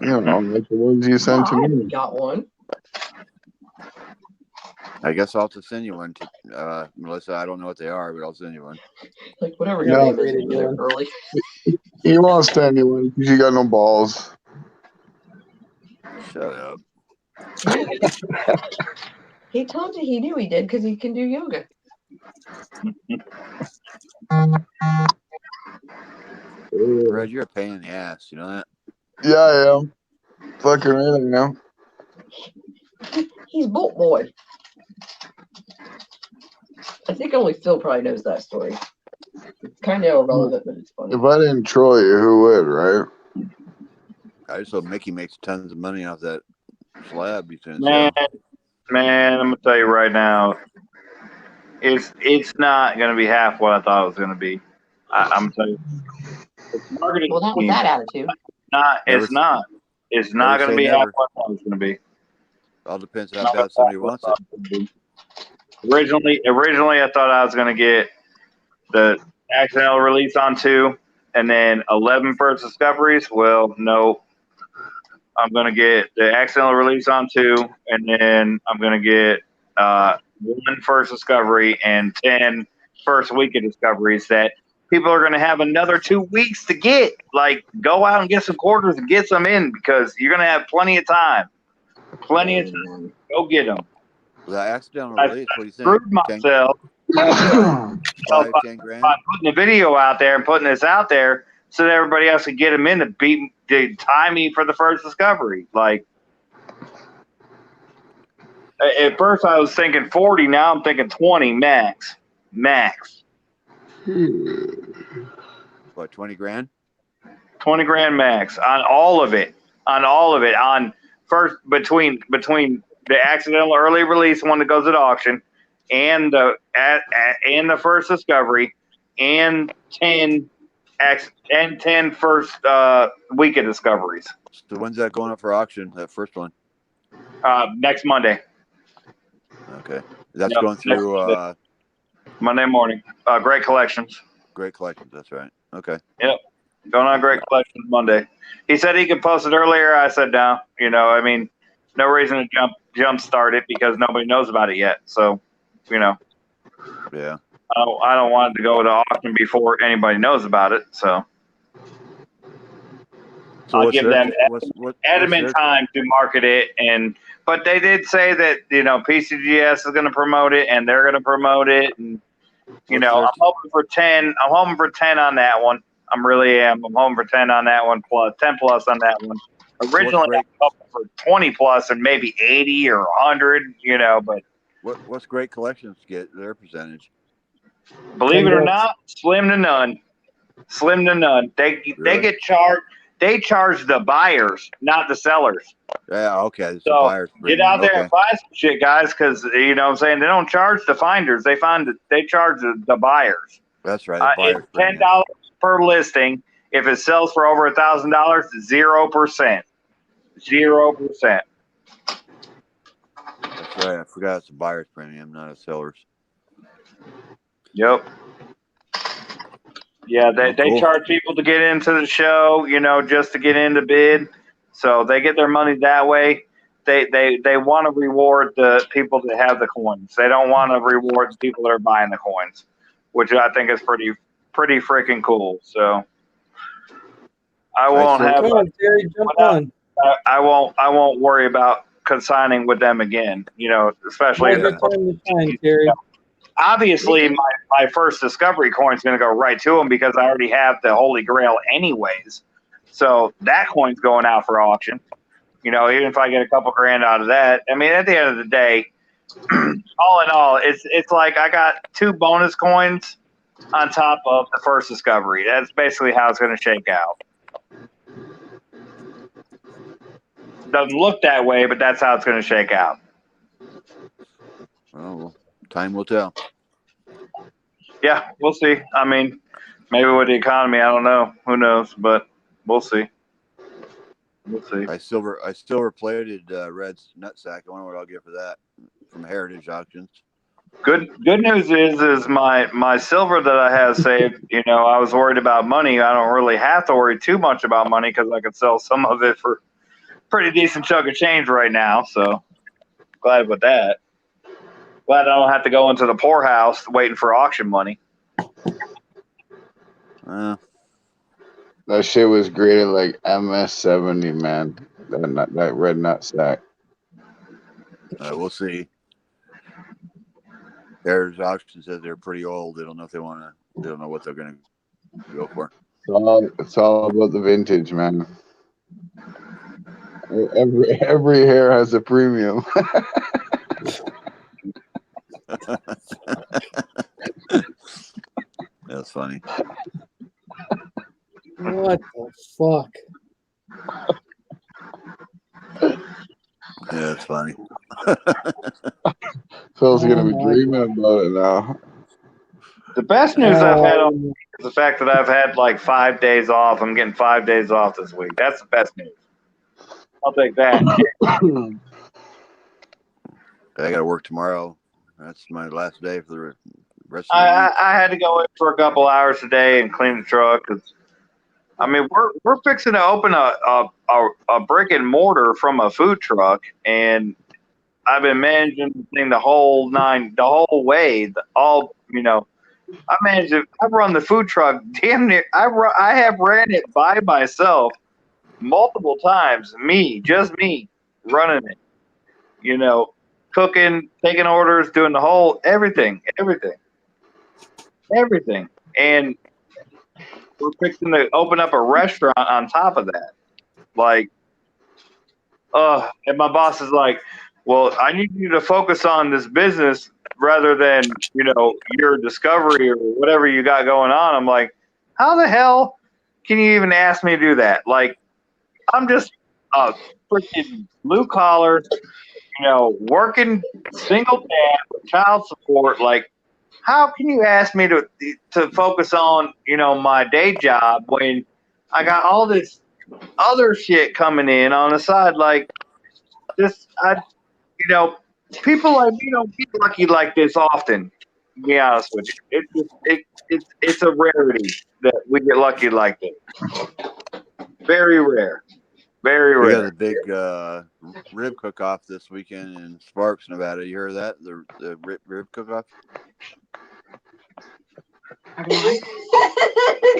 You know, like the ones you No, sent to I me. got one. I guess I'll have to send you one, to, Melissa. I don't know what they are, but I'll send you one. Like whatever No. your name is over there, early. He won't send you one because you got no balls. Shut up. He told you he knew he did because he can do yoga. Red, you're a pain in the ass. You know that? Yeah, I am. Fucking really, you know? He's boat boy. I think only Phil probably knows that story. It's kind of irrelevant, but it's funny. If I didn't troll you, who would, right? I just hope Mickey makes tons of money off that slab you sent. Man, I'm gonna tell you right now, it's not gonna be half what I thought it was gonna be. I'm gonna tell you, it's marketing. Well, not with scheme. that attitude. It's not never gonna say be half never. what I thought it was gonna be. All depends how bad somebody wants it. Originally, I thought I was gonna get the accidental release on 2, and then 11 first discoveries. Well, no. I'm going to get the accidental release on 2, and then I'm going to get 1 first discovery and 10 first week of discoveries that people are going to have another 2 weeks to get. Like, go out and get some quarters and get some in because you're going to have plenty of time. Plenty of time. Go get them. Was that accidental I release? What do you think? screwed myself Five, 10 grand? by putting the video out there and putting this out there so that everybody else could get him in to tie me for the first discovery. Like, at first I was thinking 40, now I'm thinking 20 max. What, 20 grand? 20 grand max on all of it. On first between the accidental early release one that goes at auction and the first discovery and 10 first week of discoveries. So when's that going up for auction? That first one? Next Monday. Okay. That's Yep, going through Monday morning. Great Collections. Great Collections. That's right. Okay. Yep. Going on Great Collections Monday. He said he could post it earlier. I said no. I mean, no reason to jump start it because nobody knows about it yet. So, Yeah. I don't want it to go to auction before anybody knows about it. So I'll what's give their- them what's adamant their- time to market it. But they did say that PCGS is going to promote it and they're going to promote it. And I'm hoping for 10. I'm hoping for 10 on that one. I really am. I'm hoping for 10 on that one, plus 10 plus on that one. Originally, I was hoping for 20 plus and maybe 80 or 100. But what's Great Collections get their percentage? believe it or not, slim to none. Slim to none. They get charged. They charge the buyers, not the sellers. Yeah, okay. So buyers get out there and buy some shit, guys, because what I'm saying, they don't charge the finders. They charge the buyers. That's right. It's $10 per listing. If it sells for over $1,000, 0%. 0%. That's right. I forgot it's a buyer's premium, not a seller's. Yep. Yeah, they Cool. charge people to get into the show, just to get in the bid. So they get their money that way. They want to reward the people that have the coins. They don't want to reward the people that are buying the coins, which I think is pretty freaking cool. So I won't have. Come on, Terry, jump on. I won't worry about consigning with them again. Especially. Now's the time to shine, Terry. Obviously, my first discovery coin is going to go right to them because I already have the Holy Grail anyways. So that coin's going out for auction. Even if I get a couple grand out of that. I mean, at the end of the day, all in all, it's like I got 2 bonus coins on top of the first discovery. That's basically how it's going to shake out. Doesn't look that way, but that's how it's going to shake out. Well, time will tell. Yeah, we'll see. I mean, maybe with the economy, I don't know. Who knows? But we'll see. We'll see. I silver plated Red's nutsack. I wonder what I'll get for that from Heritage Auctions. Good news is my silver that I have saved. I was worried about money. I don't really have to worry too much about money because I could sell some of it for pretty decent chunk of change right now. So glad about that. Glad I don't have to go into the poorhouse waiting for auction money. That shit was graded like MS-70, man. That red nutsack. We'll see. Heritage Auction says they're pretty old. They don't know if they want to. They don't know what they're going to go for. It's all about the vintage, man. Every hair has a premium. That's funny. What the fuck? Yeah, that's funny. Phil's gonna be dreaming about it now. The best news I've had is the fact that I've had like 5 days off. I'm getting 5 days off this week. That's the best news. I'll take that. I got to work tomorrow. That's my last day for the rest of the week. I had to go in for a couple hours today and clean the truck. I mean, we're fixing to open a brick and mortar from a food truck, and I've been managing the thing the whole way. I managed it. I've run the food truck damn near. I have ran it by myself multiple times. Just me running it. cooking, taking orders, doing the whole everything. And we're fixing to open up a restaurant on top of that. Like, and my boss is like, well, I need you to focus on this business rather than, your discovery or whatever you got going on. I'm like, how the hell can you even ask me to do that? Like, I'm just a freaking blue collar, working single dad with child support. Like, how can you ask me to focus on, my day job when I got all this other shit coming in on the side? Like, people like me don't get lucky like this often. To be honest with you, it's a rarity that we get lucky like this. Very rare. Very We got rare. a big rib cook-off this weekend in Sparks, Nevada. You heard of that? The rib cook-off?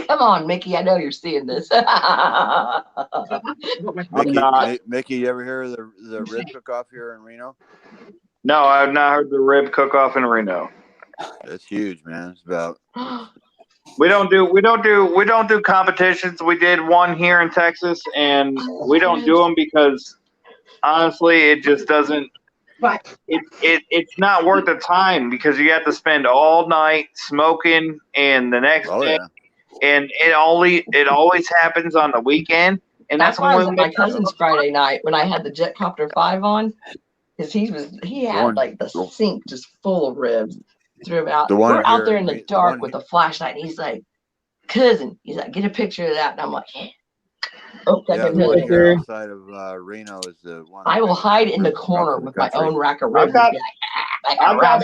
Come on, Mickey. I know you're seeing this. Mickey, you ever hear of the rib cook-off here in Reno? No, I've not heard the rib cook-off in Reno. It's huge, man. It's about. We don't do competitions. We did one here in Texas, and we don't do them because honestly, it just doesn't. It's not worth the time because you have to spend all night smoking, and the next day, and it always happens on the weekend, and that's why I was at my cousin's Friday night when I had the Jetcopter 5 on, because he had like the sink just full of ribs. Threw him out. We're out there in the dark with a flashlight, and he's like, "Cousin," he's like, "Get a picture of that," and I'm like, "Yeah." Oh, the one here outside of Reno is the one. I will hide in the corner with my own rack of ribs. I've got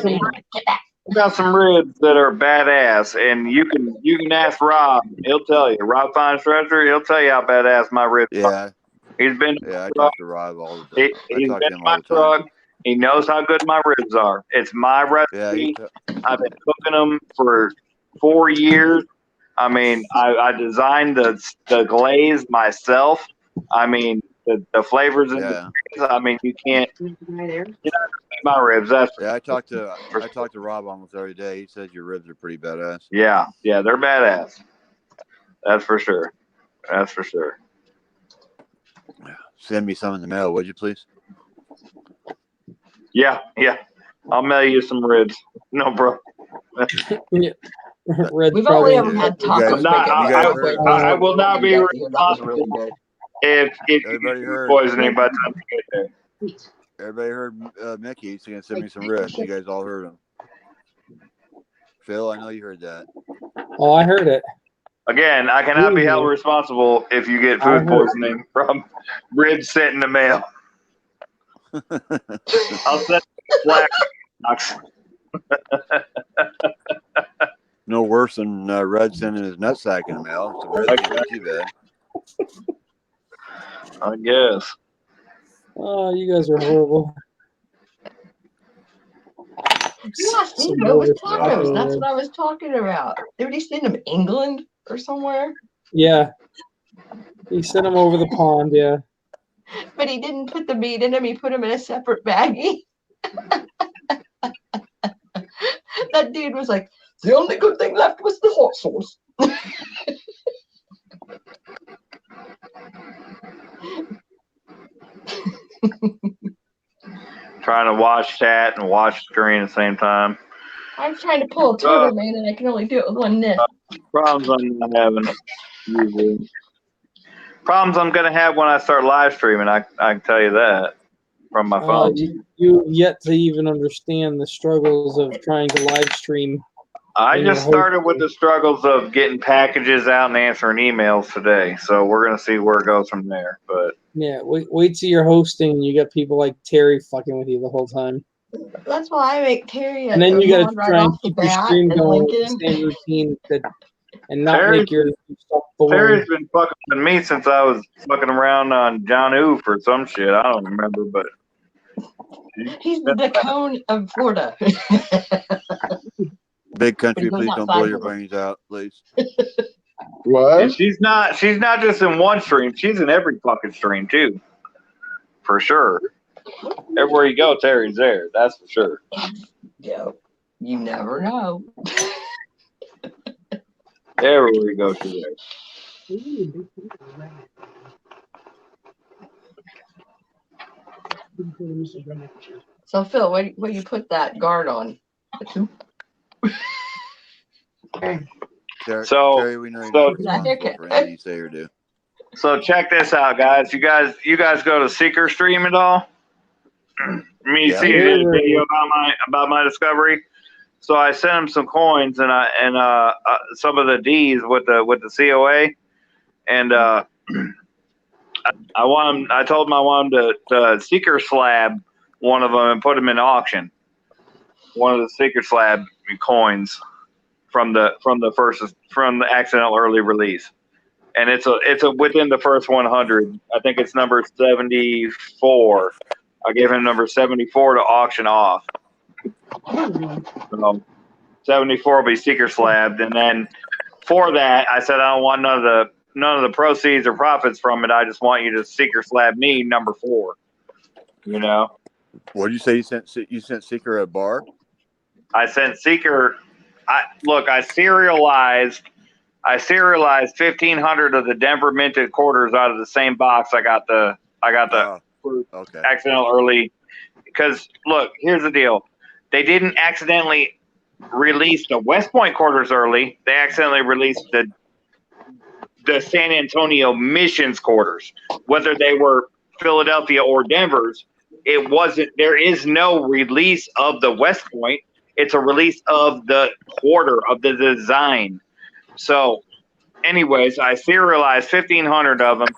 some ribs that are badass, and you can ask Rob. He'll tell you. Rob Fine Stretcher. He'll tell you how badass my ribs are. He's been. Yeah, I talk to Rob all the time. He's been in my truck. He knows how good my ribs are. It's my recipe. I've been cooking them for 4 years. I mean, I designed the glaze myself. I mean, the flavors in the ribs. I mean, you can't. You're not gonna make my ribs. I talk to Rob almost every day. He says your ribs are pretty badass. Yeah, they're badass. That's for sure. Send me some in the mail, would you please? Yeah. I'll mail you some ribs. No, bro. We've only ever had tacos. I will not be responsible if you get food poisoning by the time you get there. Everybody heard Mickey. He's going to send me some ribs. You guys all heard him. Phil, I know you heard that. Oh, I heard it. Again, I cannot be held responsible if you get food poisoning from ribs sent in the mail. I'll send black box. No worse than Red sending his nutsack in the mail. So Red can't be too bad. I guess. Oh, you guys are horrible. Tacos. That's what I was talking about. Did he send them England or somewhere? Yeah. He sent them over the pond, yeah. But he didn't put the meat in them. He put them in a separate baggie. That dude was like, the only good thing left was the hot sauce. Trying to watch chat and watch screen at the same time. I'm trying to pull a turtle, man, and I can only do it with one nip. Problems I'm not having usually. Problems I'm going to have when I start live streaming. I can tell you that from my phone. You yet to even understand the struggles of trying to live stream. I just started with the struggles of getting packages out and answering emails today. So we're going to see where it goes from there. But yeah, wait till you're hosting and you got people like Terry fucking with you the whole time. That's why I make Terry. And then you got to try and keep your stream going with the same routine and not make your stuff boring. Terry's been fucking with me since I was fucking around on John Oof or some shit. I don't remember, but he's the cone of Florida. Big country, please don't blow your brains out, please. What? And she's not just in one stream. She's in every fucking stream too, for sure. Everywhere you go, Terry's there. That's for sure. Yeah, you never know. Everywhere you go, she's there. So Phil, what you put that guard on? Terry, we know you're not responsible for anything you say or do. So check this out, guys. You guys go to Seeker Stream at all? Me Yeah. see you did a video about my discovery. So I sent him some coins and some of the D's with the COA, and I told him I want him to Seeker slab one of them and put them in auction. One of the Seeker slab coins from the accidental early release, and it's a within the first 100. I think it's number 74. I gave him number 74 to auction off. 74 will be Seeker slabbed, and then for that, I said I don't want none of the proceeds or profits from it. I just want you to Seeker slab me number 4. You know. What did you say? You sent Seeker a bar? I sent Seeker. I serialized 1,500 of the Denver minted quarters out of the same box. I got the okay. accidental early, because look, here's the deal. They didn't accidentally release the West Point quarters early. They accidentally released the San Antonio Missions quarters. Whether they were Philadelphia or Denver's, it wasn't. There is no release of the West Point. It's a release of the quarter of the design. So, anyways, I serialized 1,500 of them,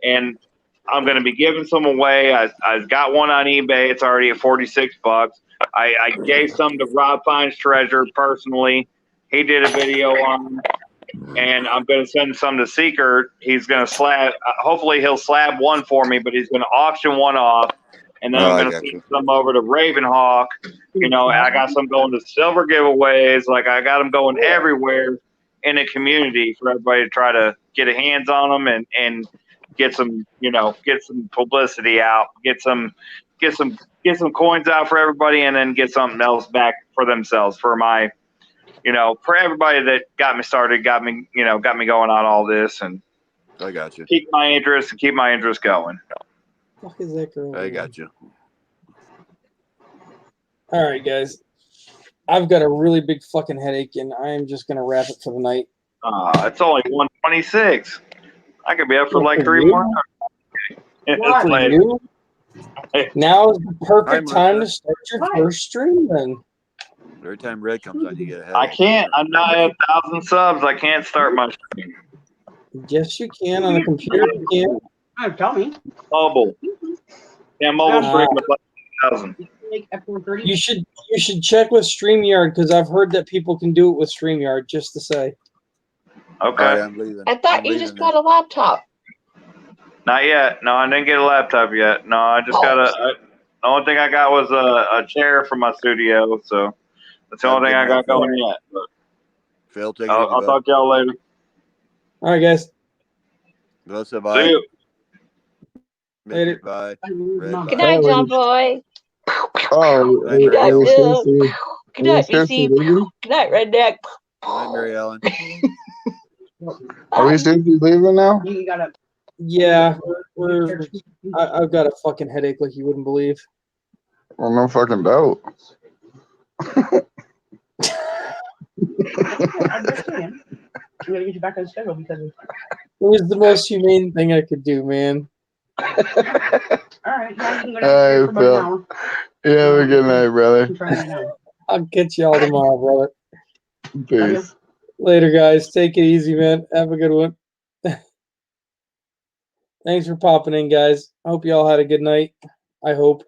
and I'm going to be giving some away. I've got one on eBay. It's already at $46. I gave some to Rob Fine's Treasure personally. He did a video on them, and I'm going to send some to Seeker. He's going to slab. Hopefully, he'll slab one for me, but he's going to auction one off. And then I'm going to send some over to Ravenhawk. You know, I got some going to silver giveaways. Like, I got them going everywhere in the community for everybody to try to get a hands on them and get some, get some publicity out, get some coins out for everybody, and then get something else back for themselves, for my, for everybody that got me started, got me going on all this, and I got you. Keep my interest going. Fuck is that girl? I got you. All right, guys. I've got a really big fucking headache, and I am just gonna wrap it for the night. It's only 1:26. I could be up for like 3 you? more. It's For late. you? Now is the perfect Hi, time Martha. to start your first stream, then. Every time Red comes on, you get a headache. I can't. I'm not at 1,000 subs. I can't start my stream. Yes, you can on a computer. You can. Oh, tell me. Mobile. Yeah, mobile stream at 1,000. Like at 4:30. You should check with StreamYard, because I've heard that people can do it with StreamYard. Just to say. Okay. All right, I'm leaving. I thought you just got a laptop. Not yet. No, I didn't get a laptop yet. No, I just got the only thing I got was a chair from my studio. So that's the only thing I got going yet. But Phil, take it I'll easy, talk to y'all later. All right, guys. bud. See you. Later. Bye. Good Red, Good bye. night, John Boy. Oh, Good night, are you Mary supposed to? Good night, BC. Good night, Redneck. Good night, Mary Ellen. Are we supposed to be leaving now? You gotta. Yeah, I've got a fucking headache like you wouldn't believe. Well, no fucking doubt. I understand. I'm gonna get you back on schedule because of. It was the most humane thing I could do, man. All right, now you can go Hey, downstairs for about Phil. an hour. Yeah, have a good night, brother. I'm trying right now. I'll catch you all tomorrow, brother. Peace. Later, guys. Take it easy, man. Have a good one. Thanks for popping in, guys. I hope you all had a good night. I hope.